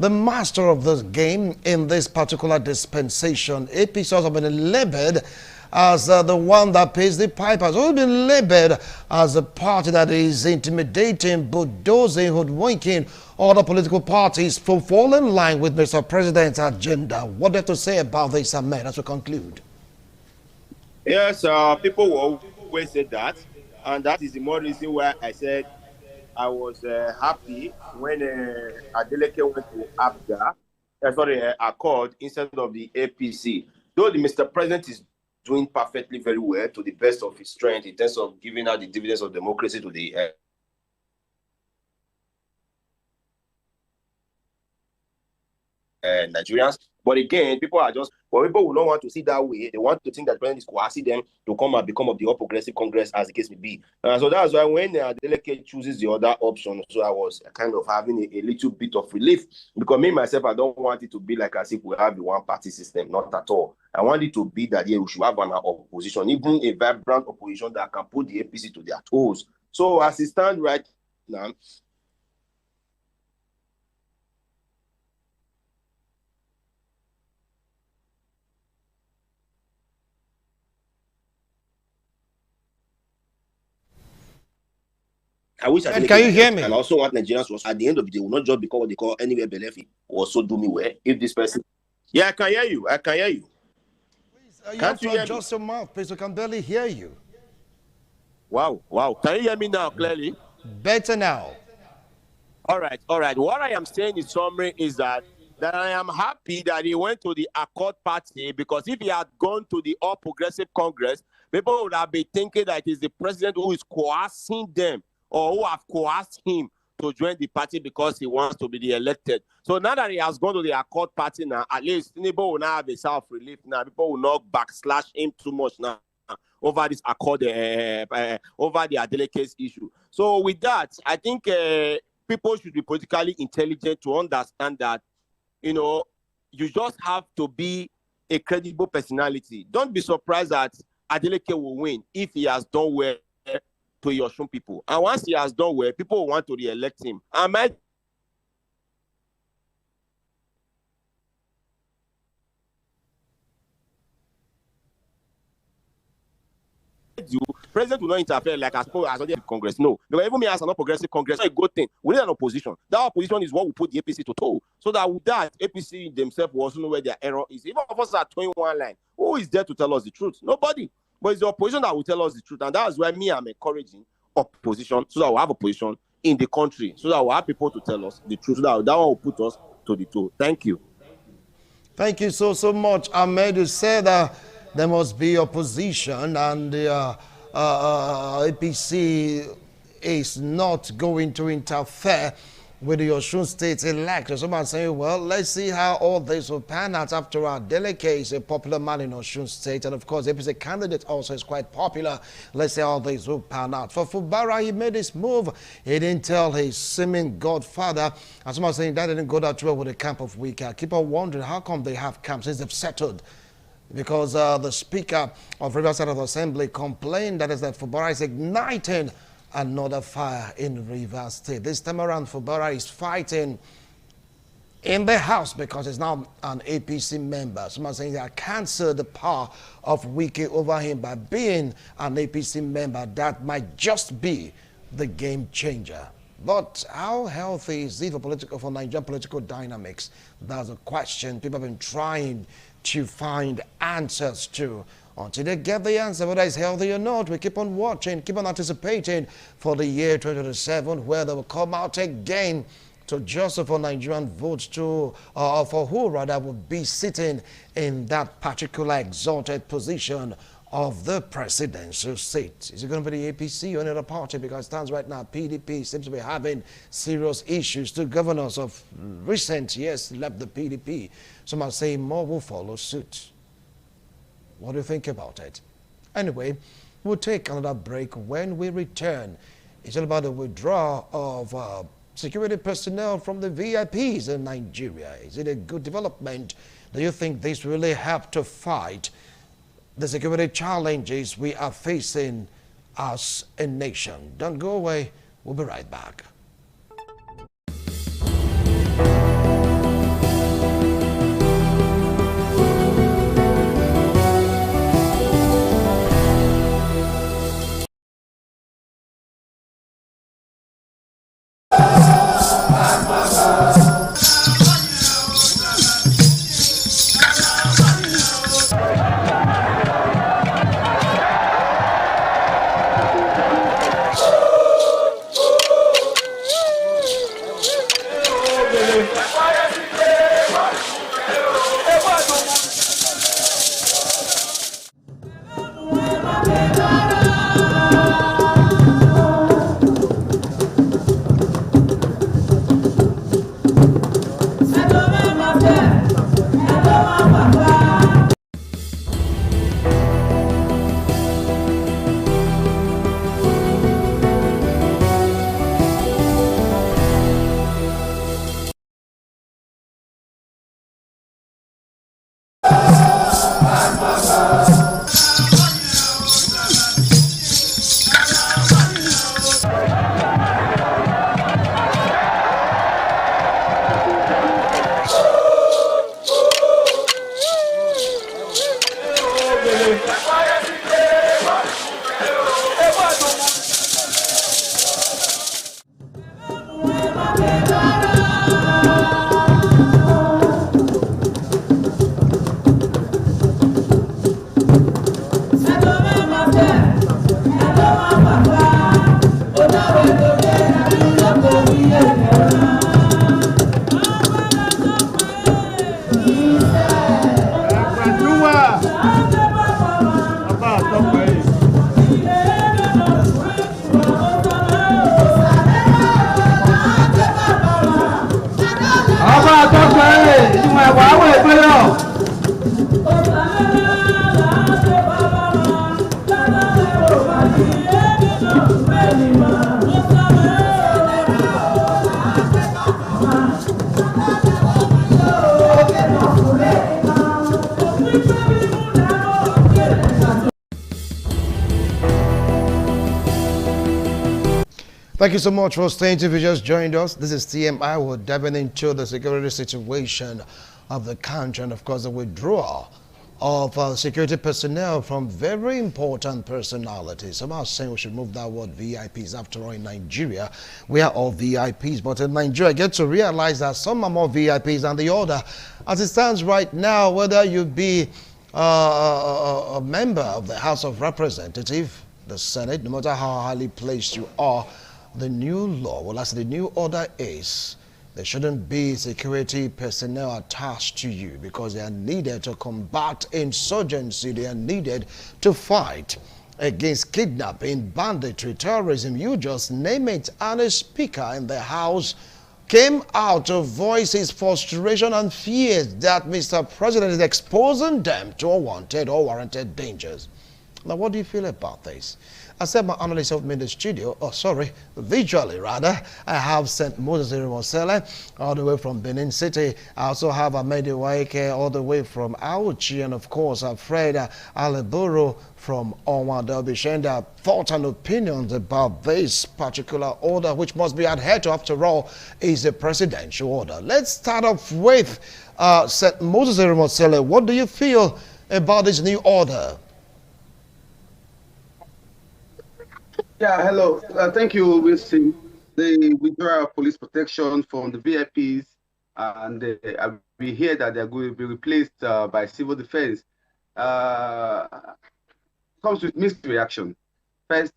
the master of this game in this particular dispensation. APC has been labeled as the one that pays the piper. It's also been labeled as a party that is intimidating, bulldozing, hoodwinking other political parties to fall in line with Mr. President's agenda. What do you have to say about this, Ahmed, as we conclude? Yes, people will always say that, and that is the more reason why I said I was happy when Adeleke went to APGA, Accord, instead of the APC. Though the Mr. President is doing perfectly very well to the best of his strength in terms of giving out the dividends of democracy to the Nigerians. But again, people will not want to see that way. They want to think that the president is coercing them to come and become of the All Progressive Congress, as the case may be. So that's why when Adeleke chooses the other option, so I was kind of having a little bit of relief, because me, myself, I don't want it to be like as if we have the one-party system, not at all. I want it to be that, yeah, we should have an opposition, even a vibrant opposition that can put the APC to their toes. So as it stands right now, I wish Can you hear me? And I also want Nigerians to, at the end of the day, will not just become what they call anywhere belefi or so do me well. If this person, yeah, I can hear you. I can hear you. You have to adjust your mouth, please. I can barely hear you. Wow. Can you hear me now clearly? Better now. All right. What I am saying in summary is that I am happy that he went to the Accord Party, because if he had gone to the All Progressive Congress, people would have been thinking that it is the president who is coercing them or who have coerced him to join the party because he wants to be the elected. So now that he has gone to the Accord Party now, at least people will now have a self-relief now. People will not backslash him too much now over this Accord, over the Adeleke issue. So with that, I think people should be politically intelligent to understand that, you just have to be a credible personality. Don't be surprised that Adeleke will win if he has done well to your Osun people. And once he has done well, people will want to re-elect him. And president will not interfere like as the Congress. No. Because even me as an progressive Congress, it's not a good thing. We need an opposition. That opposition is what will put the APC to toe. So that with that, APC themselves will also know where their error is. Even of us are towing one line. Who is there to tell us the truth? Nobody. But it's the opposition that will tell us the truth. And that's why I'm encouraging opposition, so that we'll have opposition in the country, so that we'll have people to tell us the truth. So that one will put us to the toe. Thank you. Thank you so much. Ahmed, you said there must be opposition, and the APC is not going to interfere with the Osun State election. Someone saying, well, let's see how all this will pan out. After all, Adeleke is a popular man in Osun State, and of course, the APC candidate also is quite popular. Let's see how this will pan out. For Fubara, he made his move. He didn't tell his seeming godfather. And someone saying that didn't go that well with the camp of Wike. I keep on wondering, how come they have camps since they've settled? Because the Speaker of Riverside Assembly complained that Fubara is igniting another fire in Rivers State. This time around, Fubara is fighting in the House because he's now an APC member. Someone saying they canceled the power of Wike over him by being an APC member. That might just be the game changer. But how healthy is it for Nigerian political dynamics? That's a question people have been trying to find answers to. Until they get the answer, whether it's healthy or not, we keep on watching, keep on anticipating for the year 2027, where they will come out again to justify Nigerian votes to, for who rather would be sitting in that particular exalted position of the presidential seat. Is it going to be the APC or another party? Because it stands right now, PDP seems to be having serious issues. Two governors of recent years left the PDP. Some are saying more will follow suit. What do you think about it? Anyway, we'll take another break. When we return, it's all about the withdrawal of security personnel from the VIPs in Nigeria. Is it a good development? Do you think this really helped to fight the security challenges we are facing as a nation? Don't go away. We'll be right back. Thank you so much for staying tuned. If you just joined us, this is TMI. We're diving into the security situation of the country and, of course, the withdrawal of security personnel from very important personalities. Some are saying we should move that word VIPs. After all, in Nigeria, we are all VIPs. But in Nigeria, I get to realize that some are more VIPs than the other. As it stands right now, whether you be a member of the House of Representatives, the Senate, no matter how highly placed you are, the new law, well, as the new order is, there shouldn't be security personnel attached to you because they are needed to combat insurgency. They are needed to fight against kidnapping, banditry, terrorism, you just name it. And a speaker in the House came out to voice his frustration and fears that Mr. President is exposing them to unwanted or warranted dangers. Now, what do you feel about this? I said my analyst helped me in the studio, visually rather. I have sent Moses Irimosele all the way from Benin City. I also have Amedi Waike all the way from Auchi, and of course, Fred Aleburu from Onwa. They'll be sharing their thoughts and opinions about this particular order, which must be adhered to, after all, is a presidential order. Let's start off with St. Moses Irimosele. What do you feel about this new order? Yeah, hello. Thank you, Wilson. The withdrawal of police protection from the VIPs, and we hear that they're going to be replaced by civil defense. Comes with mixed reaction. First,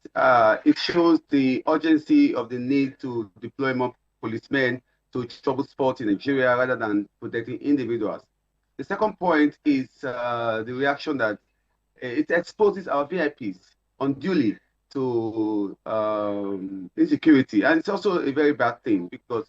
it shows the urgency of the need to deploy more policemen to trouble spots in Nigeria rather than protecting individuals. The second point is the reaction that it exposes our VIPs unduly to insecurity, and it's also a very bad thing because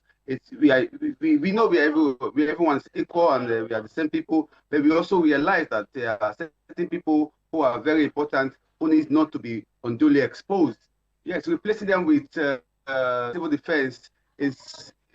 we know everyone's equal and we are the same people, but we also realize that there are certain people who are very important who need not to be unduly exposed. Yes, replacing them with civil defense it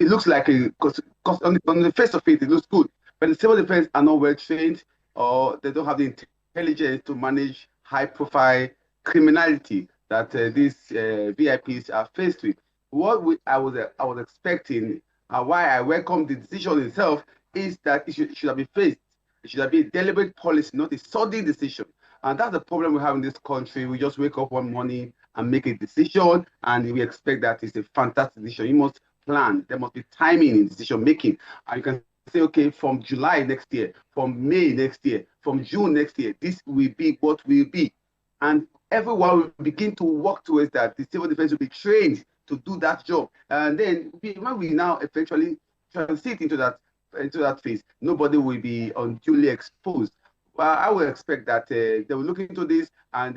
looks like because on the face of it looks good, but the civil defense are not well trained or they don't have the intelligence to manage high-profile criminality that these VIPs are faced with. What I was expecting, why I welcome the decision itself, is that it should have been faced. It should have been a deliberate policy, not a sudden decision. And that's the problem we have in this country. We just wake up one morning and make a decision, and we expect that it's a fantastic decision. You must plan. There must be timing in decision making. And you can say, okay, from July next year, from May next year, from June next year, this will be what will be. And everyone will begin to work towards that. The civil defense will be trained to do that job. And then when we now eventually transit into that phase, nobody will be unduly exposed. I would expect that they will look into this and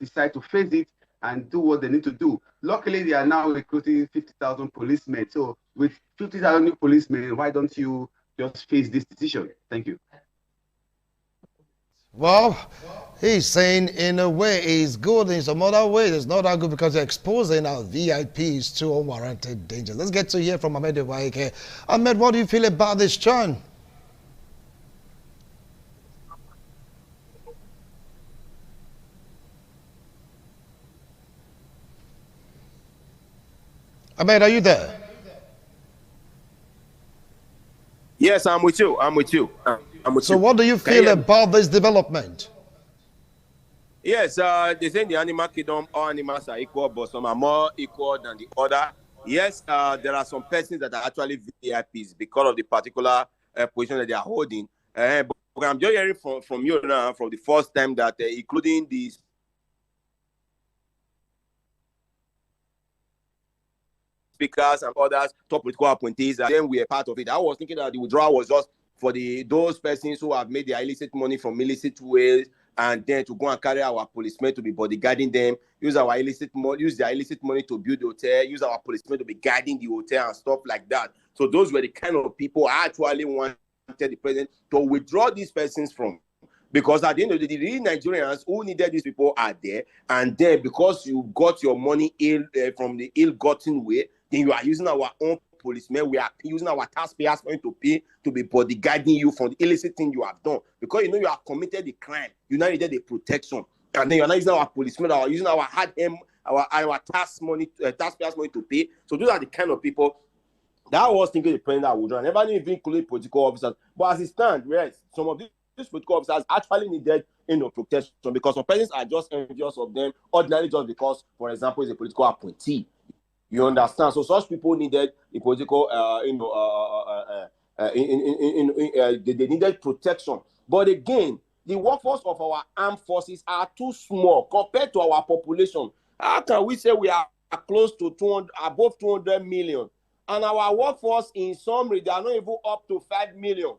decide to face it and do what they need to do. Luckily, they are now recruiting 50,000 policemen. So with 50,000 new policemen, why don't you just face this decision? Thank you. Well, he's saying in a way it's good, in some other way it's not that good because they're exposing our VIPs to unwarranted dangers. Let's get to hear from Ahmed Waike. Ahmed, what do you feel about this, John? Ahmed, are you there? Yes, I'm with you. So what do you feel about this development? Yes, they say in the animal kingdom, all animals are equal, but some are more equal than the other. Yes, there are some persons that are actually VIPs because of the particular position that they are holding. But I'm just hearing from you now, from the first time that including these speakers and others, top political appointees, and then we are part of it. I was thinking that the withdrawal was just for those persons who have made their illicit money from illicit ways, and then to go and carry our policemen to be bodyguarding them, use their illicit money to build the hotel, use our policemen to be guarding the hotel and stuff like that. So those were the kind of people I actually wanted the president to withdraw these persons from. Because at the end of the day, the real Nigerians who needed these people are there, and then because you got your money from the ill-gotten way, then you are using our own policemen, we are using our taxpayers' money to pay to be bodyguarding you from the illicit thing you have done. Because you have committed the crime, you now needed the protection, and then you are not using our policemen, or using our our taxpayers' money to pay. So those are the kind of people that was thinking the president would run. Never even include political officers, but as it stands, yes, some of these political officers actually needed protection, because some persons are just envious of them ordinarily just because, for example, he's a political appointee. You understand? So such people needed a political, they needed protection. But again, the workforce of our armed forces are too small compared to our population. How can we say we are close to above 200 million, and our workforce in summary, they are not even up to 5 million?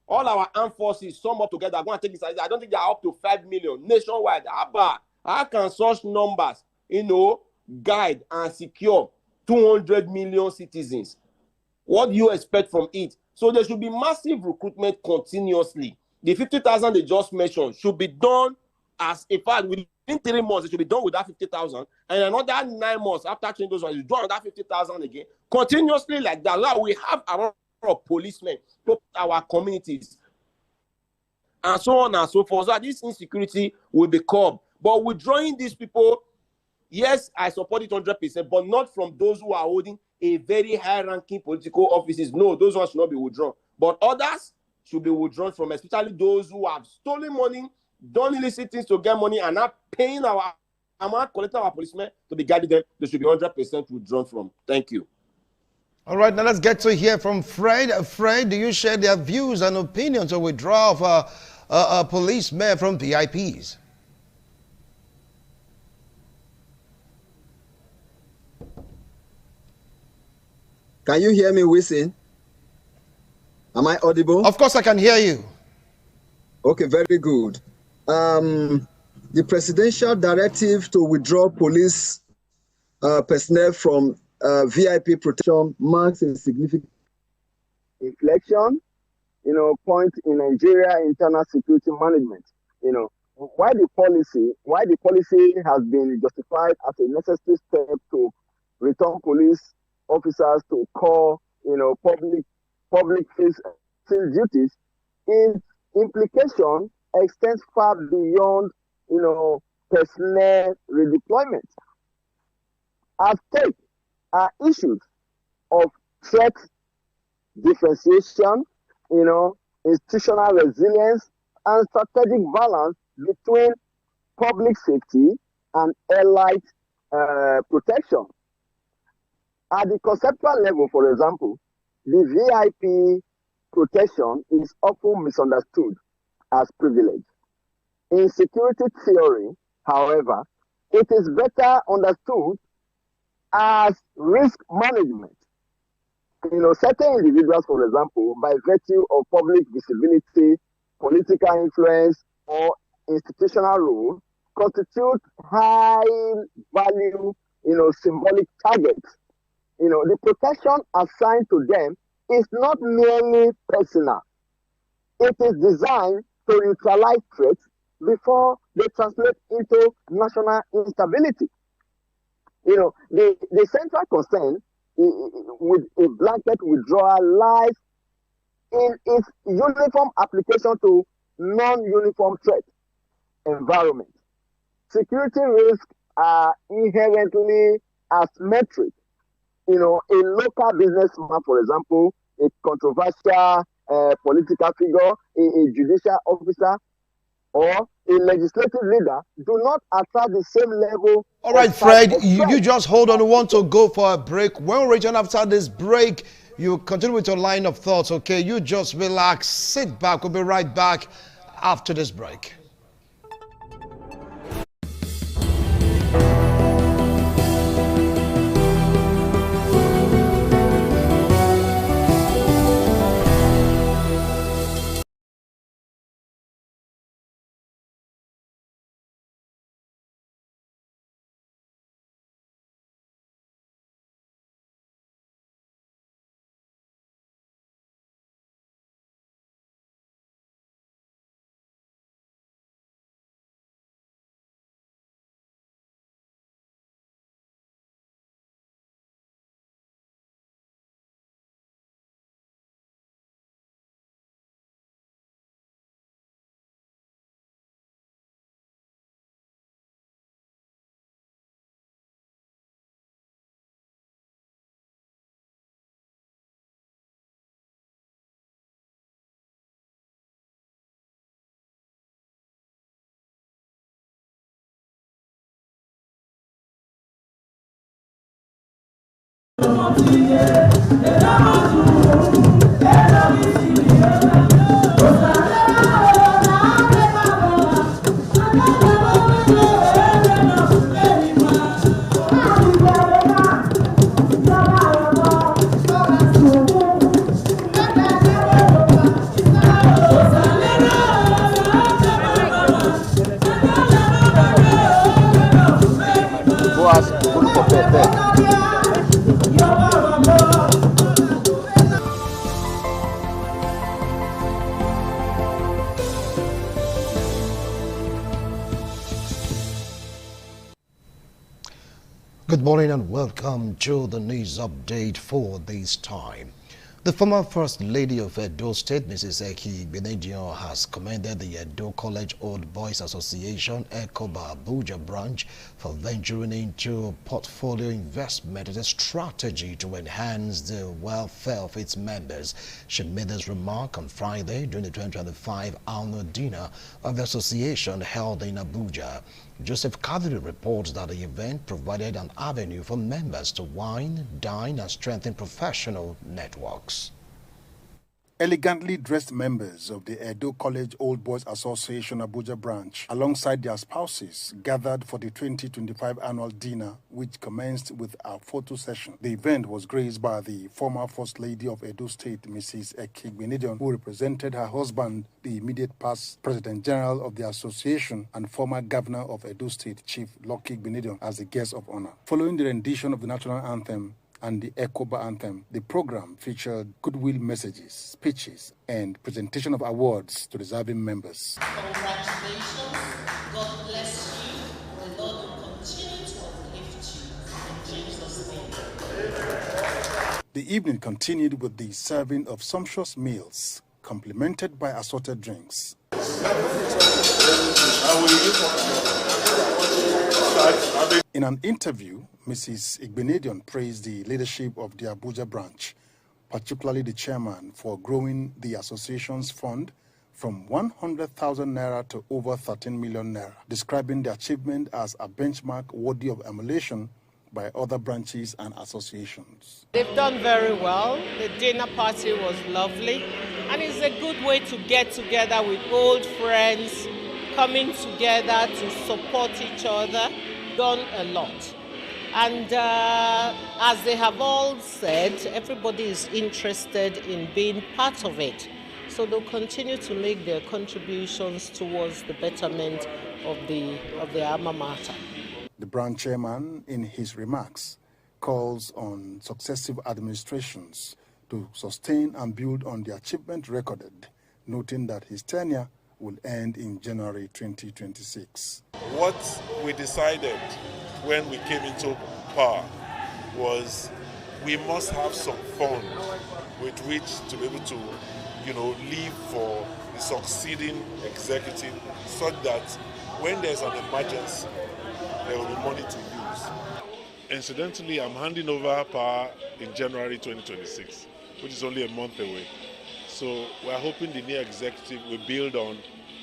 All our armed forces, sum up together, I'm going to take this. I don't think they are up to 5 million nationwide. How can such numbers, guide and secure 200 million citizens? What do you expect from it? So there should be massive recruitment continuously. The 50,000 they just mentioned should be done as, in fact, within 3 months, it should be done with that 50,000. And another 9 months after changing those ones, you do another 50,000 again. Continuously like that. Now we have a lot of policemen to our communities, and so on and so forth. So this insecurity will be curbed. But withdrawing these people, yes, I support it 100%, but not from those who are holding a very high-ranking political offices. No, those ones should not be withdrawn. But others should be withdrawn from, especially those who have stolen money, done illicit things to get money, and are paying our amount, collecting our policemen to be guiding them. They should be 100% withdrawn from. Thank you. All right, now let's get to hear from Fred. Fred, do you share their views and opinions on withdrawal of policemen from VIPs? Can you hear me, Wisin? Am I audible? Of course I can hear you. Okay, very good. The presidential directive to withdraw police personnel from VIP protection marks a significant inflection, point in Nigeria internal security management. Why the policy has been justified as a necessary step to return police officers to core, public field duties, its implication extends far beyond, personnel redeployment. At stake are issues of threat differentiation, institutional resilience, and strategic balance between public safety and allied protection. At the conceptual level, for example, the VIP protection is often misunderstood as privilege. In security theory, however, it is better understood as risk management. Certain individuals, for example, by virtue of public visibility, political influence, or institutional role, constitute high value, symbolic targets. The protection assigned to them is not merely personal. It is designed to neutralize threats before they translate into national instability. The central concern with a blanket withdrawal lies in its uniform application to non-uniform threat environment. Security risks are inherently asymmetric. A local businessman, for example, a controversial political figure, a judicial officer, or a legislative leader do not attract the same level. All right, Fred, you just hold on. We want to go for a break. When we return after this break, you continue with your line of thoughts, okay? You just relax, sit back. We'll be right back after this break. Good morning and welcome to the news update for this time. The former First Lady of Edo State, Mrs. Eki Igbenedion, has commended the Edo College Old Boys Association, ECOBA Abuja branch, for venturing into portfolio investment as a strategy to enhance the welfare of its members. She made this remark on Friday during the 2025 annual dinner of the association held in Abuja. Joseph Kadri reports that the event provided an avenue for members to wine, dine, and strengthen professional networks. Elegantly dressed members of the Edo College Old Boys Association Abuja branch, alongside their spouses, gathered for the 2025 annual dinner, which commenced with a photo session. The event was graced by the former First Lady of Edo State, Mrs. Eki Igbenedion, who represented her husband, the immediate past President General of the association and former Governor of Edo State, Chief Lucky Igbenedion, as the guest of honor. Following the rendition of the national anthem and the ECOBA anthem, the program featured goodwill messages, speeches, and presentation of awards to deserving members. Congratulations. God bless you. The Lord will continue to uplift you. In Jesus' name. The evening continued with the serving of sumptuous meals, complemented by assorted drinks. In an interview, Mrs. Igbenedion praised the leadership of the Abuja branch, particularly the chairman, for growing the association's fund from 100,000 naira to over 13 million naira, describing the achievement as a benchmark worthy of emulation by other branches and associations. They've done very well. The dinner party was lovely, and it's a good way to get together with old friends, coming together to support each other. Done a lot. And as they have all said, everybody is interested in being part of it. So they'll continue to make their contributions towards the betterment of the alma mater. The branch chairman, in his remarks, calls on successive administrations to sustain and build on the achievement recorded, noting that his tenure will end in January 2026. What we decided when we came into power was we must have some fund with which to be able to, leave for the succeeding executive, such that when there's an emergency, there will be money to use. Incidentally, I'm handing over power in January 2026, which is only a month away. So we're hoping the new executive will build on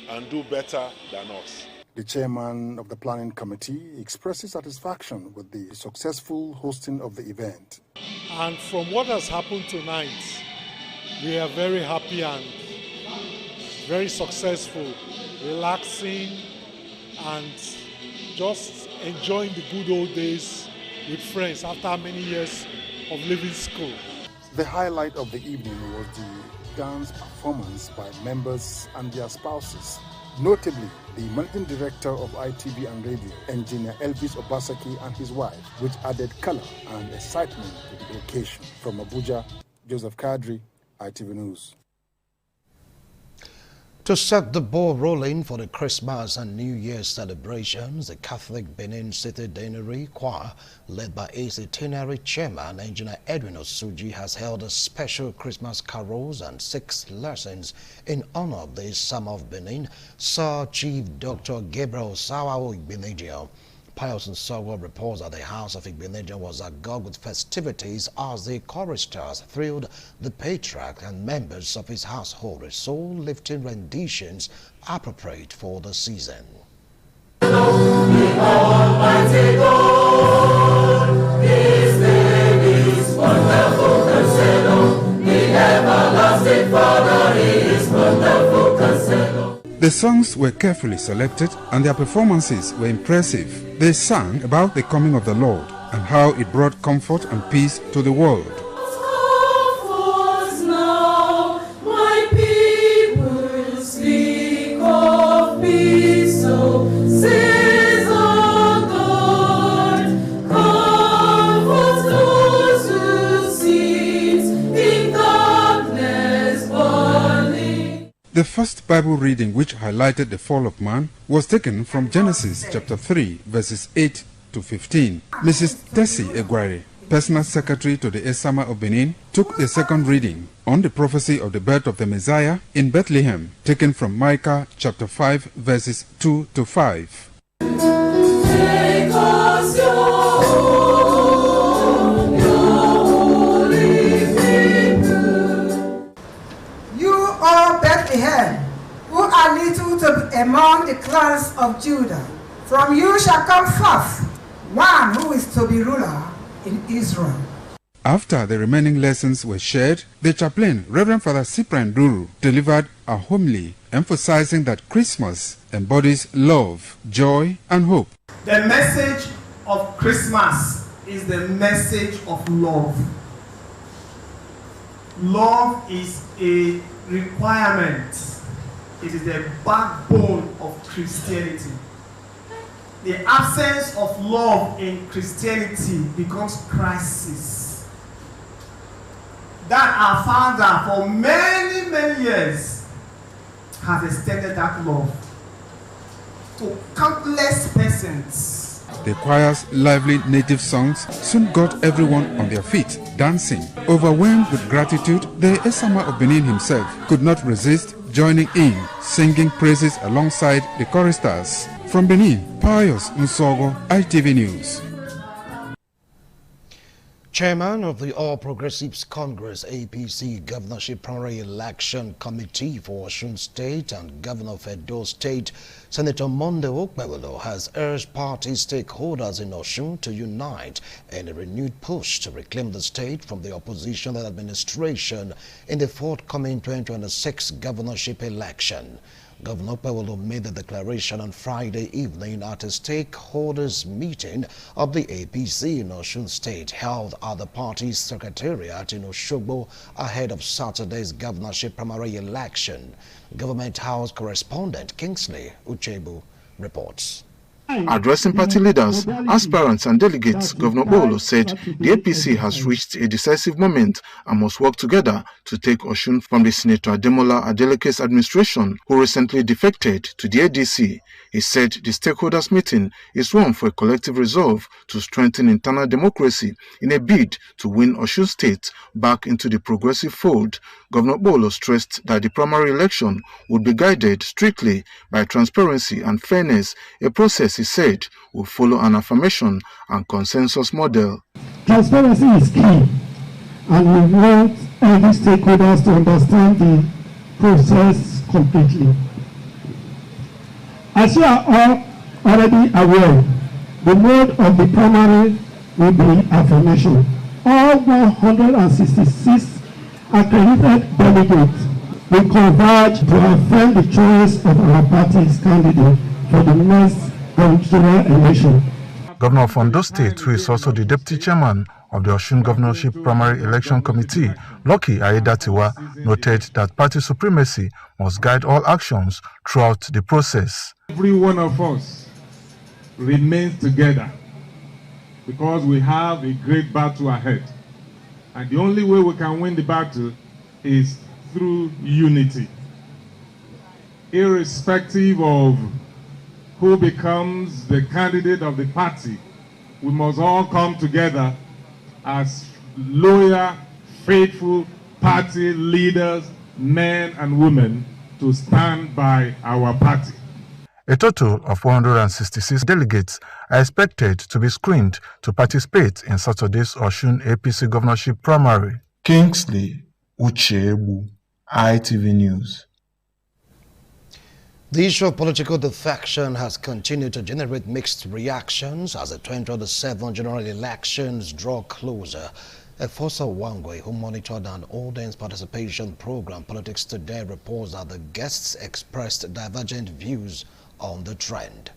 and do better than us. The chairman of the planning committee expresses satisfaction with the successful hosting of the event. And from what has happened tonight, we are very happy and very successful, relaxing and just enjoying the good old days with friends after many years of leaving school. The highlight of the evening was the dance performance by members and their spouses. Notably, the managing director of ITV and radio, engineer Elvis Obaseki, and his wife, which added color and excitement to the occasion. From Abuja, Joseph Kadri, ITV News. To set the ball rolling for the Christmas and New Year celebrations, the Catholic Benin City Deanery Choir, led by its itinerary chairman, Engineer Edwin Osuji, has held a special Christmas carols and 6 lessons in honor of the Summer of Benin, Sir Chief Dr. Gabriel Sawao Igbenedion. Pius Nsogo reports that the house of Igbenedion was agog with festivities as the choristers thrilled the patriarch and members of his household with soul-lifting renditions appropriate for the season. Almighty God, His name is The songs were carefully selected and their performances were impressive. They sang about the coming of the Lord and how it brought comfort and peace to the world. The first Bible reading which highlighted the fall of man was taken from Genesis chapter 3 verses 8 to 15. Mrs. Tessie Egwari, personal secretary to the Esama of Benin, took the second reading on the prophecy of the birth of the Messiah in Bethlehem, taken from Micah chapter 5 verses 2 to 5. Take us your holy people. You, O Bethlehem, who are little among the clans of Judah, from you shall come forth one who is to be ruler in Israel. After the remaining lessons were shared, the chaplain, Reverend Father Cyprian Duru, delivered a homily emphasizing that Christmas embodies love, joy, and hope. The message of Christmas is the message of love. Love is a requirement. It is the backbone of Christianity. The absence of love in Christianity becomes crisis. That our Father for many, many years has extended that love to countless persons. The choir's lively native songs soon got everyone on their feet, dancing. Overwhelmed with gratitude, the Esama of Benin himself could not resist joining in, singing praises alongside the choristers. From Benin, Pius Nsogo, ITV News. Chairman of the All Progressives Congress APC Governorship Primary Election Committee for Osun State and Governor of Edo State, Senator Monday Okpebholo, has urged party stakeholders in Osun to unite in a renewed push to reclaim the state from the opposition administration in the forthcoming 2026 governorship election. Governor Okpebholo made the declaration on Friday evening at a stakeholders meeting of the APC in Osun State held at the party's secretariat in Osogbo ahead of Saturday's governorship primary election. Government House correspondent Kingsley Uchebu reports. Addressing party leaders, aspirants and delegates, Governor Okpebholo said the APC has reached a decisive moment and must work together to take Osun from the Senator Ademola Adeleke's administration, who recently defected to the ADC. He said the stakeholders meeting is one for a collective resolve to strengthen internal democracy in a bid to win Osun State back into the progressive fold. Governor Okpebholo stressed that the primary election would be guided strictly by transparency and fairness, a process he said will follow an affirmation and consensus model. Transparency is key, and we want every stakeholders to understand the process completely. As you are all already aware, the mode of the primary will be affirmation. All 166 accredited delegates will converge to affirm the choice of our party's candidate for the next gubernatorial election. Governor of Ondo State, who is also the deputy chairman of the Osun Governorship Primary Election Committee, Lucky Aiyedatiwa, noted that party supremacy must guide all actions throughout the process. Every one of us remains together because we have a great battle ahead. And the only way we can win the battle is through unity. Irrespective of who becomes the candidate of the party, we must all come together as loyal, faithful party leaders, men and women, to stand by our party. A total of 166 delegates are expected to be screened to participate in Saturday's Osun APC governorship primary. Kingsley Uchebu, ITV News. The issue of political defection has continued to generate mixed reactions as the 2027 general elections draw closer. Efosa Wangwe, who monitored an audience participation program, Politics Today, reports that the guests expressed divergent views on the trend.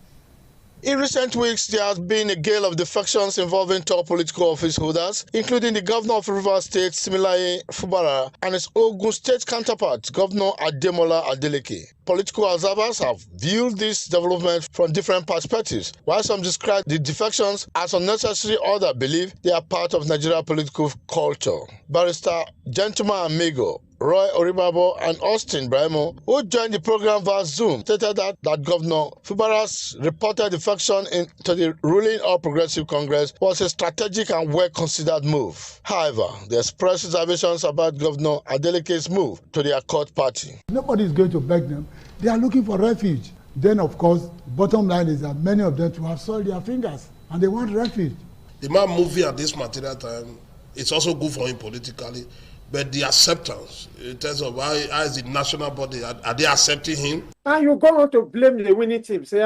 In recent weeks, there has been a gale of defections involving top political office holders, including the governor of Rivers State, Similaye Fubara, and his Ogun State counterpart, Governor Ademola Adeleke. Political observers have viewed this development from different perspectives, while some describe the defections as unnecessary, others believe they are part of Nigeria political culture. Barrister Gentleman Amigo, Roy Oribabo and Austin Brahimo, who joined the program via Zoom, stated that Governor Fubara's reported defection into the ruling All Progressive Congress was a strategic and well-considered move. However, they expressed reservations about Governor Adeleke's move to the Accord Party. Nobody is going to beg them. They are looking for refuge. Then, of course, bottom line is that many of them have soiled their fingers and they want refuge. The man moving at this material time, it's also good for him politically. But the acceptance, in terms of how is the national body, are they accepting him? And you go on to blame the winning team, say,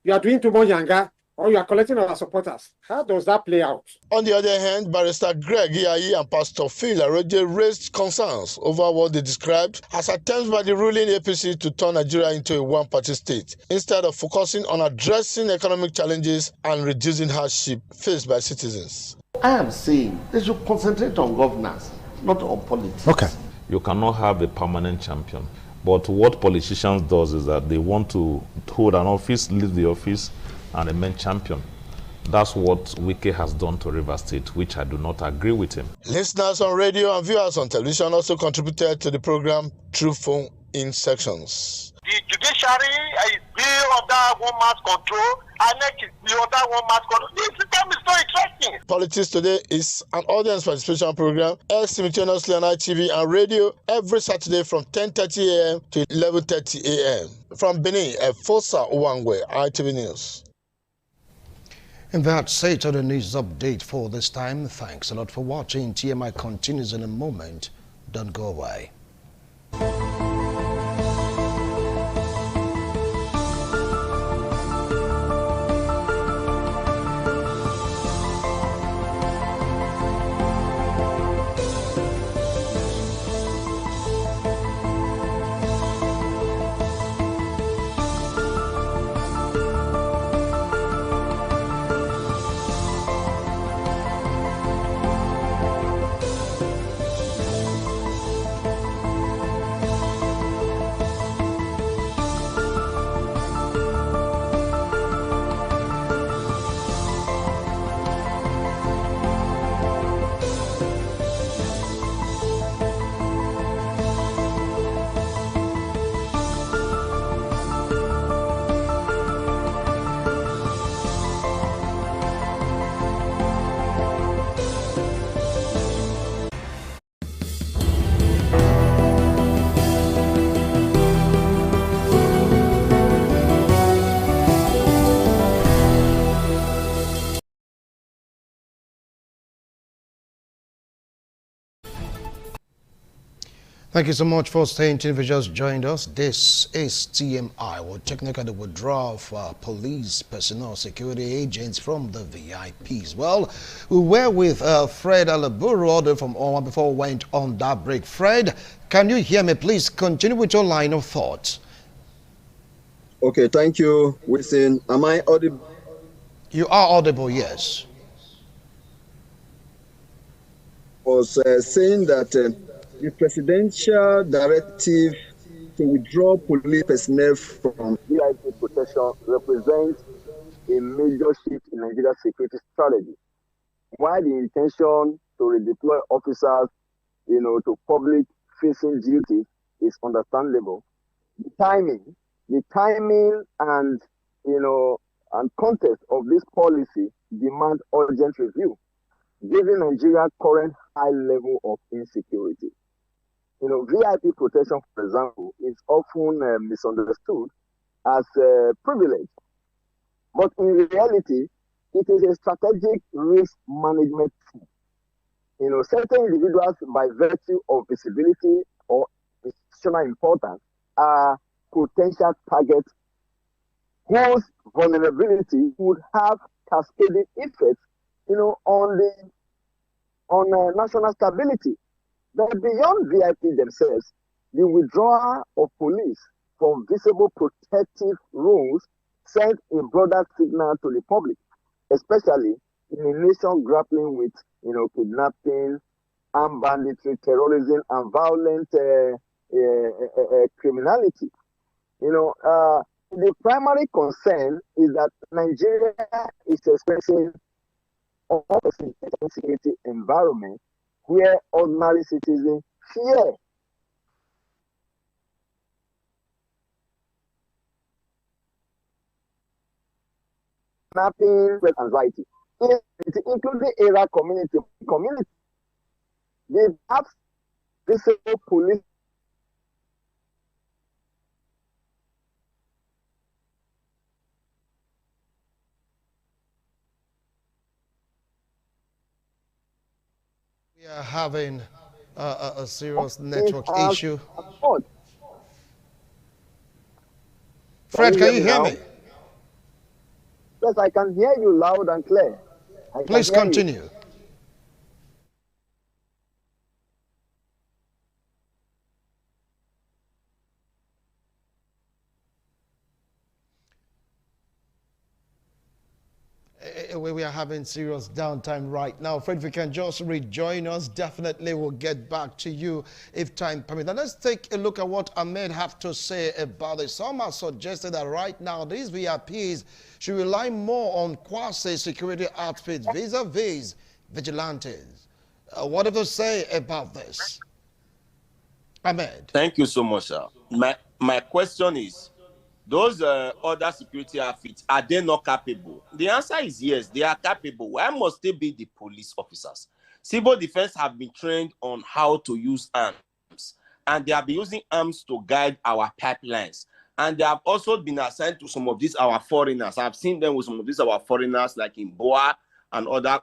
you are doing too much younger, or you are collecting our supporters. How does that play out? On the other hand, Barrister Greg Iyayi and Pastor Phil Aroje raised concerns over what they described as attempts by the ruling APC to turn Nigeria into a one-party state, instead of focusing on addressing economic challenges and reducing hardship faced by citizens. I am saying they should concentrate on governance, not on politics. Okay. You cannot have a permanent champion. But what politicians do is that they want to hold an office, leave the office, and remain champion. That's what Wike has done to Rivers State, which I do not agree with him. Listeners on radio and viewers on television also contributed to the program through phone-in sections. The judiciary is still under one mass control. INEC is still under one mass control. This system is so interesting. Politics Today is an audience participation program aired simultaneously on ITV and radio every Saturday from 10:30 a.m. to 11:30 a.m. From Benin, Efosa Wangwe, ITV News. And that's it on the news update for this time. Thanks a lot for watching. TMI continues in a moment. Don't go away. Thank you so much for staying tuned. If you just joined us, this is TMI. We're checking out the withdrawal of police personnel, security agents from the VIPs. Well, we were with Fred Alaburu all the way from Oma before we went on that break. Fred, can you hear me? Please continue with your line of thought. Okay, thank you, Wilson. Am I audible? You are audible, yes. I was saying that the presidential directive to withdraw police personnel from VIP protection represents a major shift in Nigeria's security strategy. While the intention to redeploy officers, to public-facing duties is understandable, the timing and and context of this policy demand urgent review, given Nigeria's current high level of insecurity. VIP protection, for example, is often misunderstood as a privilege. But in reality, it is a strategic risk management tool. Certain individuals, by virtue of visibility or institutional importance, are potential targets whose vulnerability would have cascading effects, on the on national stability. But beyond VIP themselves, the withdrawal of police from visible protective roles sent a broader signal to the public, especially in a nation grappling with, kidnapping, armed banditry, terrorism, and violent criminality. The primary concern is that Nigeria is experiencing an unprecedented security environment where ordinary citizens fear kidnapping, anxiety, including area community. They have visible police. We are having a serious network issue. Fred, can you hear me? Yes, I can hear you loud and clear. Please continue. We are having serious downtime right now. Fred, if you can just rejoin us, definitely we'll get back to you if time permits. Now let's take a look at what Ahmed have to say about this. Some have suggested that right now these VIPs should rely more on quasi-security outfits vis-a-vis vigilantes. What do they say about this? Ahmed. Thank you so much, sir. My question is, those other security outfits, are they not capable? The answer is yes, they are capable. Why must they be the police officers? Civil defense have been trained on how to use arms, and they have been using arms to guide our pipelines. And they have also been assigned to some of these our foreigners. I've seen them with some of these our foreigners, like in BOA and other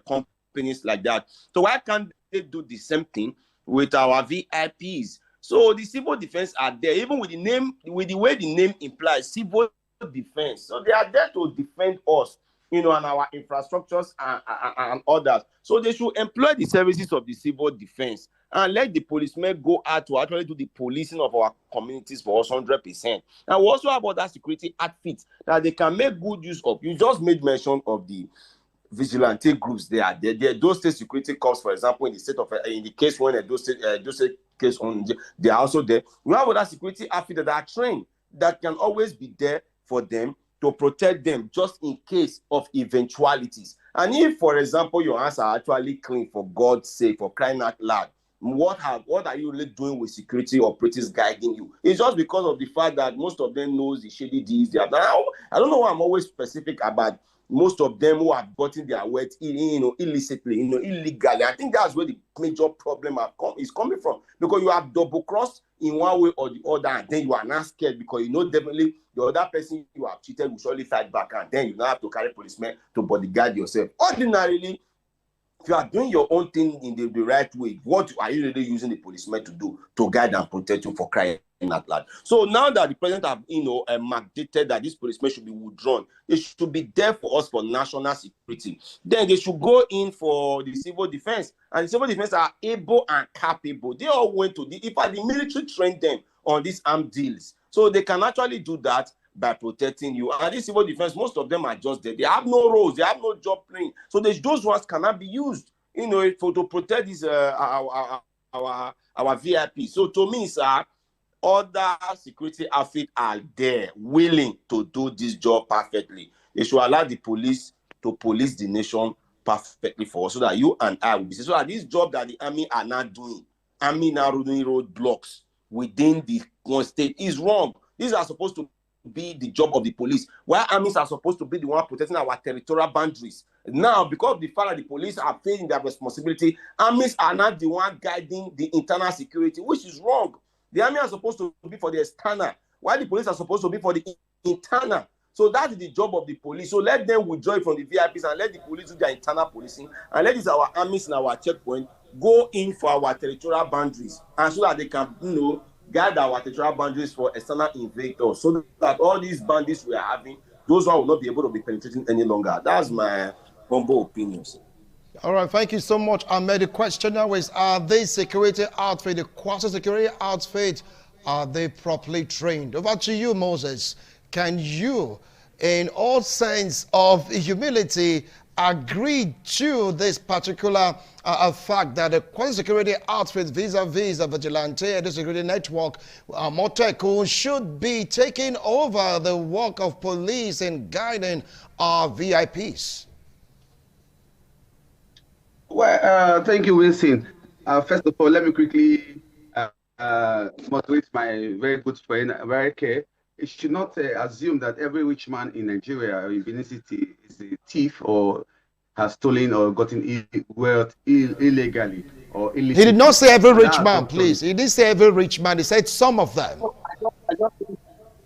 companies like that. So why can't they do the same thing with our VIPs? So the civil defense are there, even with the name, with the way the name implies, civil defense. So they are there to defend us, and our infrastructures and others. So they should employ the services of the civil defense and let the policemen go out to actually do the policing of our communities for us 100%. And we also have other security outfits that they can make good use of. You just made mention of the vigilante groups. They are there. Those state security corps, for example, in the case when those state case on, they are also there. We have other security outfits that are trained that can always be there for them to protect them just in case of eventualities. And if, for example, your hands are actually clean, for God's sake, for crying out loud, what are you really doing with security operatives guiding you? It's just because of the fact that most of them knows the shady deeds they have done. I don't know why I'm always specific about most of them who have gotten their wealth, illicitly, illegally. I think that's where the major problem is coming from, because you have double crossed in one way or the other, and then you are not scared because definitely the other person you have cheated will surely fight back, and then you now have to carry policemen to bodyguard yourself. Ordinarily, if you are doing your own thing in the right way, what are you really using the policemen to do to guide and protect you for crying out loud? So now that the president have mandated that this policemen should be withdrawn, they should be there for us for national security. Then they should go in for the civil defense, and the civil defense are able and capable. They all went to the military trained them on these armed deals, so they can actually do that by protecting you. And this civil defense, most of them are just there. They have no roles, they have no job playing. So those ones cannot be used, to protect these our VIP. So to me, sir, other security outfits are there, willing to do this job perfectly. They should allow the police to police the nation perfectly for us, so that you and I will be safe. So that this job that the army are not doing, army now running roadblocks within the one state, is wrong. These are supposed to be the job of the police, while armies are supposed to be the one protecting our territorial boundaries. Now, because of the fact that the police are failing their responsibility, armies are not the one guiding the internal security, which is wrong. The army are supposed to be for the external, while the police are supposed to be for the internal. So that is the job of the police. So let them withdraw from the VIPs and let the police do their internal policing, and let our armies and our checkpoint go in for our territorial boundaries, and so that they can, guide our territorial boundaries for external invaders, so that all these bandits we are having, those one will not be able to be penetrating any longer. That's my humble opinion. All right, thank you so much, Ahmed. The question now is, are they security outfit, the quasi-security outfit, are they properly trained? Over to you, Moses. Can you, in all sense of humility, agree to this particular fact that the quasi-security outfit vis-a-vis the vigilante and the security network, Moteco, should be taking over the work of police and guiding our VIPs? Well, thank you, Wilson. First of all, let me quickly moderate my very good friend, America. It should not assume that every rich man in Nigeria or in Benin City is a thief or has stolen or gotten wealth illegally or illegally. He did not say every rich man, please. He didn't say every rich man. He said some of them.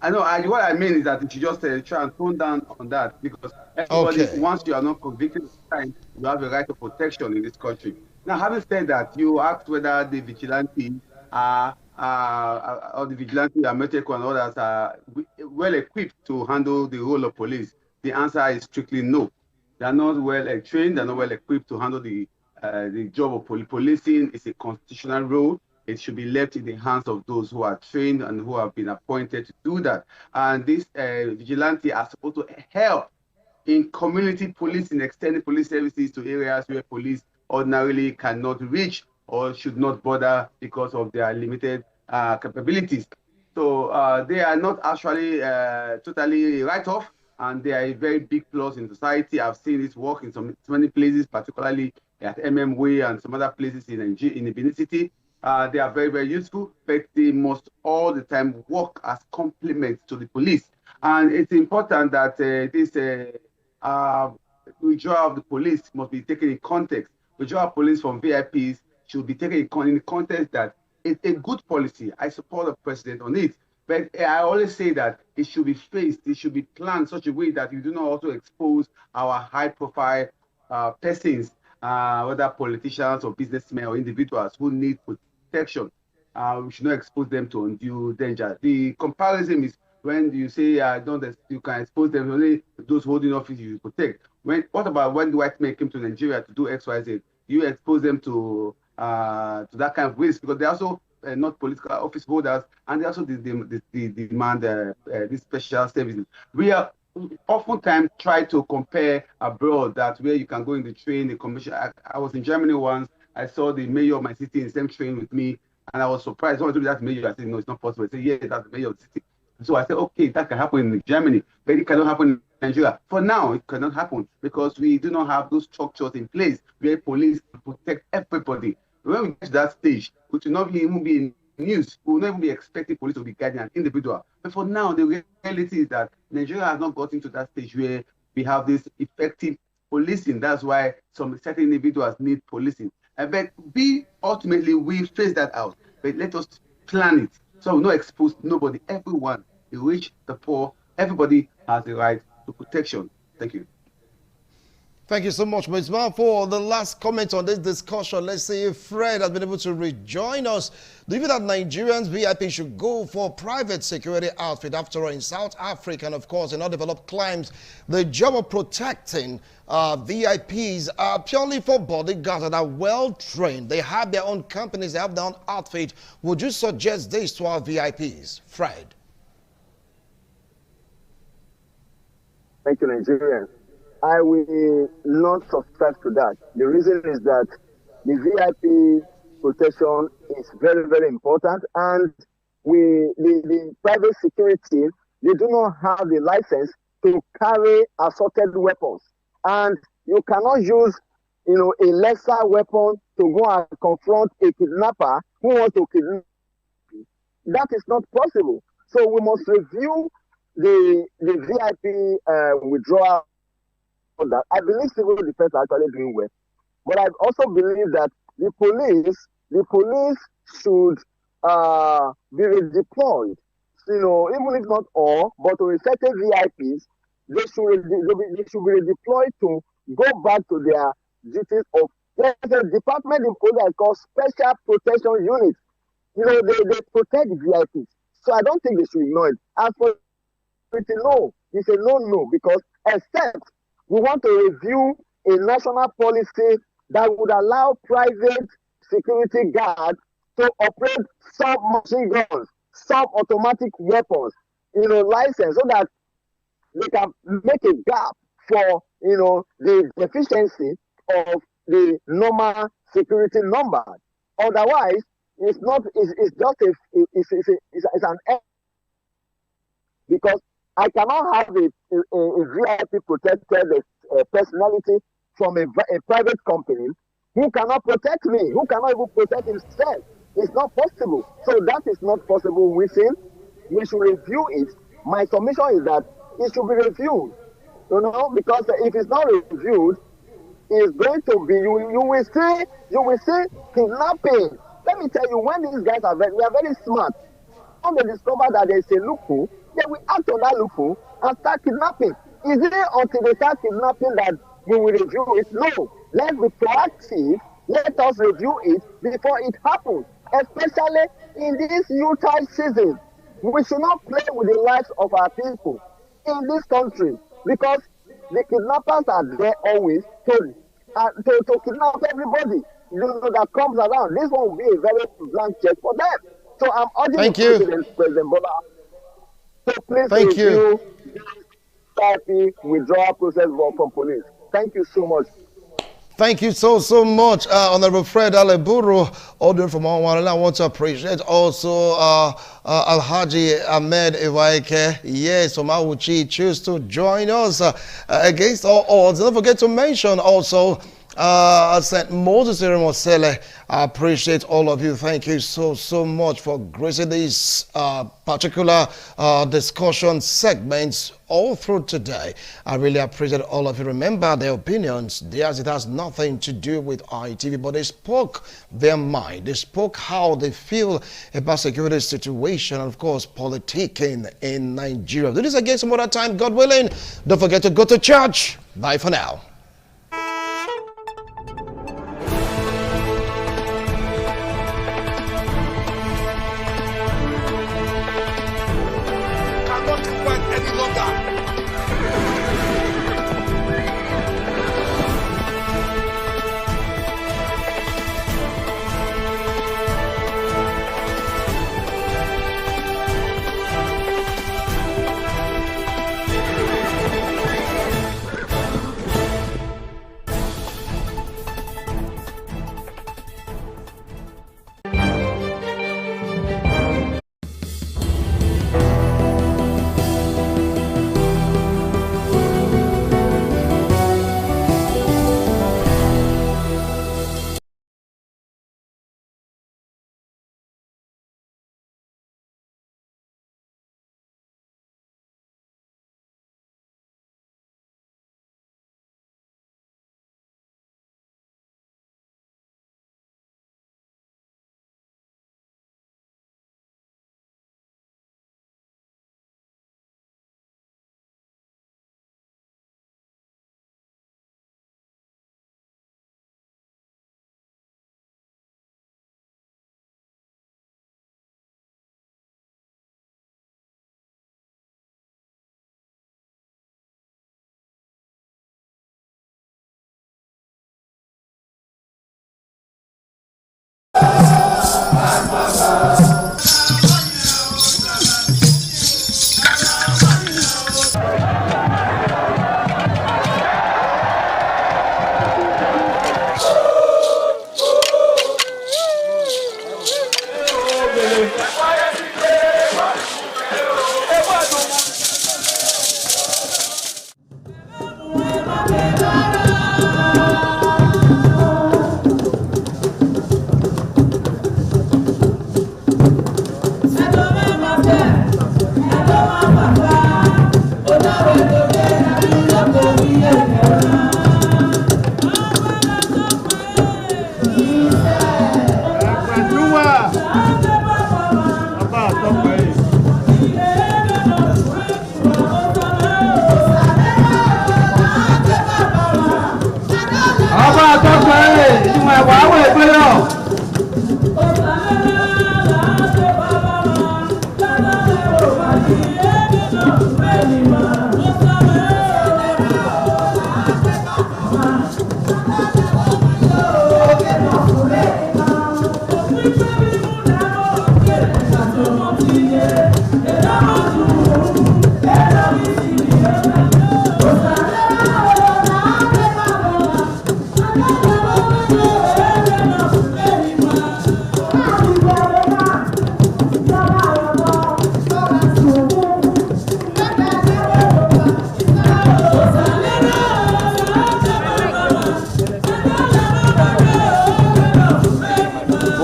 I know. What I mean is that you should just try and tone down on that, because everybody, once you are not convicted of crime, you have a right of protection in this country. Now, having said that, you asked whether the vigilante or the vigilante, Moteco and others are well equipped to handle the role of police. The answer is strictly no. They are not well trained. They are not well equipped to handle the job of policing. It's a constitutional role. It should be left in the hands of those who are trained and who have been appointed to do that. And this vigilante are supposed to help in community policing, extending police services to areas where police ordinarily cannot reach or should not bother because of their limited capabilities. So they are not actually totally write-off, and they are a very big plus in society. I've seen this work in so many places, particularly at Way and some other places in the Benin City. They are very, very useful, but they must all the time work as complements to the police. And it's important that this withdrawal of the police must be taken in context. Withdrawal of police from VIPs should be taken in the context that it's a good policy. I support the president on it. But I always say that it should be faced, it should be planned in such a way that you do not also expose our high-profile persons, whether politicians or businessmen or individuals who need protection. We should not expose them to undue danger. The comparison is when you say you can expose them only those holding office you protect. What about when the white men came to Nigeria to do X, Y, Z? You expose them to that kind of risk, because they also not political office holders, and they also demand these special services. We are oftentimes try to compare abroad, that where you can go in the train, the commission. I was in Germany once. I saw the mayor of my city in the same train with me, and I was surprised. Someone told me that's the mayor. I said, no, it's not possible. I said, yeah, that's the mayor of the city. So I said, okay, that can happen in Germany, but it cannot happen in Nigeria. For now, it cannot happen because we do not have those structures in place where police protect everybody. When we get to that stage, which will not even be in news, we will not even be expecting police to be guiding an individual. But for now, the reality is that Nigeria has not gotten to that stage where we have this effective policing. That's why some certain individuals need policing. But ultimately, we face that out. But let us plan it. So we'll not expose nobody, everyone, the rich, the poor, everybody has the right to protection. Thank you. Thank you so much, Ms. Ma, for the last comment on this discussion. Let's see if Fred has been able to rejoin us. Do you feel that Nigerians VIP should go for private security outfit? After all, in South Africa and, of course, in undeveloped climes, the job of protecting VIPs are purely for bodyguards that are well-trained. They have their own companies, they have their own outfit. Would you suggest this to our VIPs? Fred. Thank you, Nigerians. I will not subscribe to that. The reason is that the VIP protection is very, very important, and the private security, they do not have the license to carry assorted weapons, and you cannot use, a lesser weapon to go and confront a kidnapper who wants to kidnap you. That is not possible. So we must review the VIP withdrawal. That I believe civil defense are actually doing well, but I also believe that the police should be redeployed. Even if not all, but to certain VIPs, they should be redeployed to go back to their duties of. There's a department in police called Special Protection Unit. They protect the VIPs, so I don't think they should ignore it. As for it's a no, because except we want to review a national policy that would allow private security guards to operate submachine guns, sub-automatic weapons, license, so that they can make a gap for, the efficiency of the normal security number. Otherwise, it's an error, because I cannot have a VIP protected personality from a private company who cannot protect me, who cannot even protect himself. It's not possible. So that is not possible with him. We should review it. My submission is that it should be reviewed, because if it's not reviewed, it's going to be, you will see kidnapping. Let me tell you, when these guys are very smart. When they discover that there is a loophole, they will act on that loophole and start kidnapping. Is it until they start kidnapping that we will review it? No. Let's be proactive. Let us review it before it happens, especially in this Utah season. We should not play with the lives of our people in this country, because the kidnappers are there always to kidnap everybody that comes around. This one will be a very blank check for them. So I'm urging President Bola to please review the withdrawal process from police. Thank you so much. Thank you so much, Honorable Fred Aleburu, audio from Onwan. I want to appreciate also Alhaji Ahmed Iwaike. Yes, from Awuchi, choose to join us against all odds. Don't forget to mention also St. Moses Mosele. I appreciate all of you. Thank you so much for gracing these particular discussion segments all through today. I really appreciate all of you. Remember, their opinions, theirs, it has nothing to do with ITV, but they spoke their mind. They spoke how they feel about security situation and, of course, politicking in Nigeria. Do this again some other time, God willing. Don't forget to go to church. Bye for now.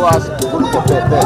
ask for bed.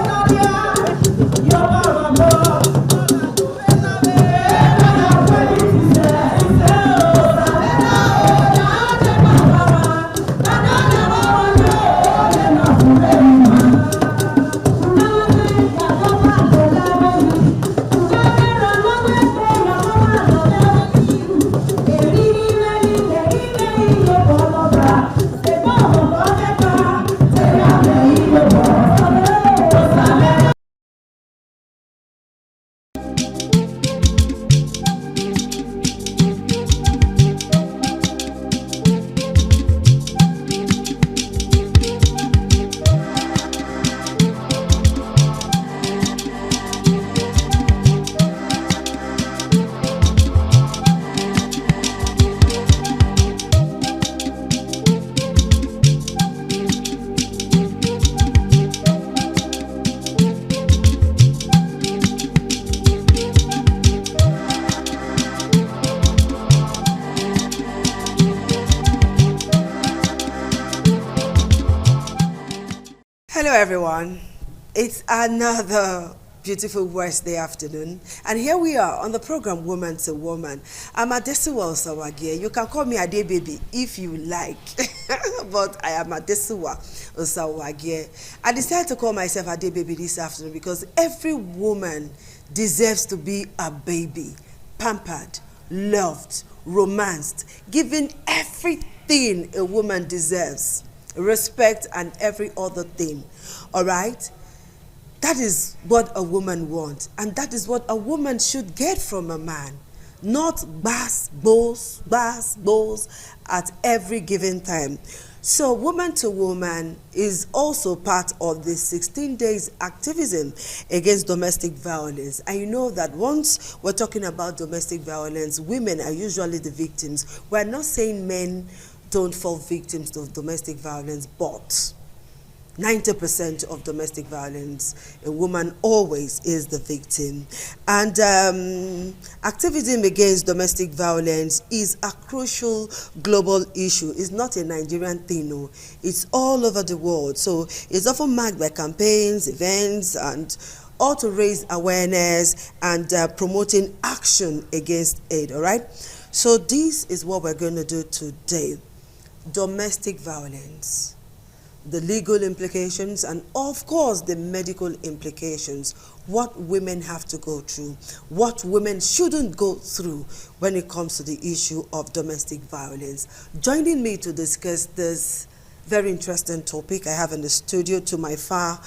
Hello everyone, it's another beautiful Wednesday afternoon, and here we are on the program Woman to Woman. I'm Adesuwa Osawagie. You can call me Ade Baby if you like, but I am Adesuwa Osawagie. I decided to call myself Ade Baby this afternoon because every woman deserves to be a baby, pampered, loved, romanced, given everything a woman deserves. Respect and every other thing. All right, that is what a woman wants, and that is what a woman should get from a man, not bows at every given time. So Woman to Woman is also part of the 16 days activism against domestic violence. And you know that once we're talking about domestic violence, women are usually the victims. We're not saying men don't fall victims of domestic violence, but 90% of domestic violence, a woman always is the victim. And activism against domestic violence is a crucial global issue. It's not a Nigerian thing, no. It's all over the world. So it's often marked by campaigns, events, and all to raise awareness and promoting action against it, all right? So this is what we're going to do today. Domestic violence, the legal implications, and of course the medical implications, what women have to go through, what women shouldn't go through when it comes to the issue of domestic violence. Joining me to discuss this very interesting topic, I have in the studio to my far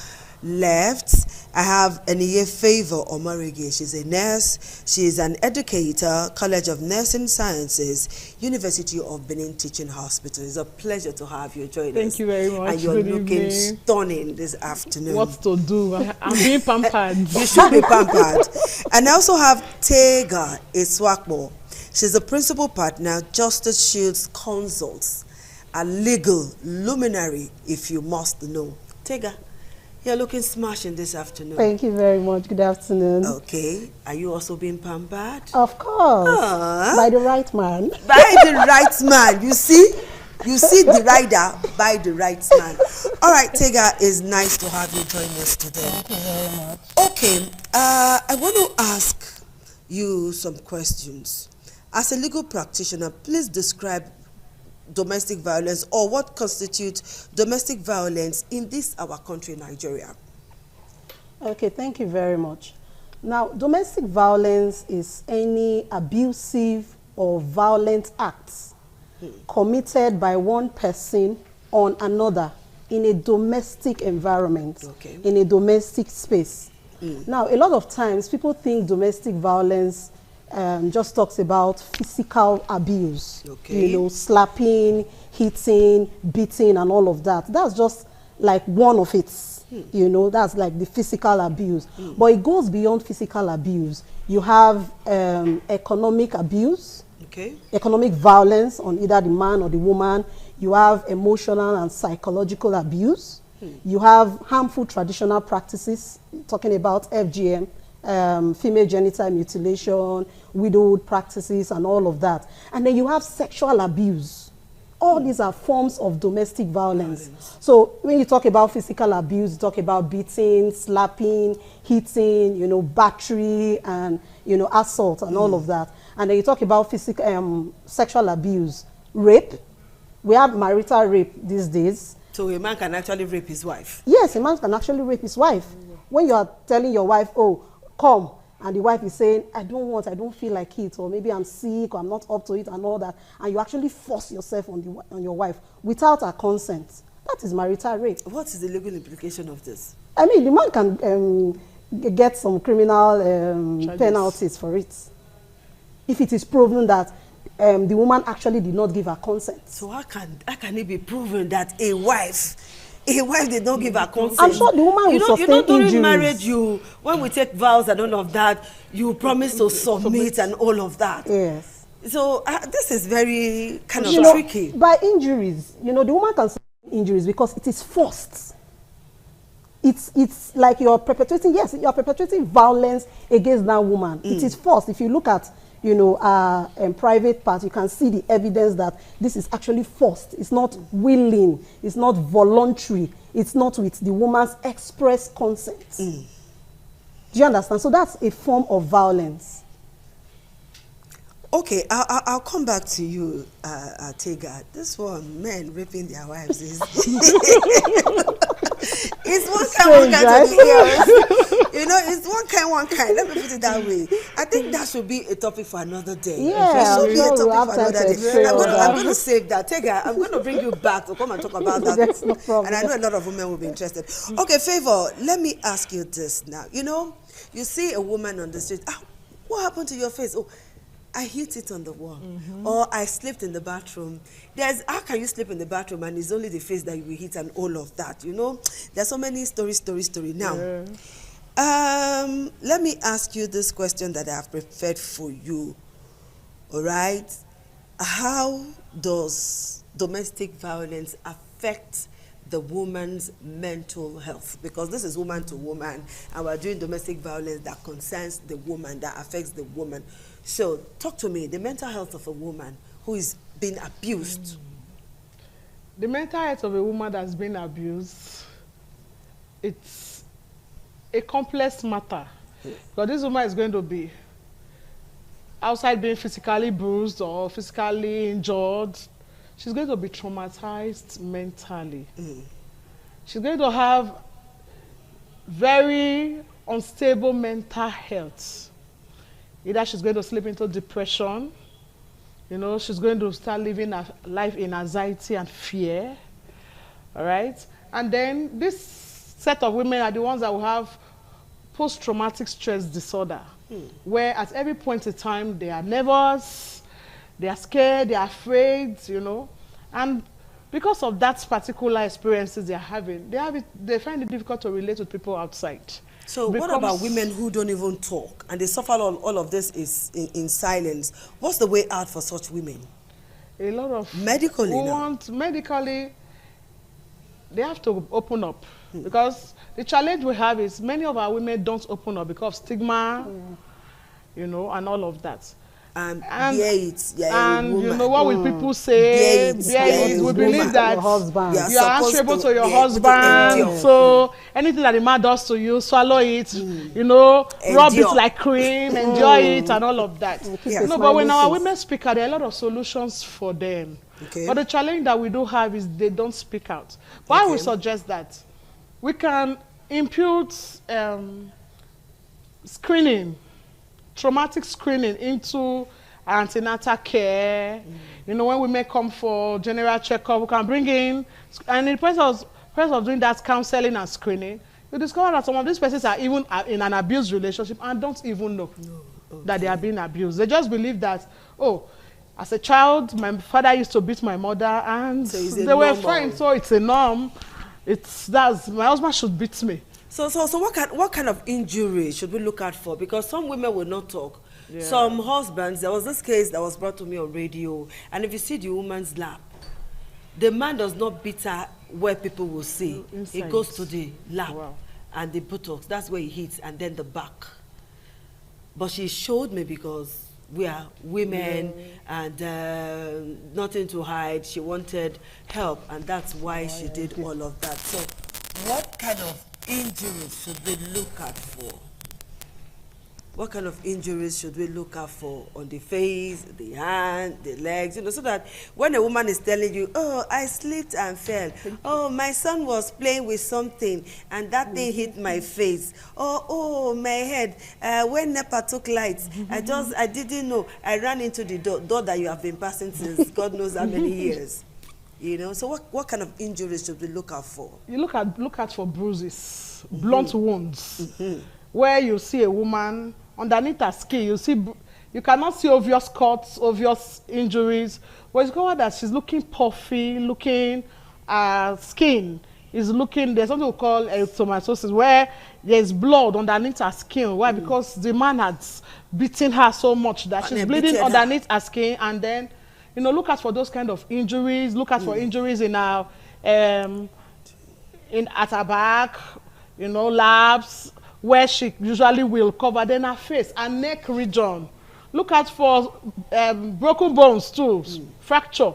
left, I have Eniye Favor Omarige. She's a nurse, she is an educator, College of Nursing Sciences, University of Benin Teaching Hospital. It's a pleasure to have you join us. Thank you very much. And you're Good looking evening. stunning this afternoon. What to do? I'm being pampered. You should be pampered. And I also have Tega Iswakbo. She's a principal partner, Justice Shields Consults, a legal luminary, if you must know. Tega, you're looking smashing this afternoon. Thank you very much. Good afternoon. Okay. Are you also being pampered? Of course. By the right man. By the right man. You see? You see the rider by the right man. All right, Tega, it's nice to have you join us today. Thank you very much. Okay. I want to ask you some questions. As a legal practitioner, please describe domestic violence, or what constitutes domestic violence in this our country, Nigeria. Okay, thank you very much. Now, domestic violence is any abusive or violent acts committed by one person on another in a domestic environment, in a domestic space. Now, a lot of times people think domestic violence just talks about physical abuse, you know, slapping, hitting, beating, and all of that. That's just like one of its, you know, that's like the physical abuse. But it goes beyond physical abuse. You have economic abuse, economic violence on either the man or the woman. You have emotional and psychological abuse. You have harmful traditional practices, talking about FGM, female genital mutilation, widowhood practices, and all of that. And then you have sexual abuse All these are forms of domestic violence. So when you talk about physical abuse, you talk about beating, slapping, hitting, you know, battery, and, you know, assault and all of that. And then you talk about physical, sexual abuse, rape. We have marital rape these days. So a man can actually rape his wife? Yes, a man can actually rape his wife. When you are telling your wife, oh, come, and the wife is saying, I don't feel like it, or maybe I'm sick, or I'm not up to it, and all that, and you actually force yourself on your wife without her consent, that is marital rape. What is the legal implication of this? I mean, the man can get some criminal penalties for it, if it is proven that the woman actually did not give her consent. So how can it be proven that a wife did not give her consent? I'm sure the woman will sustain injuries. During marriage, when we take vows and all of that, you promise to submit and all of that. Yes. So this is very kind of tricky. By injuries, you know, the woman can sustain injuries because it is forced. It's like you're perpetrating violence against that woman. It is forced. If you look at, you know, private part, you can see the evidence that this is actually forced. It's not willing. It's not voluntary. It's not with the woman's express consent. Do you understand? So that's a form of violence. Okay, I'll come back to you, Tega. This one, men raping their wives is... It's one kind to the ears. You know, it's one kind. Let me put it that way. I think that should be a topic for another day. Yeah, it should be a topic for another day. I'm going to to save that. Tega, I'm going to bring you back to come and talk about that. That's no problem. And I know a lot of women will be interested. Okay, Favor, let me ask you this now. You know, you see a woman on the street. What happened to your face? Oh, I hit it on the wall, or I slipped in the bathroom. How can you sleep in the bathroom and it's only the face that you will hit and all of that, you know? There's so many story. Now, let me ask you this question that I have prepared for you, all right? How does domestic violence affect the woman's mental health? Because this is woman to woman, and we're doing domestic violence that concerns the woman, that affects the woman. So talk to me, the mental health of a woman who is being abused. The mental health of a woman that's been abused, it's a complex matter. Because this woman is going to be outside being physically bruised or physically injured. She's going to be traumatized mentally. She's going to have very unstable mental health. Either she's going to slip into depression, you know, she's going to start living a life in anxiety and fear, all right? And then this set of women are the ones that will have post-traumatic stress disorder, where at every point in time they are nervous, they are scared, they are afraid, you know, and because of that particular experiences they're having, they find it difficult to relate with people outside. So what about women who don't even talk and they suffer all of this is in silence? What's the way out for such women? A lot of medically, they have to open up because the challenge we have is many of our women don't open up because of stigma, you know, and all of that. And you know, what will people say? We believe that you are answerable to your husband. So anything that the man does to you, swallow it, you know, rub it like cream, enjoy it, and all of that. No, but when our women speak out, there are a lot of solutions for them. But the challenge that we do have is they don't speak out. But I would suggest that we can impute screening, traumatic screening into antenatal care. You know, when women come for general checkup, we can bring in, and in the process of doing that counseling and screening, you discover that some of these persons are even in an abused relationship and don't even know that they are being abused. They just believe that, oh, as a child, my father used to beat my mother and they were fine, so it's a norm. My husband should beat me. So what kind of injury should we look out for? Because some women will not talk. Yeah. Some husbands, there was this case that was brought to me on radio, and if you see the woman's lap, the man does not beat her where people will see. It goes to the lap and the buttocks. That's where he hits, and then the back. But she showed me because we are women and nothing to hide. She wanted help, and that's why she did all of that. So what kind of injuries should we look out for? What kind of injuries should we look out for on the face, the hand, the legs, so that when a woman is telling you, oh, I slipped and fell, oh, my son was playing with something and that thing hit my face, oh, my head, when NEPA took lights, I didn't know, I ran into the door that you have been passing since God knows how many years. So what kind of injuries should we look out for? You look out for bruises, blunt wounds, where you see a woman underneath her skin, you cannot see obvious cuts, obvious injuries. But it's covered that she's looking puffy, skin is looking, there's something we call erythematosis, where there's blood underneath her skin. Why? Because the man has beaten her so much that she's bleeding underneath her skin. And then, look out for those kind of injuries. Look out for injuries in her, at her back, labs, where she usually will cover, then her face, her neck region. Look out for broken bones too, fracture.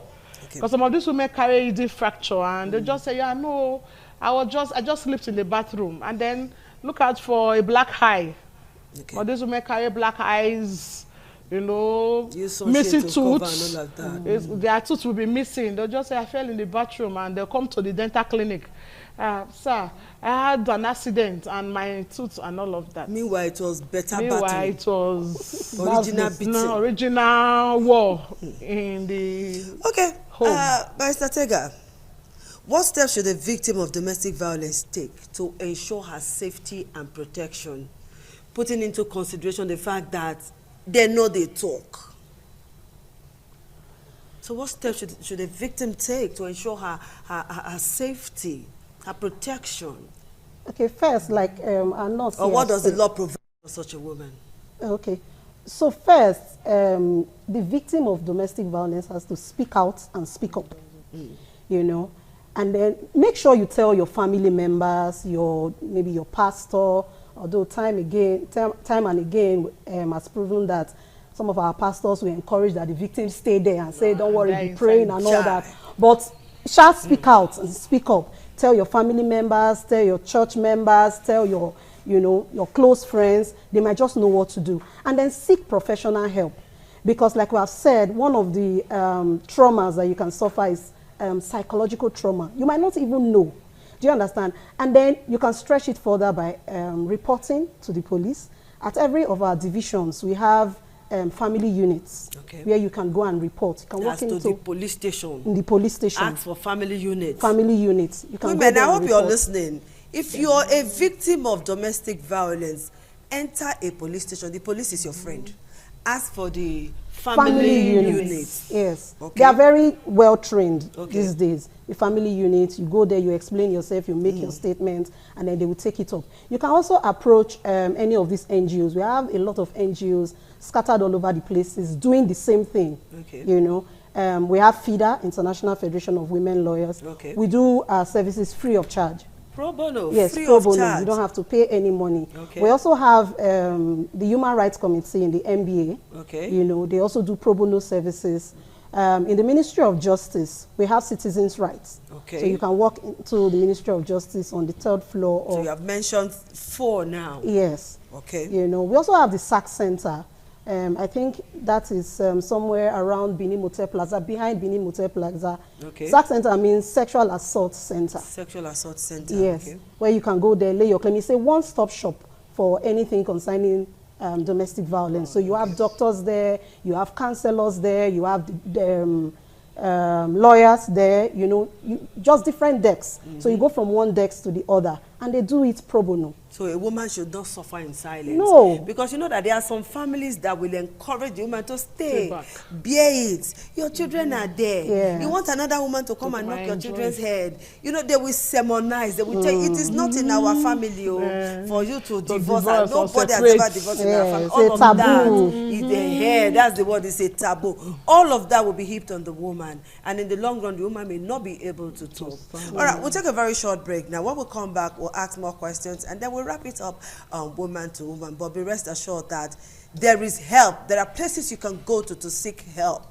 Because some of these women carry ED fracture and they just say, yeah, no, I just slipped in the bathroom. And then look out for a black eye. Or these women carry black eyes, missing tooth. Their tooth will be missing. They'll just say, I fell in the bathroom, and they'll come to the dental clinic. Sir, I had an accident and my tooth and all of that. Meanwhile, it was better battle. Meanwhile, it was original beating. No, original war in the home. Barrister Tega, what steps should a victim of domestic violence take to ensure her safety and protection, putting into consideration the fact that they know they talk? So what steps should a victim take to ensure her safety, her protection? Okay, first, like I'm not. Or what does the law provide for such a woman? Okay, so first, the victim of domestic violence has to speak out and speak up. And then make sure you tell your family members, maybe your pastor. Although time and again has proven that some of our pastors will encourage that the victims stay there and say, don't worry, be praying and all that. But shall speak out and speak up. Tell your family members, tell your church members, tell your close friends. They might just know what to do. And then seek professional help. Because like we have said, one of the traumas that you can suffer is psychological trauma. You might not even know. Do you understand? And then you can stretch it further by reporting to the police. At every of our divisions, we have family units where you can go and report. You can walk into the police station. In the police station. Ask for family units. Family units. You can Women, I hope you're listening. If you're a victim of domestic violence, enter a police station. The police is your friend. Ask for the family units. Yes. They are very well trained these days. The family unit, you go there, you explain yourself, you make your statement, and then they will take it up. You can also approach any of these NGOs. We have a lot of NGOs scattered all over the places doing the same thing. We have FIDA, International Federation of Women Lawyers. We do our services free of charge. Pro bono? Yes, free pro bono. Charge. You don't have to pay any money. We also have the Human Rights Committee in the NBA. They also do pro bono services. In the Ministry of Justice, we have citizens' rights. So you can walk into the Ministry of Justice on the 3rd floor. So you have mentioned 4 now. Yes. We also have the SAC Center. I think that is somewhere around Benin Motel Plaza, behind Benin Motel Plaza. SAC Center means Sexual Assault Center. Sexual Assault Center. Yes, where you can go there, lay your claim. It's a one-stop shop for anything concerning domestic violence. So you have doctors there, you have counselors there, you have lawyers there, just different decks. So you go from one desk to the other, and they do it pro bono. So a woman should not suffer in silence. No. Because you know that there are some families that will encourage the woman to stay, bear it. Your children are there. Yeah. You want another woman to come and knock your children's head. They will sermonize. They will tell you, it is not in our family for you to divorce. And nobody has ever divorced in our family. All of that is the hair. That's the word. It's a taboo. All of that will be heaped on the woman. And in the long run, the woman may not be able to talk. All right, we'll take a very short break now. When we come back, we'll will ask more questions, and then we'll wrap it up woman to woman. But be rest assured that there is help. There are places you can go to seek help.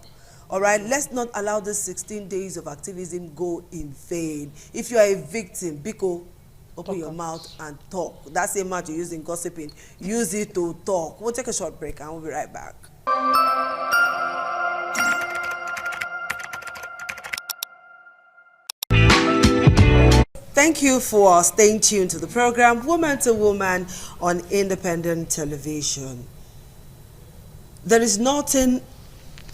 All right, let's not allow this 16 days of activism go in vain. If you are a victim, Biko, open your mouth and talk. That same mouth you use in gossiping, use it to talk. We'll take a short break and we'll be right back. Thank you for staying tuned to the program Woman to Woman on Independent Television. There is nothing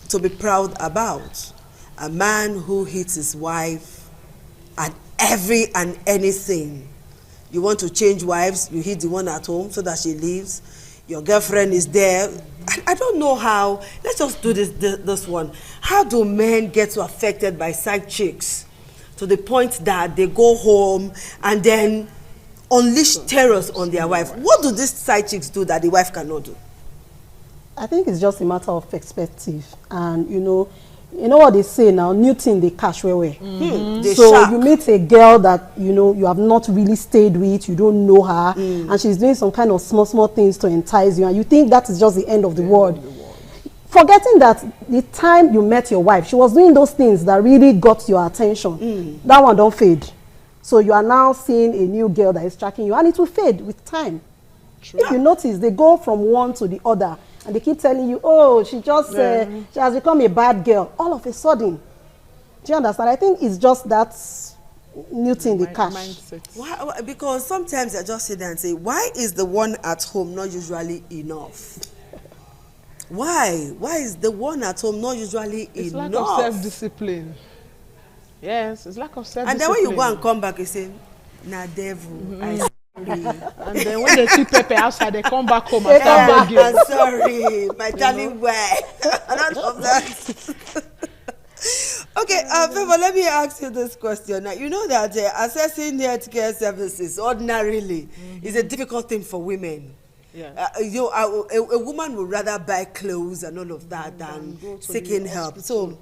to be proud about. A man who hits his wife at every and anything. You want to change wives, you hit the one at home so that she leaves. Your girlfriend is there. I don't know how. Let's just do this one. How do men get so affected by side chicks to the point that they go home and then unleash terrors on their wife? What do these side chicks do that the wife cannot do? I think it's just a matter of perspective. And you know what they say now, new thing they catch where. So you meet a girl that you have not really stayed with, you don't know her, and she's doing some kind of small things to entice you, and you think that is just the end of the world. Forgetting that the time you met your wife, she was doing those things that really got your attention. That one don't fade. So you are now seeing a new girl that is tracking you, and it will fade with time. True. If you notice, they go from one to the other, and they keep telling you, oh, she has become a bad girl. All of a sudden. Do you understand? I think it's just that new thing they catch. Why? Because sometimes I just sit there and say, why is the one at home not usually enough? Why? Why is the one at home not usually enough? It's lack of self-discipline. Yes, it's lack of self-discipline. And then when you go and come back, you say, nah, devil, and then when they see Pepe outside, they come back home and start begging. I'm sorry, my darling wife. None of that. Okay, Favor, let me ask you this question. Now, you know that accessing healthcare services ordinarily is a difficult thing for women. Yeah. A woman would rather buy clothes and all of that than seeking help. So,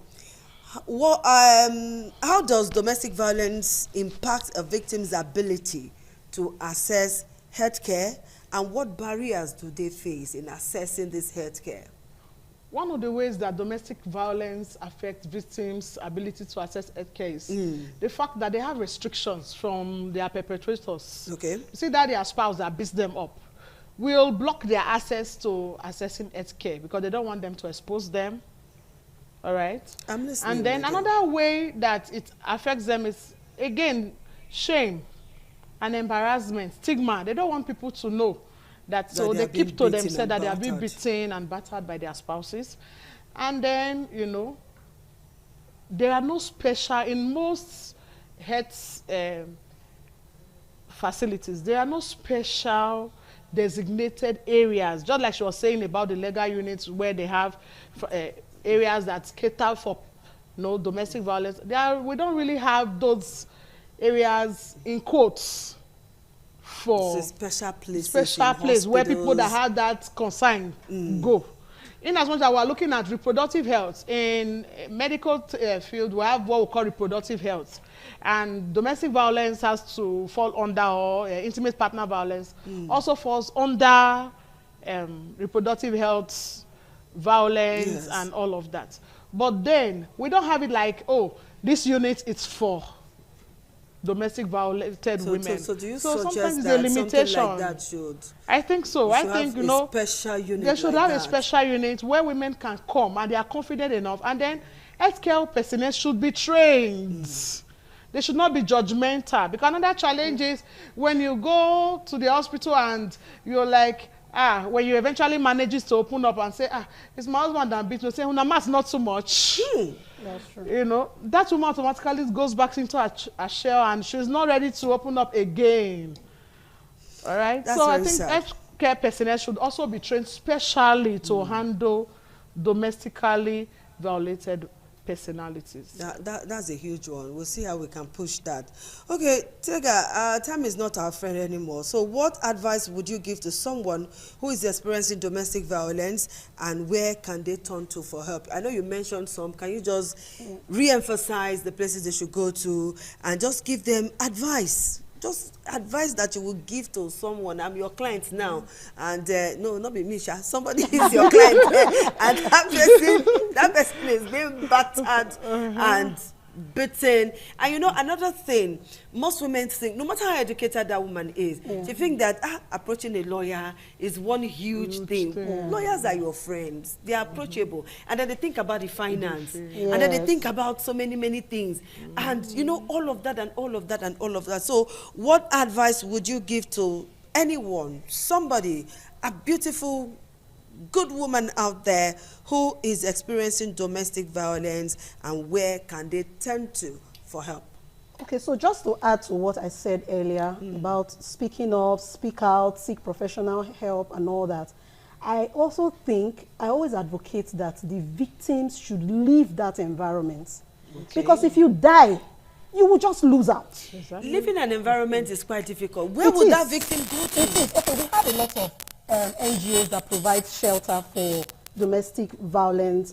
how does domestic violence impact a victim's ability to access healthcare, and what barriers do they face in accessing this healthcare? One of the ways that domestic violence affects victims' ability to access healthcare is the fact that they have restrictions from their perpetrators. Okay. You see that their spouse that beats them up will block their access to accessing healthcare because they don't want them to expose them. All right? I'm listening. And then another way that it affects them is, again, shame and embarrassment, stigma. They don't want people to know that, so they keep to themselves that they are being beaten and battered by their spouses. And then, there are no special, in most health facilities, there are no special designated areas, just like she was saying about the legal units where they have areas that cater for domestic violence. We don't really have those areas in quotes for it's a special place where people that have that concern go. In as much as we're looking at reproductive health, in medical field, we have what we call reproductive health. And domestic violence has to fall under, or intimate partner violence also falls under reproductive health, violence, and all of that. But then, we don't have it like, oh, this unit is for domestic violated women. So do you sometimes suggest that a limitation like that should? I think so. I think special unit they should have a special unit where women can come and they are confident enough. And then healthcare personnel should be trained. They should not be judgmental. Because another challenge is when you go to the hospital and you're like, when you eventually manages to open up and say, it's my husband that beat me, say, Unamas, not so much. That's true. That woman automatically goes back into a shell and she's not ready to open up again. All right? That's so I think healthcare personnel should also be trained specially to handle domestically violated personalities. That's a huge one. We'll see how we can push that. Okay, Tega, time is not our friend anymore. So what advice would you give to someone who is experiencing domestic violence, and where can they turn to for help? I know you mentioned some. Can you just re-emphasize the places they should go to and just give them advice? just advice that you will give to someone. I'm your client now, and no, not be Misha. Somebody is your client, and that person is being battered and beaten. And you know, another thing, most women think, no matter how educated that woman is, she think that approaching a lawyer is one huge thing. Lawyers are your friends. They are approachable. And then they think about the finance. And then they think about so many things. And you know, all of that and all of that and all of that. So what advice would you give to anyone, somebody, a beautiful good woman out there who is experiencing domestic violence, and where can they turn to for help? Okay, so just to add to what I said earlier about speaking up, speak out, seek professional help and all that, I also think, I always advocate that the victims should leave that environment. Because if you die, you will just lose out. Exactly. Living in an environment is quite difficult. Where would that victim go to? It is. Okay, we have a lot of NGOs that provide shelter for domestic violence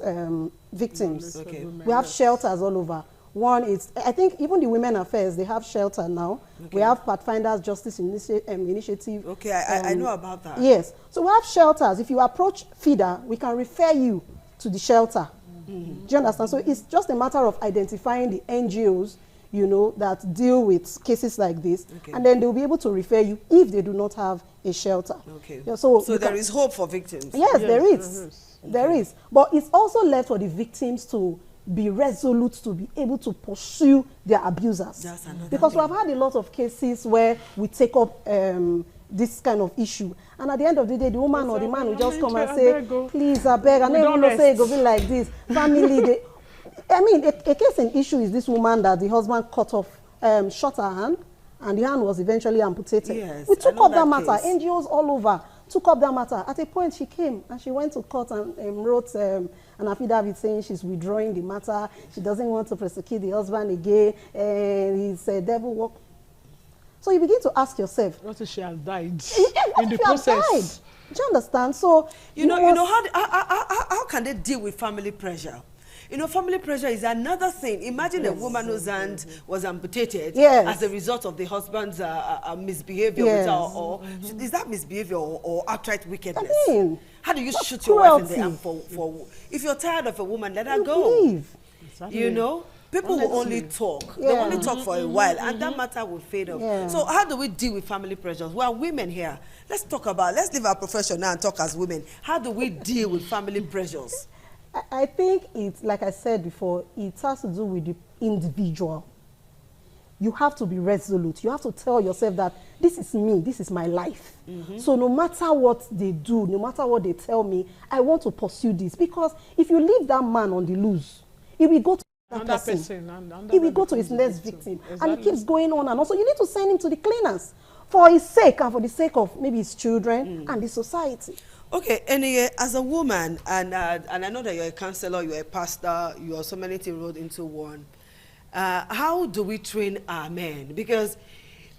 victims. Okay. We have shelters all over. One is, I think even the Women Affairs, they have shelter now. Okay. We have Pathfinders Justice Initiative. Okay, I know about that. Yes. So we have shelters. If you approach FIDA, we can refer you to the shelter. Do you understand? So it's just a matter of identifying the NGOs, you know, that deal with cases like this, and then they'll be able to refer you if they do not have a shelter. Okay. Yeah, so there is hope for victims. Yes, there is. There is. But it's also left for the victims to be resolute, to be able to pursue their abusers. Because we have had a lot of cases where we take up this kind of issue, and at the end of the day, the woman or the man will just come and say, please, I beg, and then will say it go be like this. Family, they, I mean, a case in issue is this woman that the husband cut off, shot her hand, and the hand was eventually amputated. Yes, we took up that matter. NGOs all over took up that matter. At a point, she came and she went to court and wrote an affidavit saying she's withdrawing the matter. She doesn't want to prosecute the husband again, and he's a devil work. So you begin to ask yourself, what if she has died in the process? Do you understand? So you know how can they deal with family pressure? You know, family pressure is another thing. Imagine a woman whose hand was amputated as a result of the husband's misbehavior with her, or is that misbehavior or outright wickedness? I mean, how do you shoot your wife in the arm for if you're tired of a woman, let her go. Exactly. You know? People will only talk. They only talk for a while, and that matter will fade off. So how do we deal with family pressures? Well, women here, let's leave our profession now and talk as women. How do we deal with family pressures? I think it's, like I said before, it has to do with the individual. You have to be resolute. You have to tell yourself that this is me, this is my life. So no matter what they do, no matter what they tell me, I want to pursue this. Because if you leave that man on the loose, he will go to that person. He will go to his next victim. And it keeps going on. And also you need to send him to the cleaners for his sake and for the sake of maybe his children and the society. Okay, anyway, as a woman, and I know that you're a counselor, you're a pastor, you are so many things rolled into one. How do we train our men? Because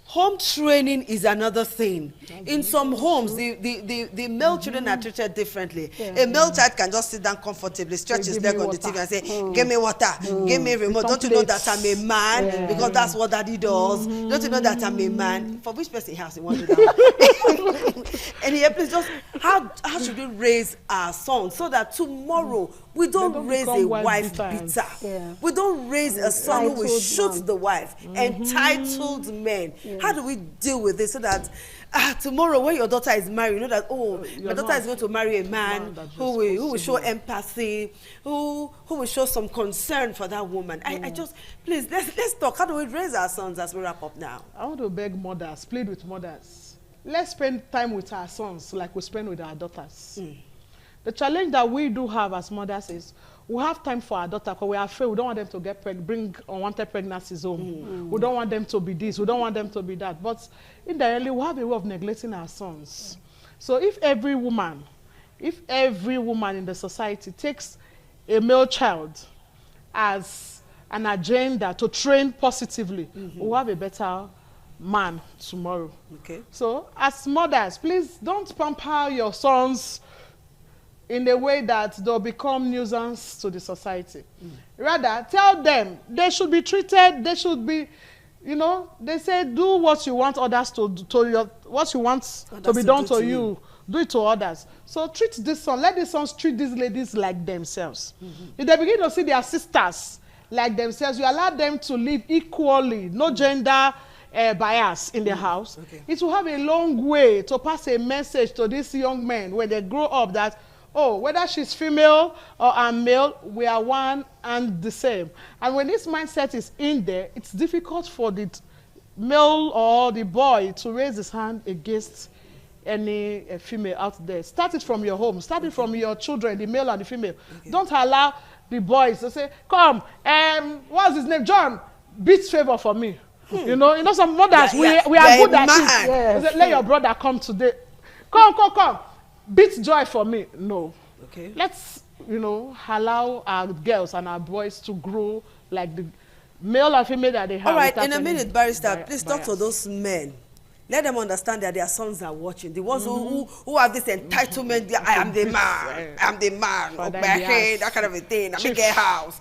home training is another thing. In some homes, the male children are treated differently. A male child can just sit down comfortably, stretch his leg on the TV and say, give me water, give me remote. Don't you know that I'm a man? Because that's what daddy does. Don't you know that I'm a man? For which person house you want to do that? And here, please just, how should we raise our sons so that tomorrow we don't raise a wife beater? We don't raise a son who will shoot the wife. Entitled men. How do we deal with this so that tomorrow when your daughter is married, you know that, oh, my daughter is going to marry a man who will show empathy, who will show some concern for that woman. I just, please, let's talk. How do we raise our sons as we wrap up now? I want to beg mothers, plead with mothers. Let's spend time with our sons like we spend with our daughters. The challenge that we do have as mothers is we have time for our daughter because we are afraid we don't want them to bring unwanted pregnancies home. We don't want them to be this, we don't want them to be that. But indirectly, we have a way of neglecting our sons. So if every woman in the society takes a male child as an agenda to train positively, we'll have a better man tomorrow. Okay. So as mothers, please don't pamper your sons in a way that they'll become nuisance to the society. Rather, tell them they should be treated, they should be You know, they say do what you want others to do, what you want to be done to you. Do it to others. So treat this son, let these sons treat these ladies like themselves. If they begin to see their sisters like themselves, you allow them to live equally, no gender bias in the house. It will have a long way to pass a message to these young men when they grow up that, oh, whether she's female or I'm male, we are one and the same. And when this mindset is in there, it's difficult for the male or the boy to raise his hand against any female out there. Start it from your home. Start it from your children, the male and the female. Don't allow the boys to say, come, what's his name? John, beat favor for me. You know, some mothers, we are good at it. Yes. Let your brother come today. Come. Beat joy for me. No. Okay. Let's, allow our girls and our boys to grow like the male and female that they have. All right, in a minute, Barrister, please talk to those men. Let them understand that their sons are watching. The ones who have this entitlement, I am the man, of my head, that kind of a thing, a big house.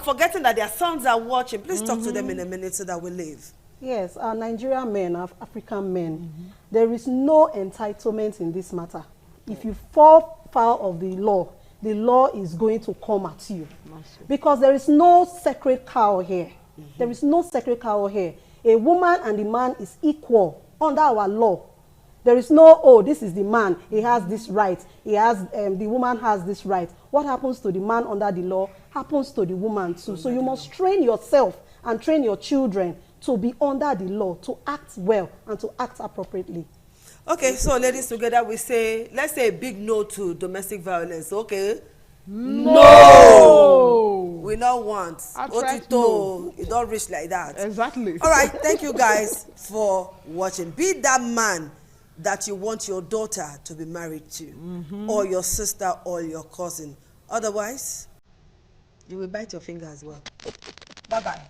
Forgetting that their sons are watching. Please talk to them in a minute so that we leave. Yes, our Nigerian men, our African men, there is no entitlement in this matter. If you fall foul of the law is going to come at you. Because there is no sacred cow here. There is no sacred cow here. A woman and the man is equal under our law. There is no, oh, this is the man, he has this right. The woman has this right. What happens to the man under the law happens to the woman too. So you must train yourself and train your children to be under the law, to act well and to act appropriately. Okay, so ladies, together we say, let's say a big no to domestic violence, okay? No! We don't want. Otito, you don't reach like that. Exactly. All right, thank you guys for watching. Be that man that you want your daughter to be married to, or your sister or your cousin. Otherwise, you will bite your finger as well. Bye-bye.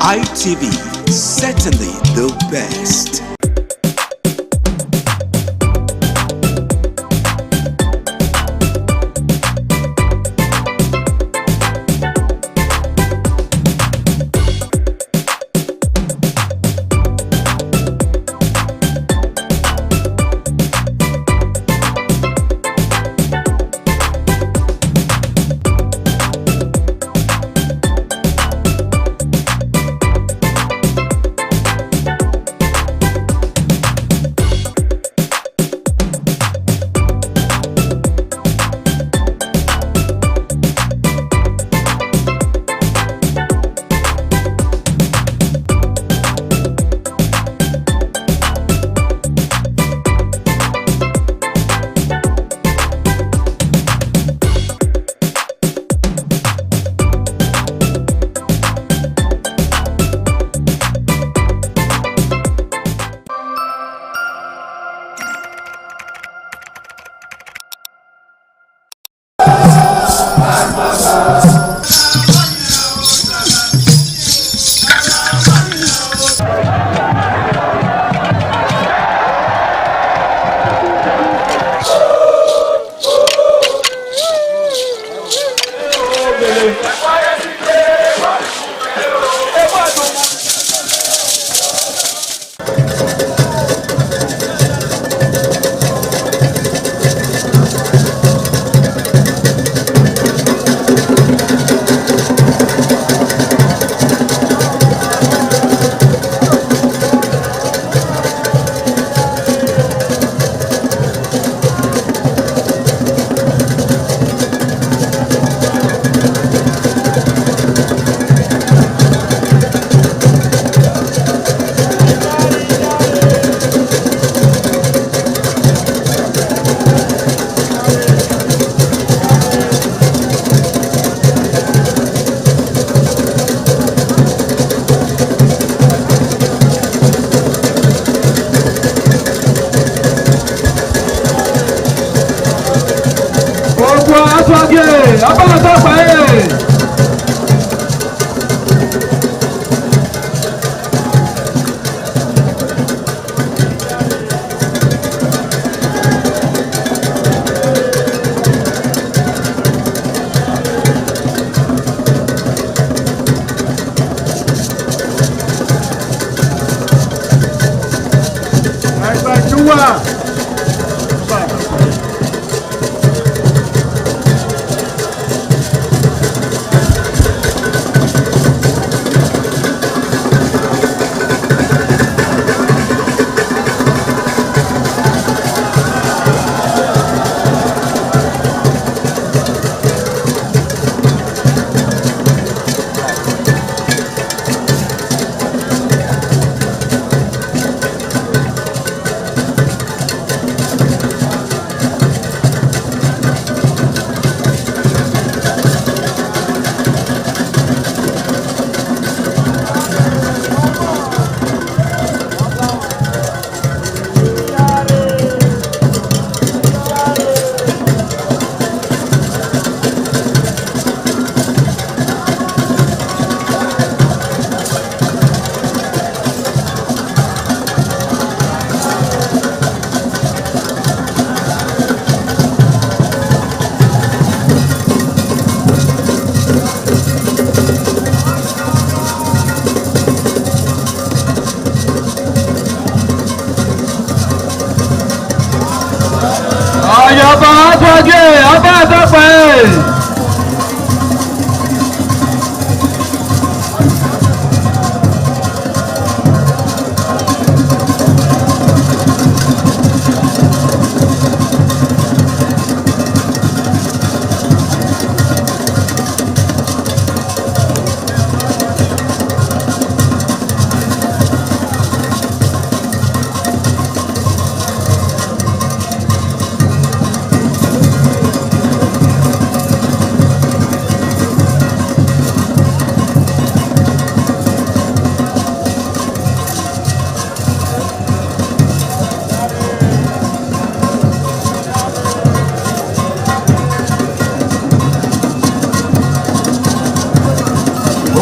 ITV, certainly the best.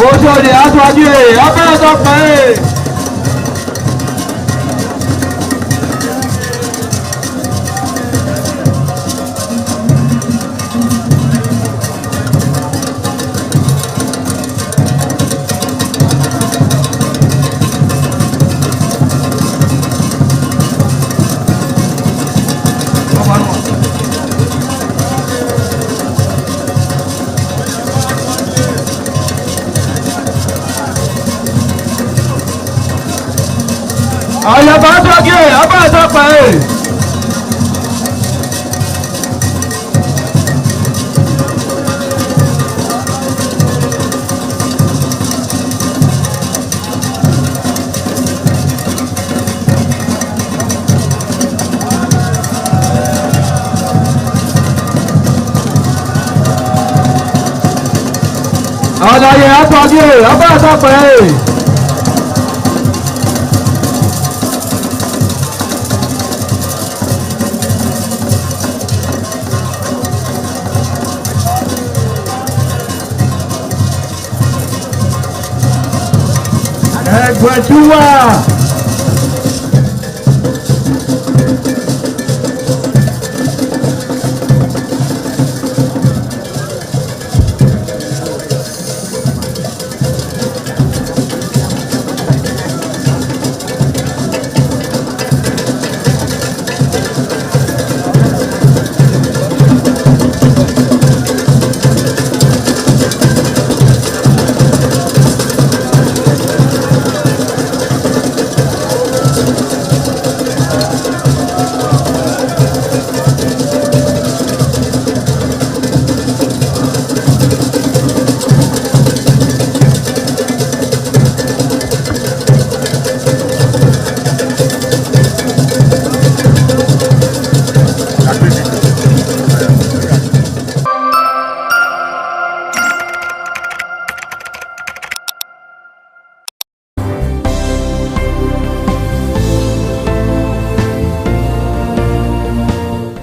Ojúde aṣáájú abẹ́rẹ́ pẹ́. Àyàbá dọ́gí abẹ́rẹ́ pẹ́. Àlàyé àtọ́jú abẹ́rẹ́ pẹ́. Ẹgbẹ̀júwà.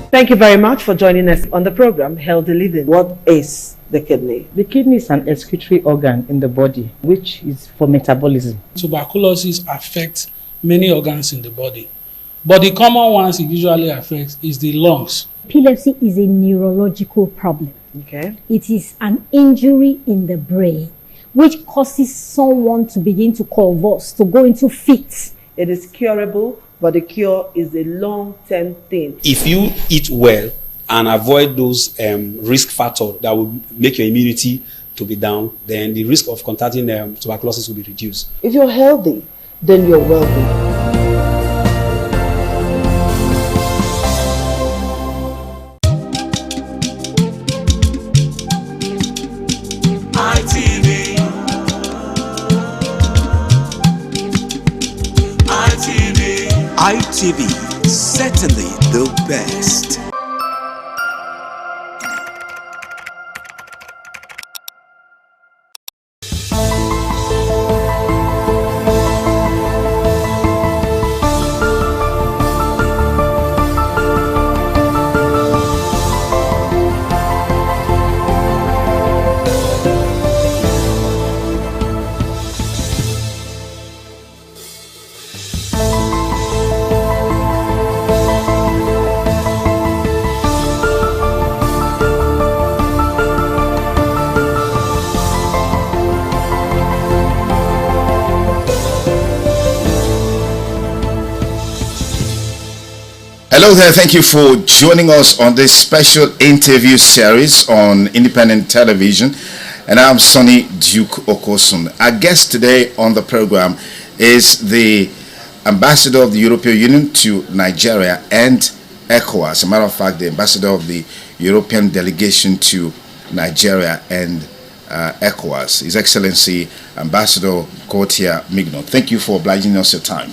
Thank you very much for joining us on the program, Healthy Living. What is the kidney? The kidney is an excretory organ in the body, which is for metabolism. Tuberculosis affects many organs in the body, but the common ones it usually affects is the lungs. Epilepsy is a neurological problem. Okay. It is an injury in the brain which causes someone to begin to convulse, to go into fits. It is curable, but the cure is a long-term thing. If you eat well and avoid those risk factors that will make your immunity to be down, then the risk of contracting tuberculosis will be reduced. If you're healthy, then you're wealthy. ITV, certainly the best. Hello there, thank you for joining us on this special interview series on independent television. And I'm Sonny Duke Okosun. Our guest today on the program is the Ambassador of the European Union to Nigeria and ECOWAS. As a matter of fact, the Ambassador of the European Delegation to Nigeria and ECOWAS, His Excellency Ambassador Gauthier Mignon. Thank you for obliging us your time.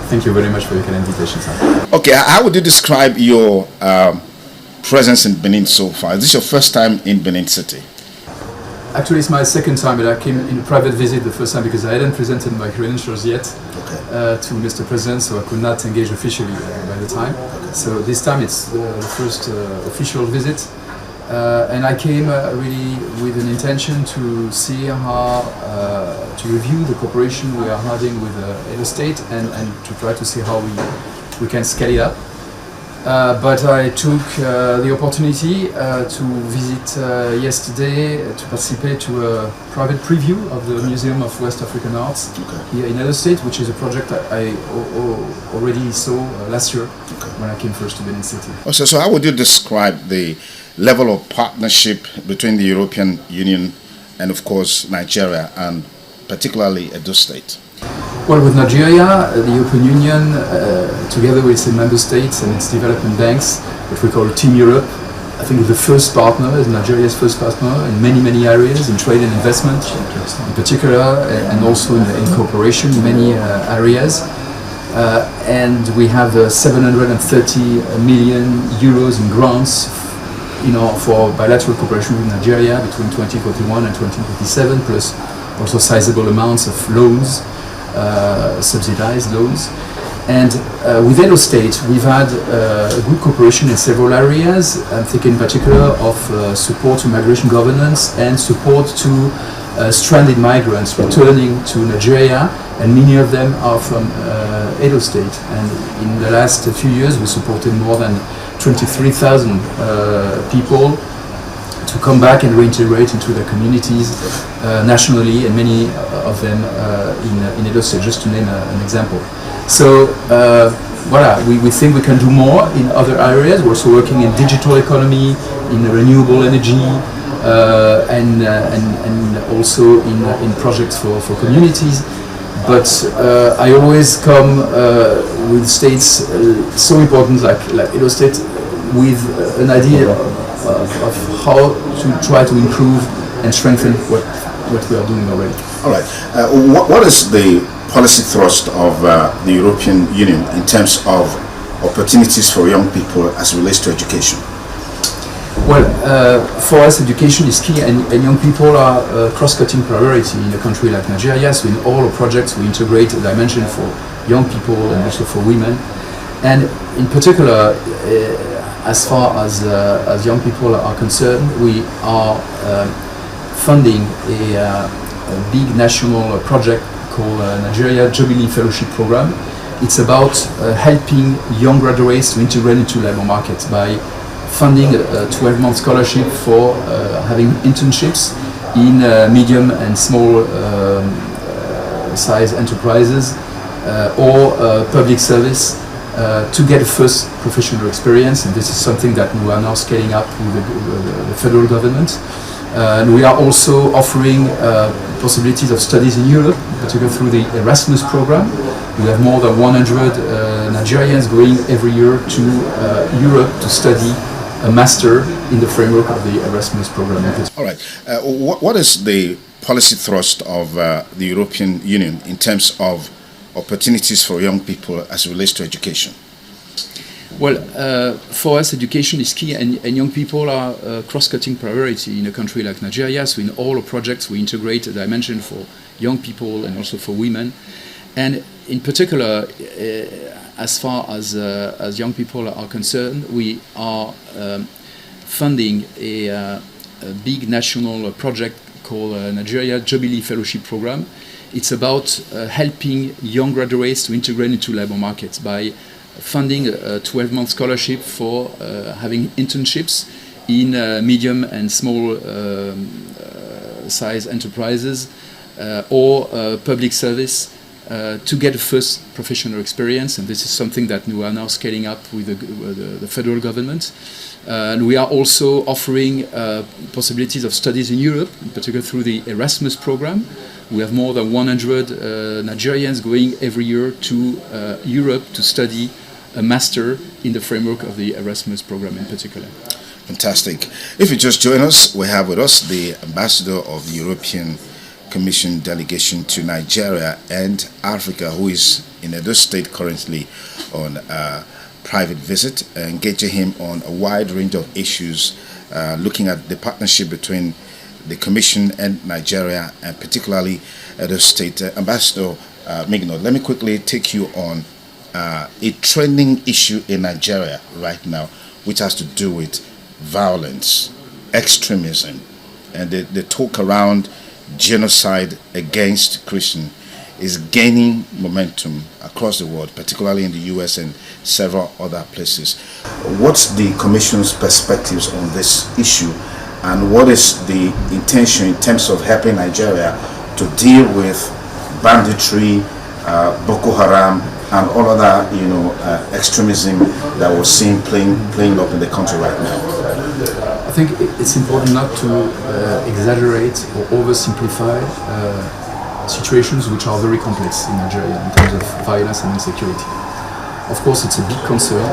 Thank you very much for your kind invitation, sir. Okay, how would you describe your presence in Benin so far? Is this your first time in Benin City? Actually, it's my second time, but I came in a private visit the first time because I hadn't presented my credentials yet to Mr. President, so I could not engage officially by the time. So this time it's the first official visit. And I came really with an intention to see how, to review the cooperation we are having with Edo State and to try to see how we can scale it up. But I took the opportunity to visit yesterday to participate to a private preview of the Museum of West African Arts here in Edo State, which is a project that I already saw last year when I came first to Benin City. So how would you describe the level of partnership between the European Union and, of course, Nigeria, and particularly Edo State? Well, with Nigeria, the European Union, together with its member states and its development banks, what we call Team Europe, I think is the first partner, is Nigeria's first partner in many areas, in trade and investment in particular, and also in cooperation in many areas. And we have 730 million euros in grants for bilateral cooperation with Nigeria between 2041 and 2027, plus also sizable amounts of loans, subsidized loans. And with Edo State, we've had good cooperation in several areas. I'm thinking in particular of support to migration governance and support to stranded migrants returning to Nigeria, and many of them are from Edo State. And in the last few years, we supported more than 23,000 people to come back and reintegrate into their communities nationally, and many of them in Edo State, just to name an example. So we think we can do more in other areas. We're also working in digital economy, in renewable energy, and also in projects for communities. But I always come with states so important like Edo State with an idea of how to try to improve and strengthen what we are doing already. All right. What is the policy thrust of the European Union in terms of opportunities for young people as it relates to education? Well, for us, education is key, and young people are a cross-cutting priority in a country like Nigeria. So in all our projects, we integrate a dimension for young people and also for women. And in particular, as far as young people are concerned, we are funding a big national project called Nigeria Jubilee Fellowship Program. It's about helping young graduates to integrate into labor markets by funding a 12-month scholarship for having internships in medium and small size enterprises or public service to get a first professional experience, and this is something that we are now scaling up with the federal government. And we are also offering possibilities of studies in Europe, particularly through the Erasmus program. We have more than 100 Nigerians going every year to Europe to study a master in the framework of the Erasmus program. All right. What is the policy thrust of the European Union in terms of opportunities for young people as it relates to education? Well, for us, education is key, and young people are a cross-cutting priority in a country like Nigeria. So in all our projects, we integrate a dimension for young people and also for women. And in particular, as far as young people are concerned, we are funding a big national project called Nigeria Jubilee Fellowship Program. It's about helping young graduates to integrate into labor markets by funding a 12-month scholarship for having internships in medium and small size enterprises or public service to get a first professional experience, and this is something that we are now scaling up with the federal government. And we are also offering possibilities of studies in Europe, in particular through the Erasmus program. We have more than 100 Nigerians going every year to Europe to study a master in the framework of the Erasmus program in particular. Fantastic. If you just join us, we have with us the ambassador of the European Commission delegation to Nigeria and Africa, who is in Edo State currently on a private visit, engaging him on a wide range of issues, looking at the partnership between the Commission and Nigeria, and particularly Edo State. Ambassador Migno, let me quickly take you on a trending issue in Nigeria right now, which has to do with violence, extremism, and the talk around genocide against Christians is gaining momentum across the world, particularly in the US and several other places. What's the Commission's perspectives on this issue, and what is the intention in terms of helping Nigeria to deal with banditry, Boko Haram, and all other extremism that we're seeing playing up in the country right now? I think it's important not to exaggerate or oversimplify situations which are very complex in Nigeria in terms of violence and insecurity. Of course, it's a big concern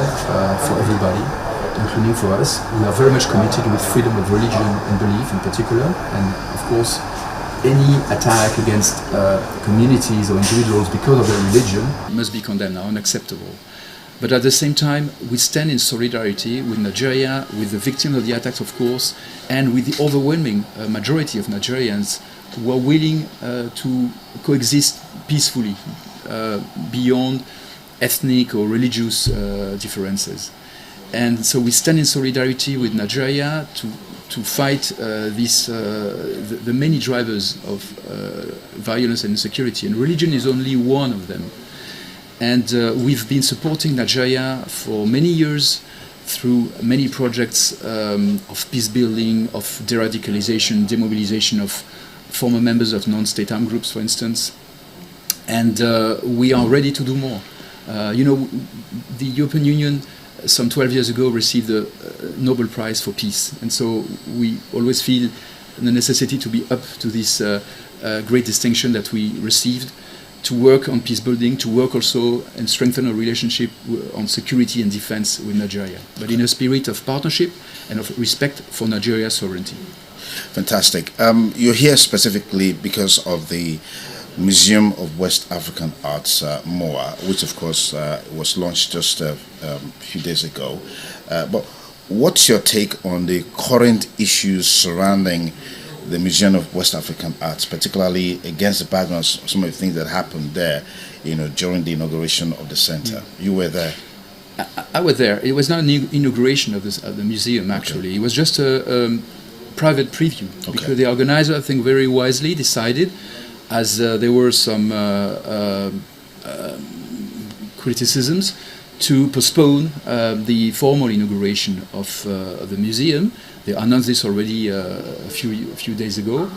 for everybody, including for us. We are very much committed with freedom of religion and belief in particular, and of course, any attack against communities or individuals because of their religion must be condemned, unacceptable. But at the same time, we stand in solidarity with Nigeria, with the victims of the attacks, of course, and with the overwhelming majority of Nigerians who are willing to coexist peacefully beyond ethnic or religious differences. And so we stand in solidarity with Nigeria to fight the many drivers of violence and insecurity, and religion is only one of them. And we've been supporting Nigeria for many years through many projects of peace building, of de-radicalization, demobilization of former members of non-state armed groups, for instance. And we are ready to do more. The European Union some 12 years ago received the Nobel Prize for Peace. And so we always feel the necessity to be up to this great distinction that we received, to work on peace building, to work also and strengthen our relationship on security and defense with Nigeria, but in a spirit of partnership and of respect for Nigeria's sovereignty. Fantastic. You're here specifically because of the Museum of West African Arts, MOA, which of course was launched just a few days ago. But what's your take on the current issues surrounding the Museum of West African Arts, particularly against the background of some of the things that happened there, during the inauguration of the center? You were there. I was there. It was not an inauguration of the museum, actually. Okay. It was just a private preview, because the organizer, I think very wisely, decided, as there were some criticisms, to postpone the formal inauguration of the museum. They announced this already a few days ago.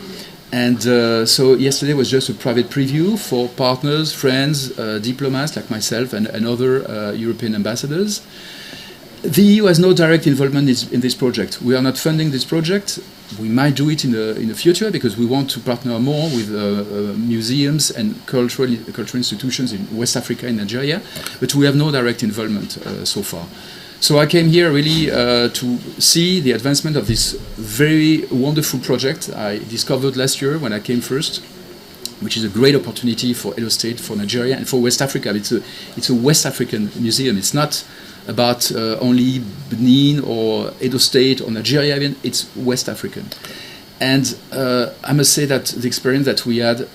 And so yesterday was just a private preview for partners, friends, diplomats like myself and other European ambassadors. The EU has no direct involvement in this project. We are not funding this project. We might do it in the future, because we want to partner more with museums and cultural institutions in West Africa and Nigeria, but we have no direct involvement so far. So I came here really to see the advancement of this very wonderful project I discovered last year when I came first, which is a great opportunity for Edo State, for Nigeria, and for West Africa. It's a West African museum. It's not about only Benin or Edo State or Nigeria, even. It's West African. And I must say that the experience that we had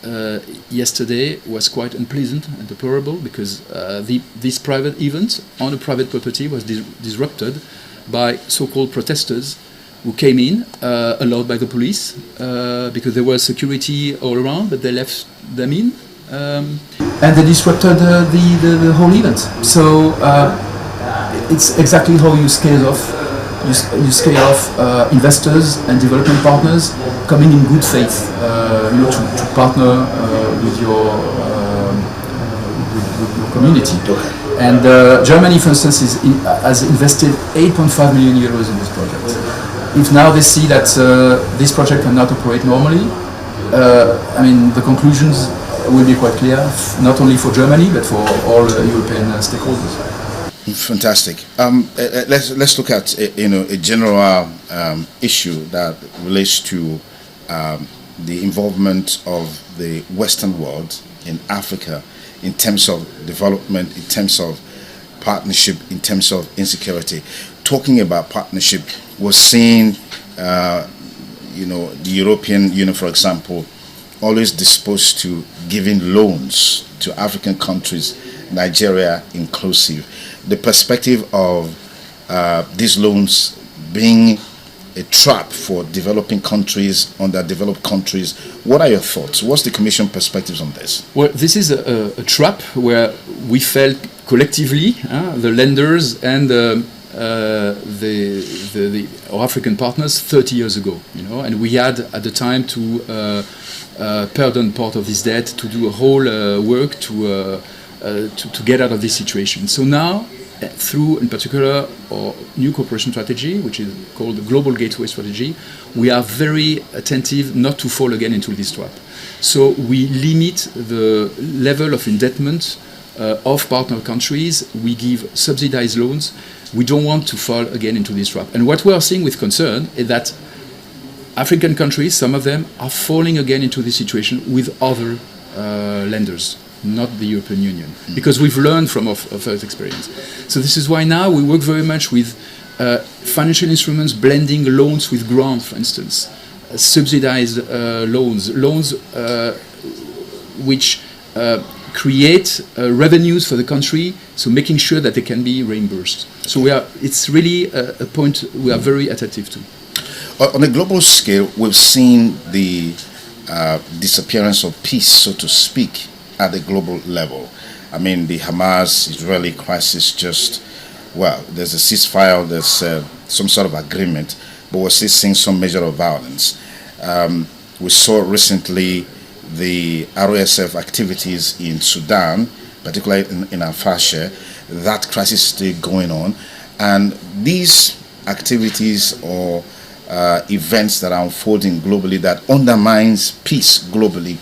yesterday was quite unpleasant and deplorable, because this private event on a private property was disrupted by so-called protesters who came in, allowed by the police, because there was security all around, but they left them in. And they disrupted the whole event. So it's exactly how you scale off. You scale off investors and development partners coming in good faith, to partner with your community. And Germany, for instance, has invested 8.5 million euros in this project. If now they see that this project cannot operate normally, the conclusions will be quite clear, not only for Germany but for all European stakeholders. Fantastic. Let's look at a general issue that relates to the involvement of the Western world in Africa in terms of development, in terms of partnership, in terms of insecurity. Talking about partnership, we're seeing the European Union, for example, always disposed to giving loans to African countries, Nigeria inclusive. The perspective of these loans being a trap for developing countries, underdeveloped countries. What are your thoughts? What's the Commission perspectives on this? Well, this is a trap where we felt collectively, the lenders and our African partners 30 years ago, and we had at the time to pardon part of this debt, to do a whole work to get out of this situation. So now, through, in particular, our new cooperation strategy, which is called the Global Gateway Strategy, we are very attentive not to fall again into this trap. So we limit the level of indebtedness of partner countries. We give subsidized loans. We don't want to fall again into this trap. And what we are seeing with concern is that African countries, some of them, are falling again into this situation with other lenders, not the European Union, because we've learned from our first experience. So this is why now we work very much with financial instruments, blending loans with grants, for instance, subsidized loans which create revenues for the country, so making sure that they can be reimbursed. So it's really a point we are very attentive to. On a global scale, we've seen the disappearance of peace, so to speak, at the global level. I mean, the Hamas-Israeli crisis there's a ceasefire, there's some sort of agreement, but we're still seeing some measure of violence. We saw recently the RSF activities in Sudan, particularly in Al-Fasher. That crisis is still going on. And these activities or events that are unfolding globally that undermines peace globally,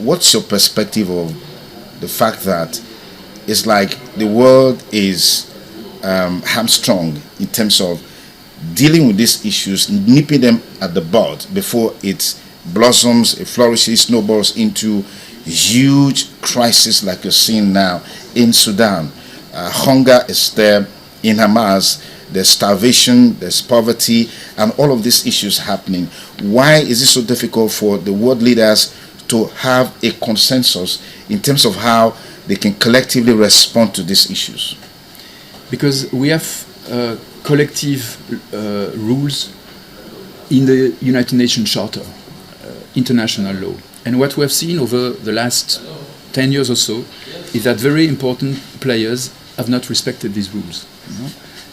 what's your perspective of the fact that it's like the world is hamstrung in terms of dealing with these issues, nipping them at the bud before it blossoms, it flourishes, snowballs into huge crisis like you're seeing now in Sudan? Hunger is there. In Hamas, there's starvation, there's poverty, and all of these issues happening. Why is it so difficult for the world leaders to have a consensus in terms of how they can collectively respond to these issues? because we have collective rules in the United Nations Charter, international law. And what we have seen over the last 10 years or so is that very important players have not respected these rules. You know?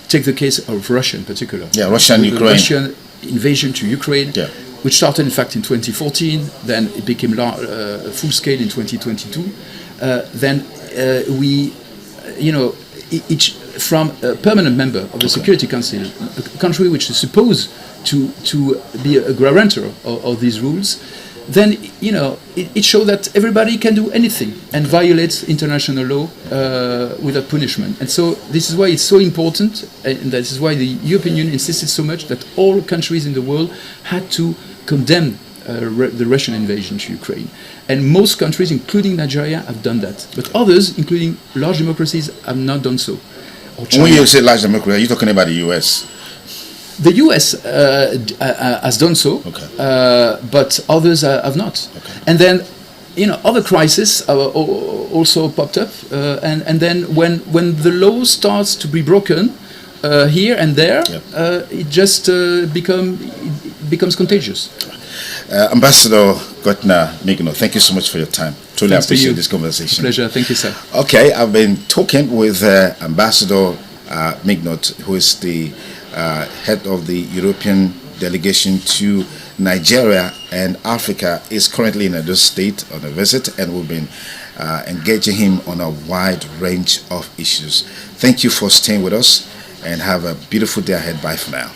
Take the case of Russia in particular. Yeah, Russia and Ukraine. Russian invasion to Ukraine, which started in fact in 2014, then it became full scale in 2022. Then we, you know, each from a permanent member of the Security Council, a country which is supposed to be a guarantor of these rules, then, you know, it shows that everybody can do anything and violates international law without punishment. And so this is why it's so important, and this is why the European Union insisted so much that all countries in the world had to condemn the Russian invasion to Ukraine. And most countries, including Nigeria, have done that. But others, including large democracies, have not done so. When you say large democracy, are you talking about the US? The US has done so, but others have not. And then, you know, other crises also popped up. And then when the law starts to be broken here and there, it just becomes contagious. Ambassador Gotna Migno, thank you so much for your time. Truly appreciate this conversation. Pleasure. Thank you, sir. Okay, I've been talking with Ambassador Mignot, who is the head of the European delegation to Nigeria and Africa, is currently in Edo State on a visit, and we've been engaging him on a wide range of issues. Thank you for staying with us, and have a beautiful day ahead. Bye for now.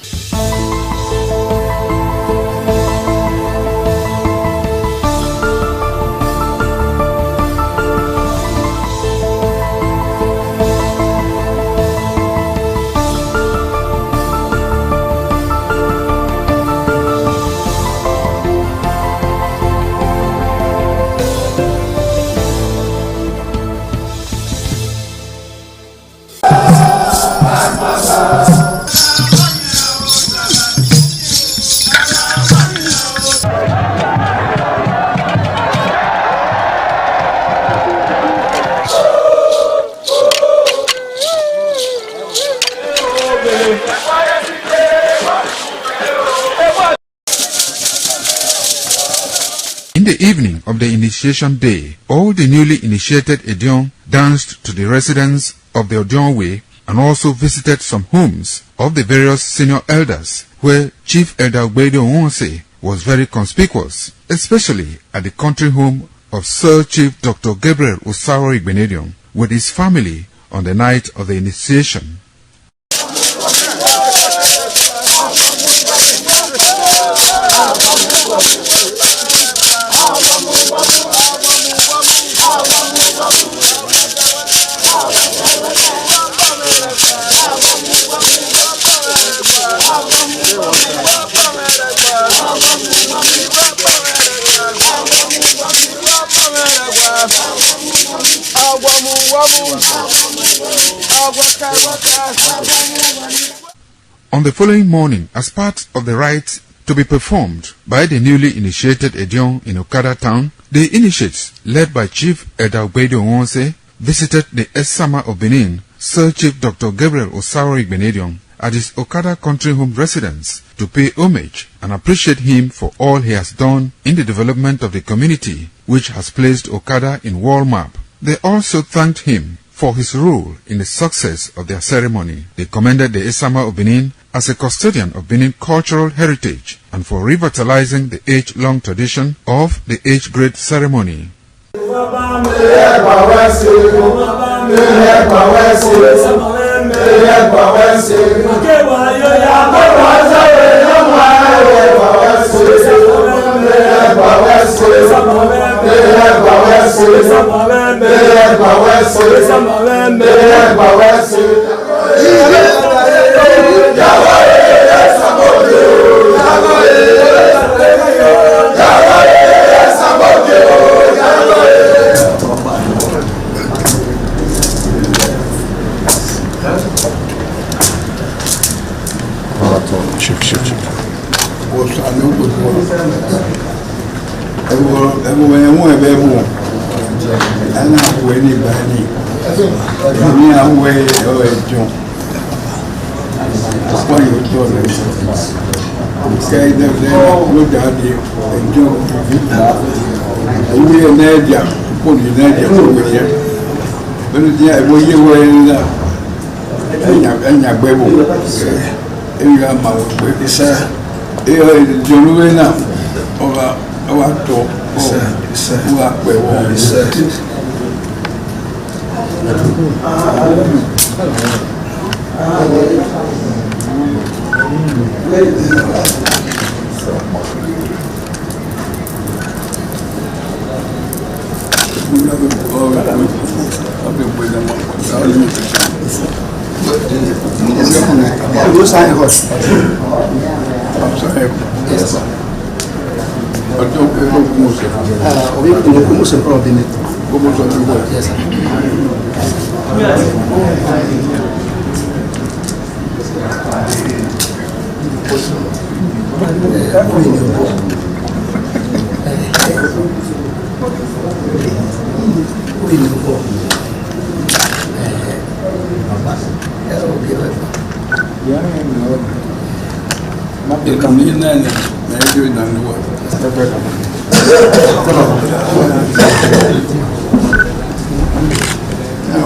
In the evening of the initiation day, all the newly initiated Edion danced to the residents of the Odion Way and also visited some homes of the various senior elders, where Chief Elder Ogbedo Onwonse was very conspicuous, especially at the country home of Sir Chief Dr. Gabriel Osawo Igbenedion with his family on the night of the initiation. On the following morning, as part of the rite to be performed by the newly initiated Edion in Okada town, the initiates, led by Chief Elder Ogbedo Onwonse, visited the Esama of Benin, Sir Chief Dr. Gabriel Osawo Igbenedion, at his Okada country home residence to pay homage and appreciate him for all he has done in the development of the community, which has placed Okada in world map. They also thanked him for his role in the success of their ceremony. They commended the Esama of Benin as a custodian of Benin cultural heritage and for revitalizing the age-long tradition of the age-grade ceremony. Why you told me? Okay, then look at the job. You will need to put your net over here. But you were in that. And your baby. You have my baby, sir. You are doing now. Over to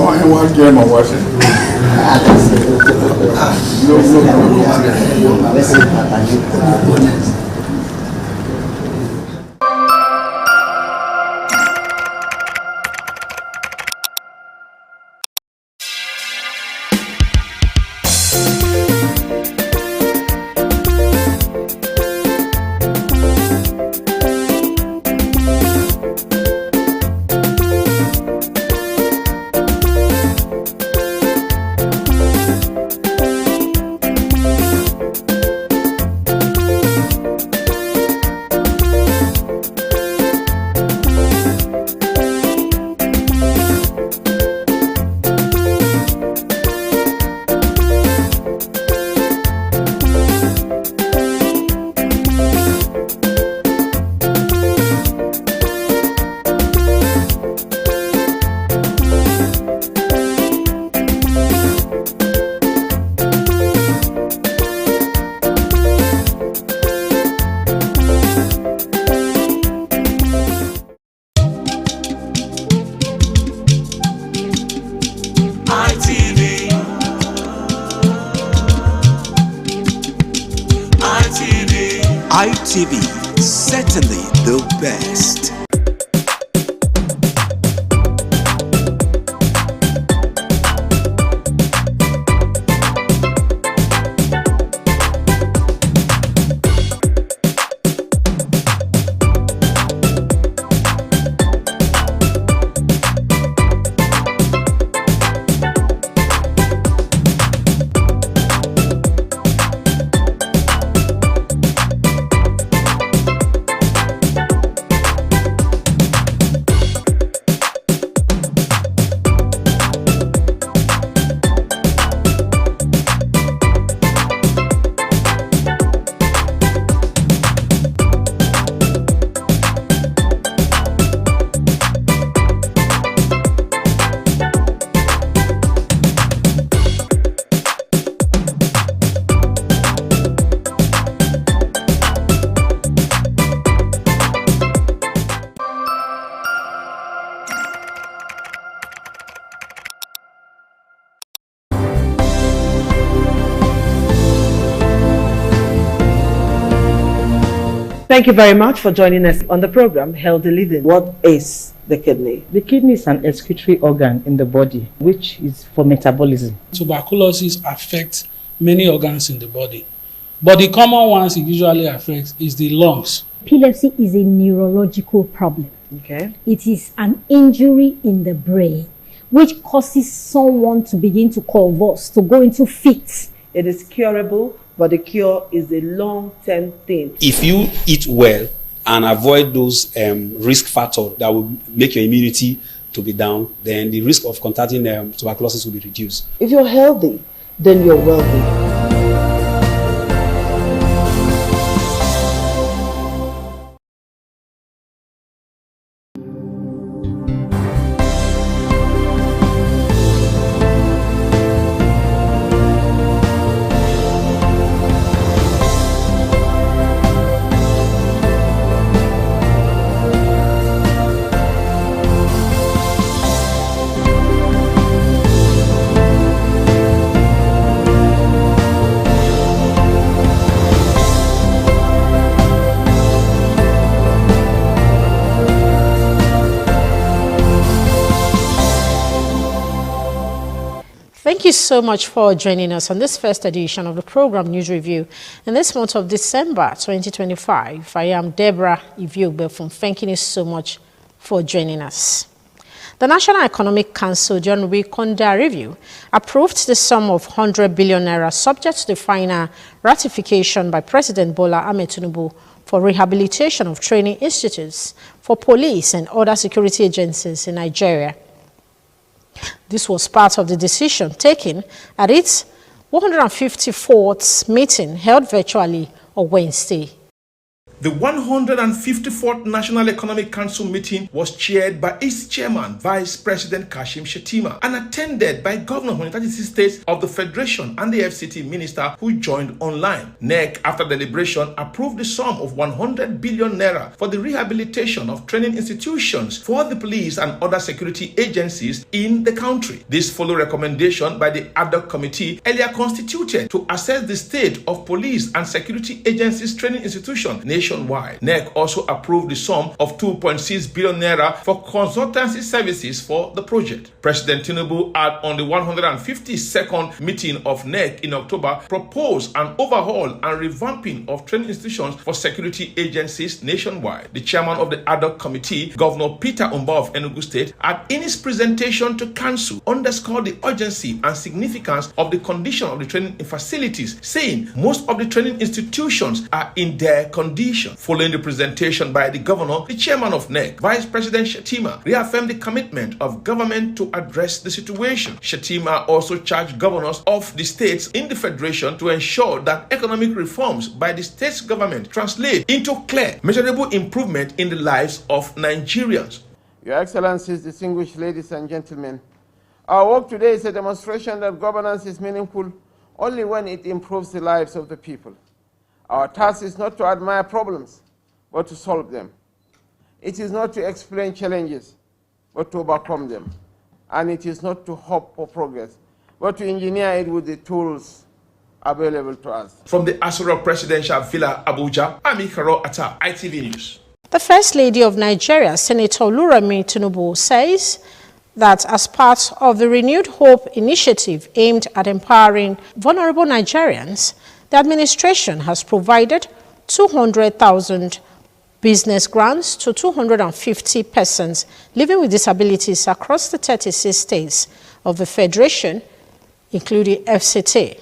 I want game of watching. ITV, certainly the best. Thank you very much for joining us on the program Healthy Living. What is the kidney? The kidney is an excretory organ in the body which is for metabolism. Tuberculosis affects many organs in the body, but the common ones it usually affects is the lungs. Epilepsy is a neurological problem. Okay. It is an injury in the brain which causes someone to begin to convulse, to go into fits. It is curable, but the cure is a long-term thing. If you eat well and avoid those risk factors that will make your immunity to be down, then the risk of contracting tuberculosis will be reduced. If you're healthy, then you're wealthy. Thank you so much for joining us on this first edition of the program News Review. In this month of December 2025, I am Deborah Iviogbe from thanking you so much for joining us. The National Economic Council John Wikonda Review approved the sum of 100 billion naira subject to the final ratification by President Bola Ahmed Tinubu for rehabilitation of training institutes for police and other security agencies in Nigeria. This was part of the decision taken at its 154th meeting held virtually on Wednesday. The 154th National Economic Council meeting was chaired by its chairman, Vice President Kashim Shettima, and attended by Governor of 36 states of the Federation and the FCT minister who joined online. NEC, after deliberation, approved the sum of 100 billion naira for the rehabilitation of training institutions for the police and other security agencies in the country. This followed recommendation by the ad hoc committee earlier constituted to assess the state of police and security agencies training institutions nationwide. NEC also approved the sum of 2.6 billion naira for consultancy services for the project. President Tinubu, on the 152nd meeting of NEC in October, proposed an overhaul and revamping of training institutions for security agencies nationwide. The chairman of the ad hoc committee, Governor Peter Umba of Enugu State, in his presentation to Council, underscored the urgency and significance of the condition of the training facilities, saying most of the training institutions are in their condition. Following the presentation by the governor, the chairman of NEC, Vice President Shettima, reaffirmed the commitment of government to address the situation. Shettima also charged governors of the states in the federation to ensure that economic reforms by the state's government translate into clear, measurable improvement in the lives of Nigerians. Your Excellencies, distinguished ladies and gentlemen, our work today is a demonstration that governance is meaningful only when it improves the lives of the people. Our task is not to admire problems, but to solve them. It is not to explain challenges, but to overcome them. And it is not to hope for progress, but to engineer it with the tools available to us. From the Asura Presidential Villa, Abuja, I'm Ikaro Atta, ITV News. The First Lady of Nigeria, Senator Oluremi Tinubu, says that as part of the Renewed Hope initiative aimed at empowering vulnerable Nigerians, the administration has provided 200,000 business grants to 250 persons living with disabilities across the 36 states of the Federation, including FCT.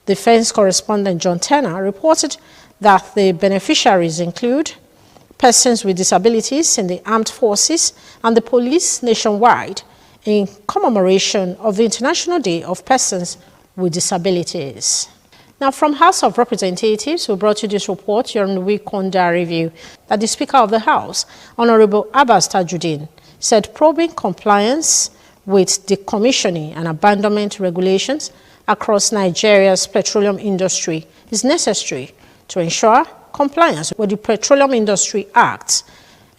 Defense correspondent John Turner reported that the beneficiaries include persons with disabilities in the armed forces and the police nationwide in commemoration of the International Day of Persons with Disabilities. Now, from House of Representatives, we brought you this report during the Wikonda Review that the Speaker of the House, Honorable Abbas Tajuddin, said probing compliance with decommissioning and abandonment regulations across Nigeria's petroleum industry is necessary to ensure compliance with the Petroleum Industry Act,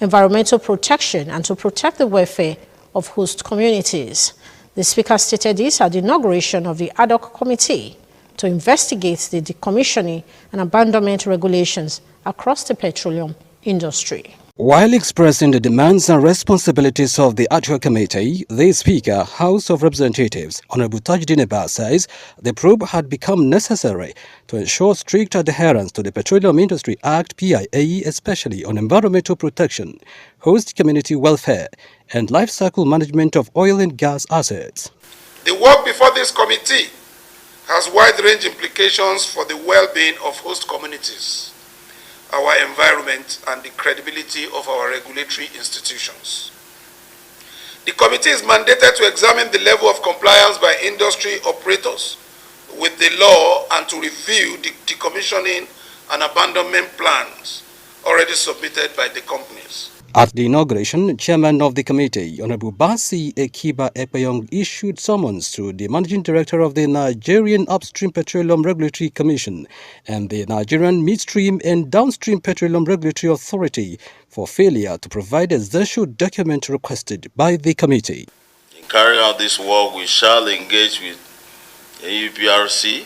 environmental protection, and to protect the welfare of host communities. The Speaker stated this at the inauguration of the ad hoc committee to investigate the decommissioning and abandonment regulations across the petroleum industry. While expressing the demands and responsibilities of the ad hoc committee, the Speaker, House of Representatives, Honorable Tajuddin Abbas, says the probe had become necessary to ensure strict adherence to the Petroleum Industry Act (PIA), especially on environmental protection, host community welfare, and life cycle management of oil and gas assets. The work before this committee has wide-range implications for the well-being of host communities, our environment, and the credibility of our regulatory institutions. The committee is mandated to examine the level of compliance by industry operators with the law and to review the decommissioning and abandonment plans already submitted by the companies. At the inauguration, Chairman of the committee, Honorable Basi Ekiba Epeyong, issued summons to the Managing Director of the Nigerian Upstream Petroleum Regulatory Commission and the Nigerian Midstream and Downstream Petroleum Regulatory Authority for failure to provide a ZESHO document requested by the committee. In carrying out this work, we shall engage with AUPRC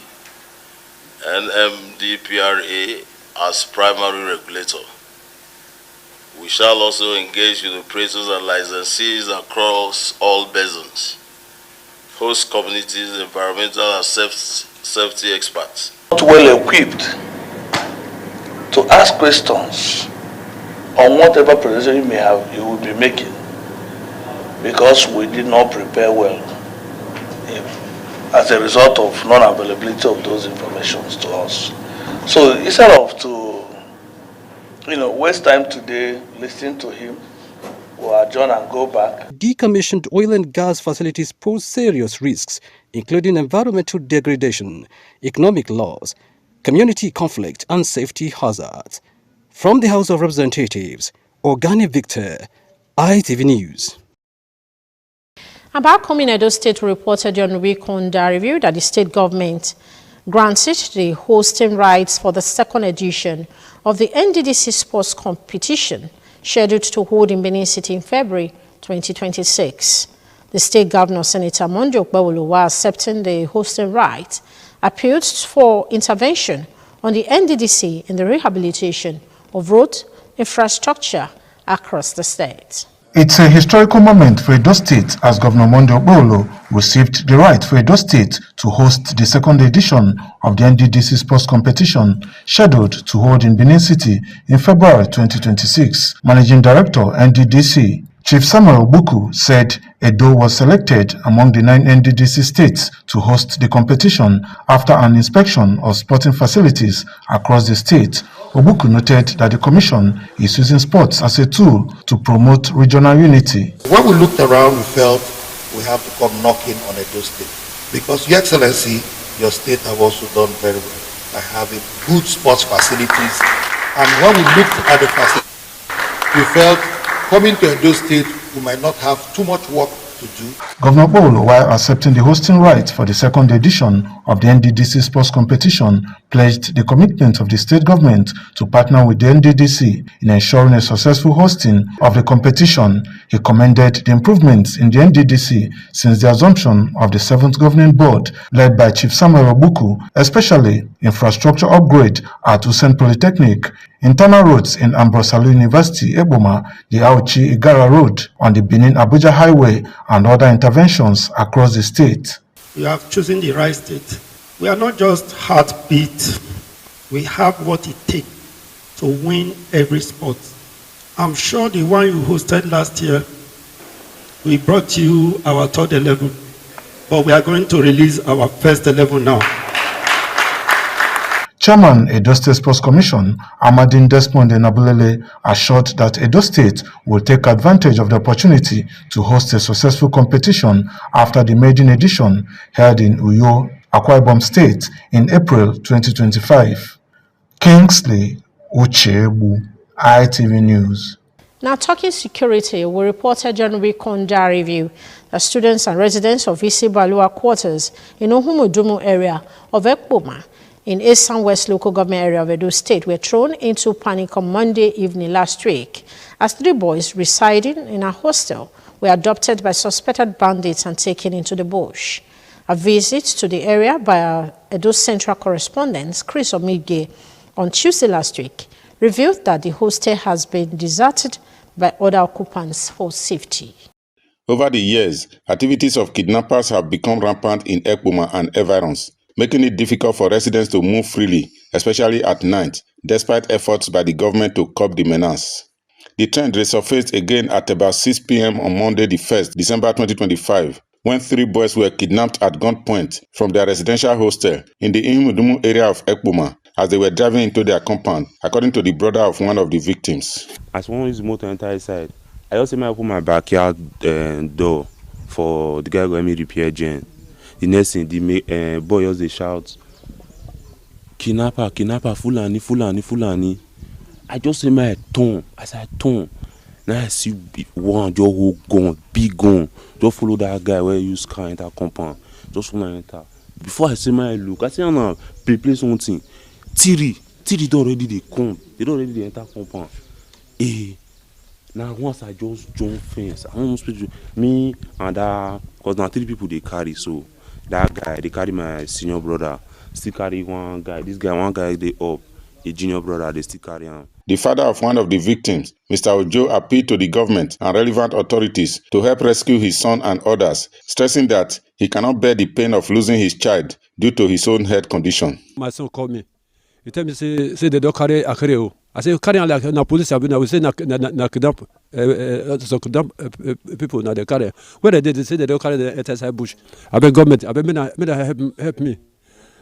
and MDPRA as primary regulator. We shall also engage with operators and licensees across all basins host communities, environmental and safety experts. Not well equipped to ask questions on whatever presentation you will be making, because we did not prepare well as a result of non-availability of those informations to us. So instead of to waste time today listening to him, we'll adjourn and go back. Decommissioned oil and gas facilities pose serious risks, including environmental degradation, economic loss, community conflict, and safety hazards. From the House of Representatives, Organi Victor, ITV News. About coming Edo State reported on weekend review that the state government granted the hosting rights for the second edition of the NDDC sports competition scheduled to hold in Benin City in February 2026. The state governor, Senator Monday Okpebholo, while accepting the hosting right, appealed for intervention on the NDDC in the rehabilitation of road infrastructure across the state. It's a historical moment for Edo State as Governor Monday Okpebholo received the right for Edo State to host the second edition of the NDDC sports competition scheduled to hold in Benin City in February 2026. Managing Director, NDDC, Chief Samuel Obuku, said Edo was selected among the 9 NDDC states to host the competition after an inspection of sporting facilities across the state. Obuku noted that the commission is using sports as a tool to promote regional unity. When we looked around, we felt we have to come knocking on Edo State because, Your Excellency, your state have also done very well by having good sports facilities. And when we looked at the facilities, we felt coming to Edo State, we might not have too much work to do. Governor Okpebholo, while accepting the hosting right for the second edition of the NDDC sports competition, pledged the commitment of the state government to partner with the NDDC in ensuring a successful hosting of the competition. He commended the improvements in the NDDC since the assumption of the 7th governing board led by Chief Samuel Obuku, especially infrastructure upgrade at Usain Polytechnic, internal roads in Ambrosalu University, Eboma, the Auchi Igara Road on the Benin-Abuja Highway, and other interventions across the state. We have chosen the right state. We are not just heartbeat. We have what it takes to win every sport. I'm sure the one you hosted last year, we brought you our 3rd 11, but we are going to release our 1st 11 now. Chairman, Edo State Sports Commission, Amadine Desmond Nabulele, assured that Edo State will take advantage of the opportunity to host a successful competition after the maiden edition held in Uyo, Akwa Ibom State in April 2025. Kingsley Uchebu, ITV News. Now, talking security, we reported during weekend review that students and residents of Isi Balua quarters in Ohumudumu area of Ekpoma in Eastern West local government area of Edo State were thrown into panic on Monday evening last week as 3 boys residing in a hostel were adopted by suspected bandits and taken into the bush. A visit to the area by our Edo Central correspondent, Chris Omige, on Tuesday last week revealed that the hostel has been deserted by other occupants for safety. Over the years, activities of kidnappers have become rampant in Ekpoma and environs, making it difficult for residents to move freely, especially at night, despite efforts by the government to curb the menace. The trend resurfaced again at about 6 p.m. on Monday, the 1st December 2025, when 3 boys were kidnapped at gunpoint from their residential hostel in the Ihumudumu area of Ekpoma as they were driving into their compound, according to the brother of one of the victims. As one is motor enter inside, I also open my backyard door for the guy who let me repair gen. The next thing, the boy just they shout, "Kidnapper, kidnapper, Fulani, Fulani, Fulani." I just say my tone. I said tone. Now I see one just whole gun, big gun. Just follow that guy where you use car enter compound. Just follow enter. Before I say my look, I say I'm gonna prepare something. Tiri don't already they come. They don't already they enter compound. Now once I just jump fence, I almost me and that, cause now 3 people they carry, so that guy they carry my senior brother, still carry one guy. This guy, one guy they up, a junior brother they still carry him. the father of one of the victims, Mr. Ojo, appealed to the government and relevant authorities to help rescue his son and others, stressing that he cannot bear the pain of losing his child due to his own health condition. My son called me. He told me, say they don't carry Akreo. I say, carry like na police have been, I will say na kidnap people, na they carry. When they did, they say they don't carry the SSI bush. I beg government, I beg me help me.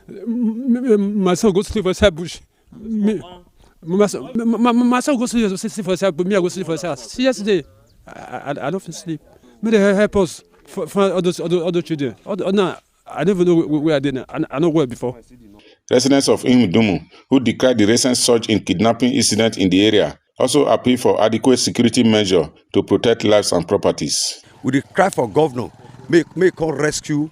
My son goes to sleep for side bush. My son goes to sleep for side, but me I go sleep for side. Yesterday, I don't sleep. Me they help us for other children. No, I never know where I did. I know where before. Residents of Ihumudum, who decried the recent surge in kidnapping incident in the area, also appeal for adequate security measures to protect lives and properties. We cry for governor, may come rescue,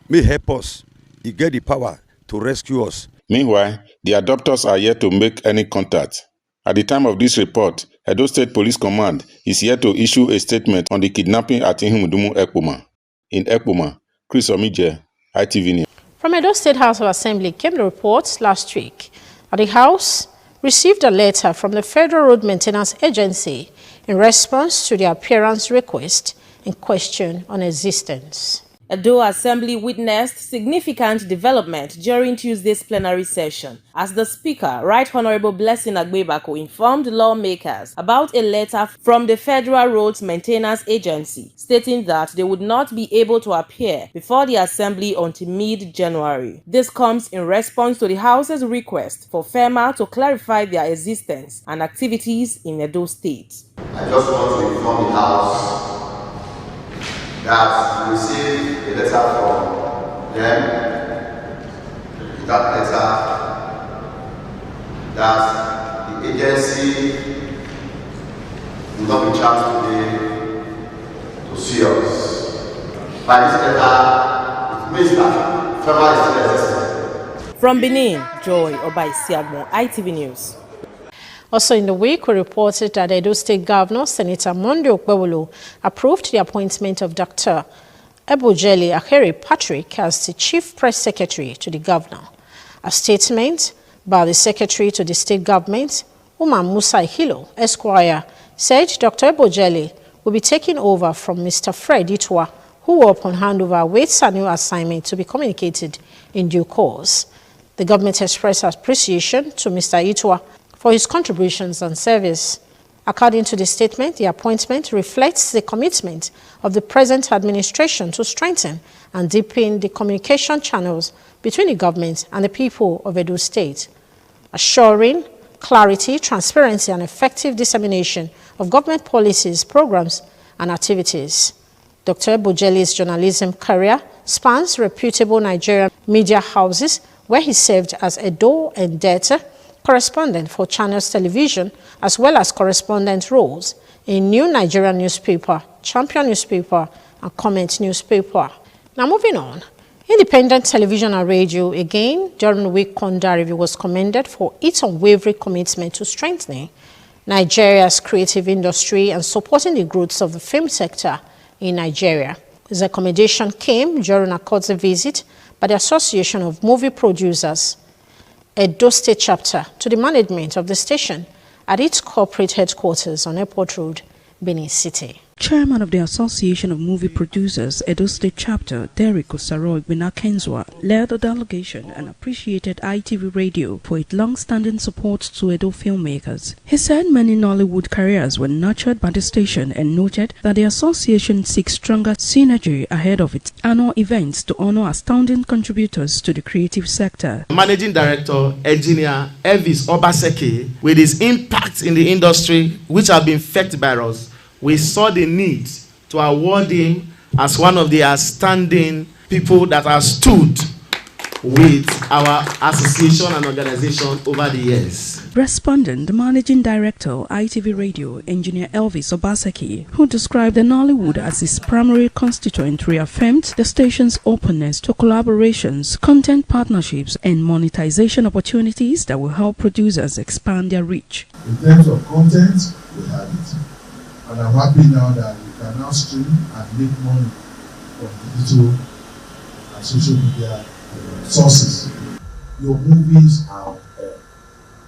may help us. He get the power to rescue us. Meanwhile, the abductors are yet to make any contact. At the time of this report, Edo State Police Command is yet to issue a statement on the kidnapping at Ihumudum, Ekpoma. In Ekpoma, Chris Omije, ITV News. From Edo State House of Assembly came the report last week that the House received a letter from the Federal Road Maintenance Agency in response to the appearance request in question on existence. Edo Assembly witnessed significant development during Tuesday's plenary session as the Speaker, Right Honorable Blessing Agbebako, informed lawmakers about a letter from the Federal Roads Maintenance Agency stating that they would not be able to appear before the Assembly until mid-January. This comes in response to the House's request for FEMA to clarify their existence and activities in Edo State. I just want to inform the House that we received a letter from them. That letter, that the agency will not be charged today to see us. By this letter, it means that FEMA is still existing. From Benin, Joy Obaisiagmo, ITV News. Also in the week, we reported that Edo State Governor, Senator Monday Okpebholo, approved the appointment of Dr. Ebojele Ahere Patrick as the Chief Press Secretary to the Governor. A statement by the Secretary to the State Government, Umar Musa Ihilo, Esquire, said Dr. Ebojele will be taking over from Mr. Fred Itwa, who upon handover awaits a new assignment to be communicated in due course. The government expressed appreciation to Mr. Itwa for his contributions and service. According to the statement, the appointment reflects the commitment of the present administration to strengthen and deepen the communication channels between the government and the people of Edo State, assuring clarity, transparency, and effective dissemination of government policies, programs, and activities. Dr. Ebojele's journalism career spans reputable Nigerian media houses, where he served as Edo and Delta correspondent for Channels Television, as well as correspondent roles in New Nigerian Newspaper, Champion Newspaper, and Comment Newspaper. Now moving on, Independent Television and Radio again during the week Kondarivi was commended for its unwavering commitment to strengthening Nigeria's creative industry and supporting the growth of the film sector in Nigeria. This commendation came during a courtesy visit by the Association of Movie Producers, Edo State Chapter, to the management of the station at its corporate headquarters on Airport Road, Benin City. Chairman of the Association of Movie Producers, Edo State Chapter, Derek Osaro Igbinakenzwa, led the delegation and appreciated ITV Radio for its long-standing support to Edo filmmakers. He said many Nollywood careers were nurtured by the station and noted that the association seeks stronger synergy ahead of its annual events to honor astounding contributors to the creative sector. Managing Director, Engineer Elvis Obaseki, with his impact in the industry, which have been felt by us, we saw the need to award him as one of the outstanding people that have stood with our association and organization over the years. Responding, the Managing Director, ITV Radio, Engineer Elvis Obaseki, who described the Nollywood as his primary constituent, reaffirmed the station's openness to collaborations, content partnerships, and monetization opportunities that will help producers expand their reach. In terms of content, we have it. And I'm happy now that we can now stream and make money from digital and social media sources. Your movies are out there.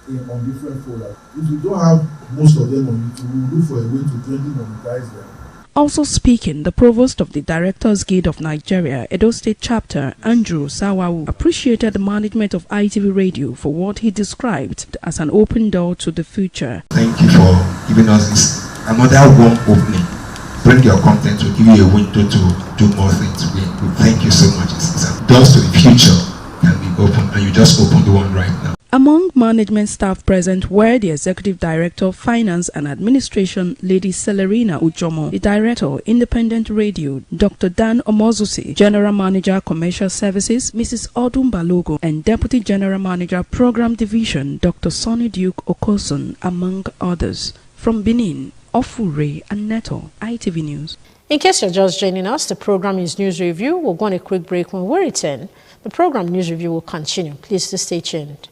on different folders. If you don't have most of them on YouTube, we'll look for a way to gently monetize them. Also speaking, the provost of the Directors Guild of Nigeria, Edo State Chapter, Andrew Sawawu, appreciated the management of ITV Radio for what he described as an open door to the future. Thank you for giving us this another warm opening. Bring your content to give you a window to do more things. We thank you so much. Doors to the future can be opened, and you just opened the one right now. Among management staff present were the Executive Director of Finance and Administration, Lady Celerina Ujomo, the Director, Independent Radio, Dr. Dan Omozusi, General Manager, Commercial Services, Mrs. Odum Balogo, and Deputy General Manager, Program Division, Dr. Sonny Duke Okosun, among others. From Benin, Ofure and Neto, ITV News. In case you're just joining us, the program is News Review. We'll go on a quick break. When we return, the program News Review will continue. Please stay tuned.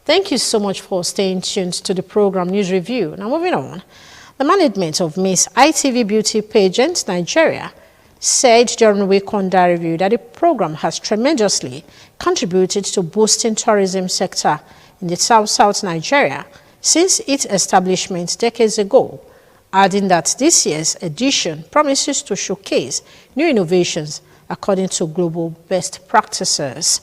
Thank you so much for staying tuned to the program News Review. Now moving on, the management of Miss ITV Beauty Pageant Nigeria said during the week under review that the program has tremendously contributed to boosting tourism sector in the South Nigeria since its establishment decades ago, adding that this year's edition promises to showcase new innovations according to global best practices.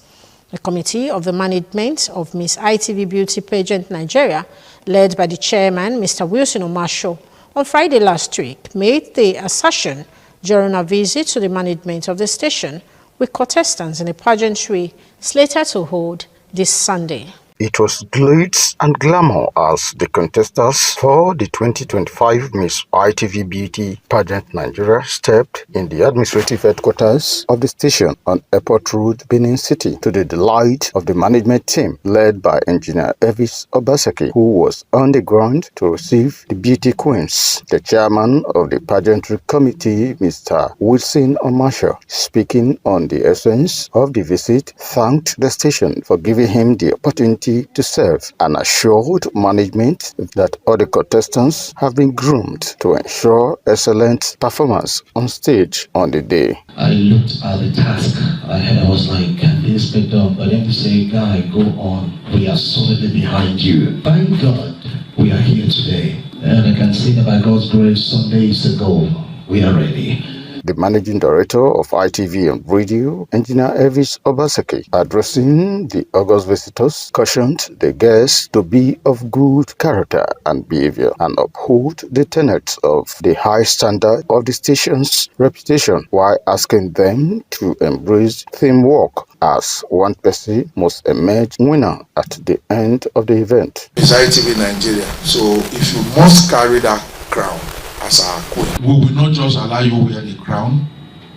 The committee of the management of Miss ITV Beauty Pageant Nigeria, led by the chairman, Mr. Wilson Omasho, on Friday last week, made the assertion during a visit to the management of the station with contestants in a pageantry slated to hold this Sunday. It was glitz and glamour as the contestants for the 2025 Miss ITV Beauty Pageant Nigeria stepped in the administrative headquarters of the station on Airport Road, Benin City, to the delight of the management team led by Engineer Elvis Obaseki, who was on the ground to receive the beauty queens. The chairman of the pageantry committee, Mr. Wilson Omasho, speaking on the essence of the visit, thanked the station for giving him the opportunity to serve and assured management that all the contestants have been groomed to ensure excellent performance on stage on the day. I looked at the task ahead. I was like, Inspector, but then to say, guy, go on. We are solidly behind you. Thank God we are here today. And I can see that by God's grace, some days ago, we are ready. The managing director of ITV and Radio, Engineer Elvis Obaseki, addressing the August visitors, cautioned the guests to be of good character and behavior and uphold the tenets of the high standard of the station's reputation, while asking them to embrace teamwork as one person must emerge winner at the end of the event. It's ITV Nigeria, so if you must carry that crown as our queen, we will not just allow you wear the crown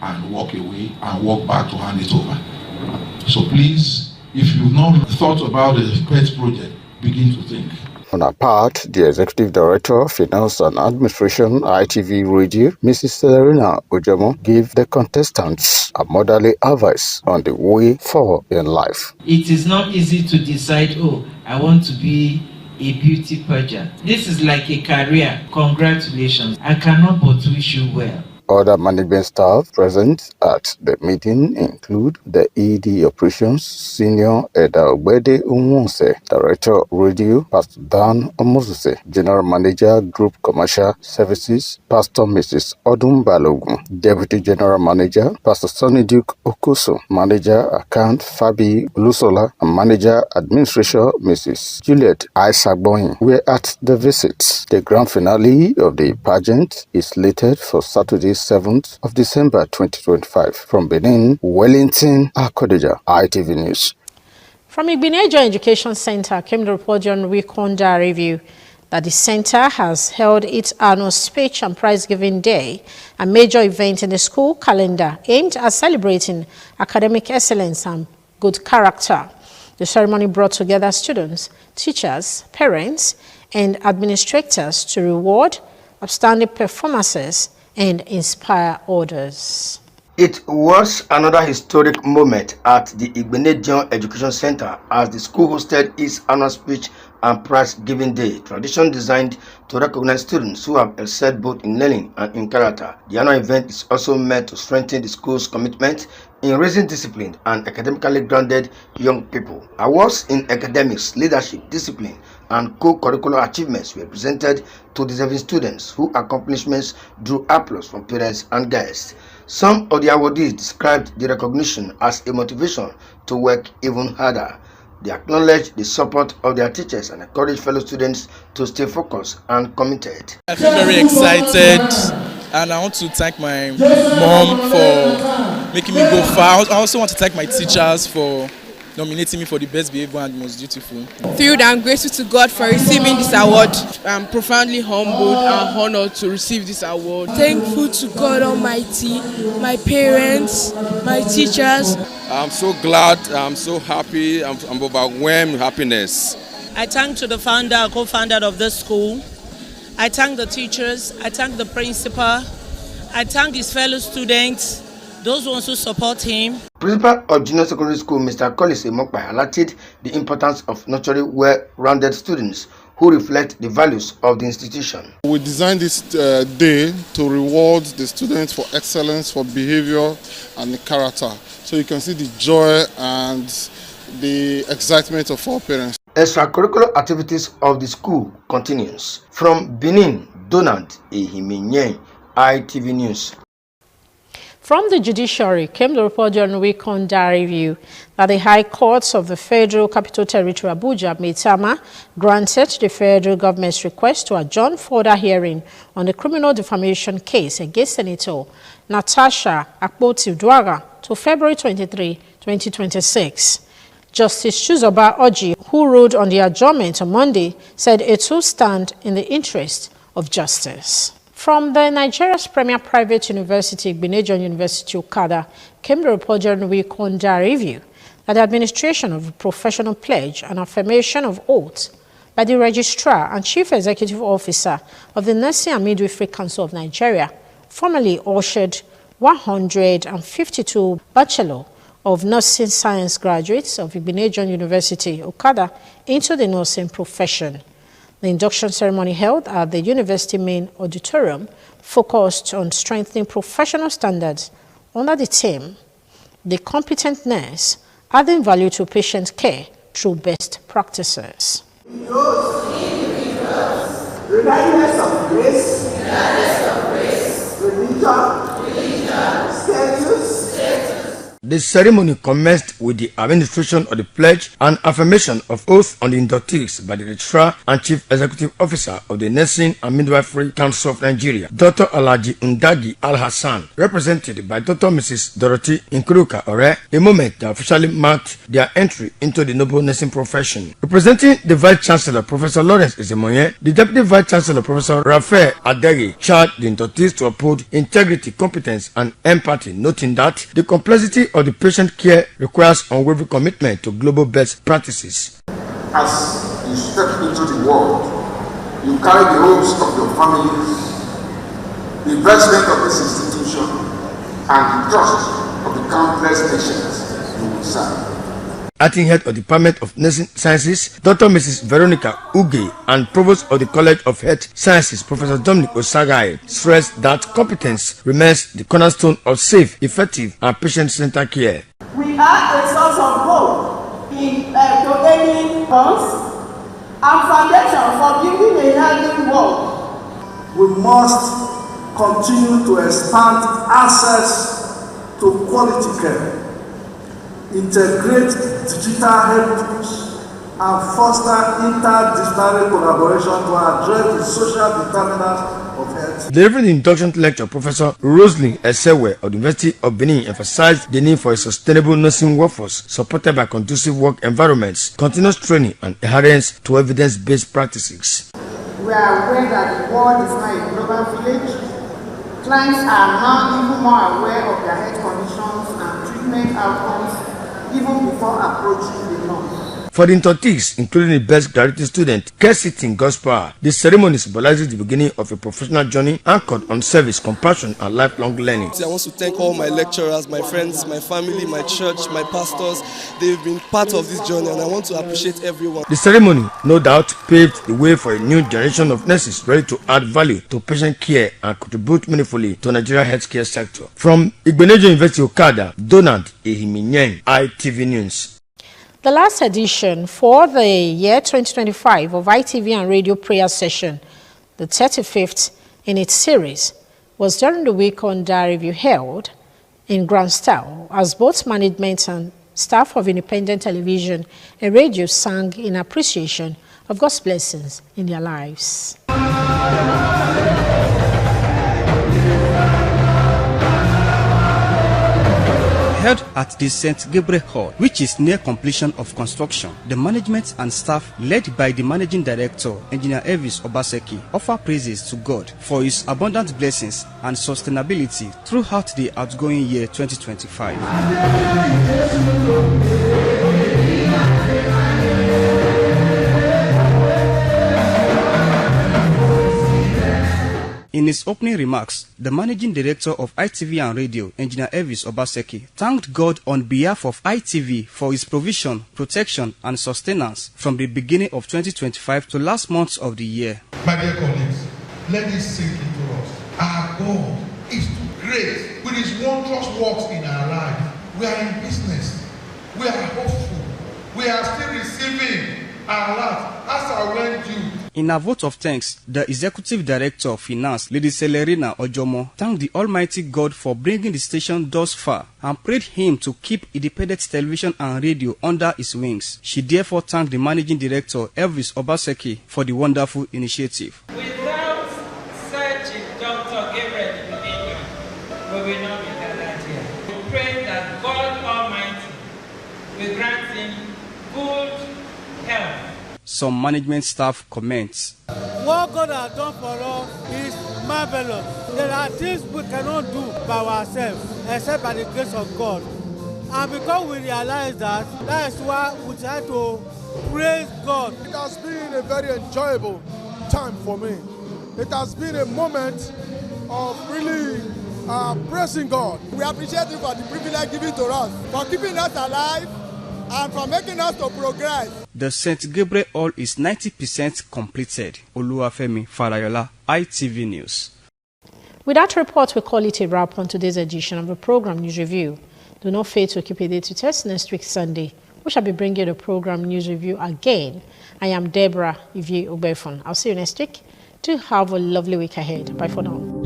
and walk away and walk back to hand it over. So please, if you've not thought about the pet project, begin to think. On her part, the Executive Director of Finance and Administration, ITV Radio, Mrs. Celerina Ujomo, gave the contestants a motherly advice on the way forward in life. It is not easy to decide, oh, I want to be a beauty pageant. This is like a career. Congratulations. I cannot but wish you well. Other management staff present at the meeting include the ED Operations Senior Eda Obede Unwonse, Director Radio, Pastor Dan Omozuse, General Manager Group Commercial Services, Pastor Mrs. Odum Balogun, Deputy General Manager, Pastor Sonny Duke Okuso, Manager Account Fabi Lusola, and Manager Administration Mrs. Juliet Isagboin were at the visit. The grand finale of the pageant is slated for Saturday, 7th of December 2025. From Benin, Wellington Akodeja, ITV News. From Igbinejo Education Center came the report on week under review that the center has held its annual speech and prize giving day, a major event in the school calendar aimed at celebrating academic excellence and good character. The ceremony brought together students, teachers, parents, and administrators to reward outstanding performances and inspire others. It was another historic moment at the Igbenedion Education Center as the school hosted its annual speech and prize giving day, tradition designed to recognize students who have excelled both in learning and in character. The annual event is also meant to strengthen the school's commitment in raising disciplined and academically grounded young people. Awards in academics, leadership, discipline, and co-curricular achievements were presented to deserving students whose accomplishments drew applause from parents and guests. Some of the awardees described the recognition as a motivation to work even harder. They acknowledged the support of their teachers and encouraged fellow students to stay focused and committed. I feel very excited, and I want to thank my mom for making me go far. I also want to thank my teachers for nominating me for the best behavior and most dutiful. Thrilled and grateful to God for receiving this award. I'm profoundly humbled and honored to receive this award. Thankful to God Almighty, my parents, my teachers. I'm so glad, I'm so happy, I'm overwhelmed with happiness. I thank to the founder, co-founder of this school. I thank the teachers, I thank the principal, I thank his fellow students, those ones who support him. Principal of Junior Secondary School, Mr. Collins Emokpa, highlighted the importance of nurturing well-rounded students who reflect the values of the institution. We designed this day to reward the students for excellence, for behavior and the character. So you can see the joy and the excitement of our parents. Extracurricular activities of the school continues. From Benin, Donald Ehimenye, ITV News. From the judiciary came the report during Weekend Diary Review that the High Courts of the Federal Capital Territory, Abuja, Maitama, granted the federal government's request to adjourn further hearing on the criminal defamation case against Senator Natasha Akpoti-Uduaghan to February 23, 2026. Justice Chuzoba Oji, who ruled on the adjournment on Monday, said it will stand in the interest of justice. From the Nigeria's premier private university, Igbenedion University, Okada, came the report during Weekend Diary Review that the administration of the professional pledge and affirmation of oath by the Registrar and Chief Executive Officer of the Nursing and Midwifery Council of Nigeria formally ushered 152 Bachelor of Nursing Science graduates of Igbenedion University, Okada, into the nursing profession. The induction ceremony held at the university main auditorium focused on strengthening professional standards under the theme, The Competent Nurse, Adding Value to Patient Care Through Best Practices. Regardless of race, religion, status. The ceremony commenced with the administration of the pledge and affirmation of oath on the inductees by the Registrar and Chief Executive Officer of the Nursing and Midwifery Council of Nigeria, Dr. Alhaji Ndagi Al-Hassan, represented by Dr. Mrs. Dorothy Nkuruka Ore, a moment that officially marked their entry into the noble nursing profession. Representing the Vice Chancellor, Professor Lawrence Ezemoye, the Deputy Vice Chancellor, Professor Raphael Adegi, charged the inductees to uphold integrity, competence, and empathy, noting that the complexity of the patient care requires unwavering commitment to global best practices. As you step into the world, you carry the hopes of your families, the investment of this institution, and the trust of the countless patients you will serve. Acting head of the Department of Nursing Sciences, Dr. Mrs. Veronica Uge, and Provost of the College of Health Sciences, Professor Dominic Osagai, stressed that competence remains the cornerstone of safe, effective, and patient-centered care. We are a source of hope in donating funds and foundation for building a healthy world. We must continue to expand access to quality care, integrate digital health tools, and foster interdisciplinary collaboration to address the social determinants of health. Delivering the induction lecture, Professor Roslyn Esewe of the University of Benin emphasized the need for a sustainable nursing workforce supported by conducive work environments, continuous training, and adherence to evidence-based practices. We are aware that the world is now a global village. Clients are now even more aware of their health conditions and treatment outcomes even before approaching the norm. For the inductees, including the best graduate student, Kerstin Gospel, the ceremony symbolizes the beginning of a professional journey anchored on service, compassion, and lifelong learning. I want to thank all my lecturers, my friends, my family, my church, my pastors. They've been part of this journey, and I want to appreciate everyone. The ceremony, no doubt, paved the way for a new generation of nurses ready to add value to patient care and contribute meaningfully to Nigeria's healthcare sector. From Igbenedion University Okada, Donald Ehiminyeng, ITV News. The last edition for the year 2025 of ITV and Radio Prayer Session, the 35th in its series, was during the week under review held in grand style as both management and staff of independent television and radio sang in appreciation of God's blessings in their lives. Held at the St. Gabriel Hall, which is near completion of construction, the management and staff, led by the managing director, Engineer Elvis Obaseki, offer praises to God for his abundant blessings and sustainability throughout the outgoing year 2025. In his opening remarks, the managing director of ITV and Radio, Engineer Elvis Obaseki, thanked God on behalf of ITV for his provision, protection, and sustenance from the beginning of 2025 to last months of the year. My dear colleagues, let this sink into us. Our God is great with his wondrous works in our life. We are in business. We are hopeful. We are still receiving our life as I went due. In a vote of thanks, the Executive Director of Finance, Lady Celerina Ojomo, thanked the Almighty God for bringing the station thus far and prayed him to keep independent television and radio under his wings. She therefore thanked the Managing Director, Elvis Obaseki, for the wonderful initiative. Without such Dr. Gabriel Ibinedion, we will not be gathered here. We pray that God Almighty will grant him good health. Some management staff comments. What God has done for us is marvelous. There are things we cannot do by ourselves except by the grace of God. And because we realize that, that is why we try to praise God. It has been a very enjoyable time for me. It has been a moment of really praising God. We appreciate you for the privilege given to us, for keeping us alive, and for making us to progress. The St. Gabriel Hall is 90% completed. Oluwafemi Falayola, ITV News. With that report, we call it a wrap on today's edition of the program News Review. Do not fail to keep a day to test next week Sunday. We shall be bringing the program News Review again. I am Deborah Ivie Obefon. I'll see you next week. Do have a lovely week ahead. Bye for now.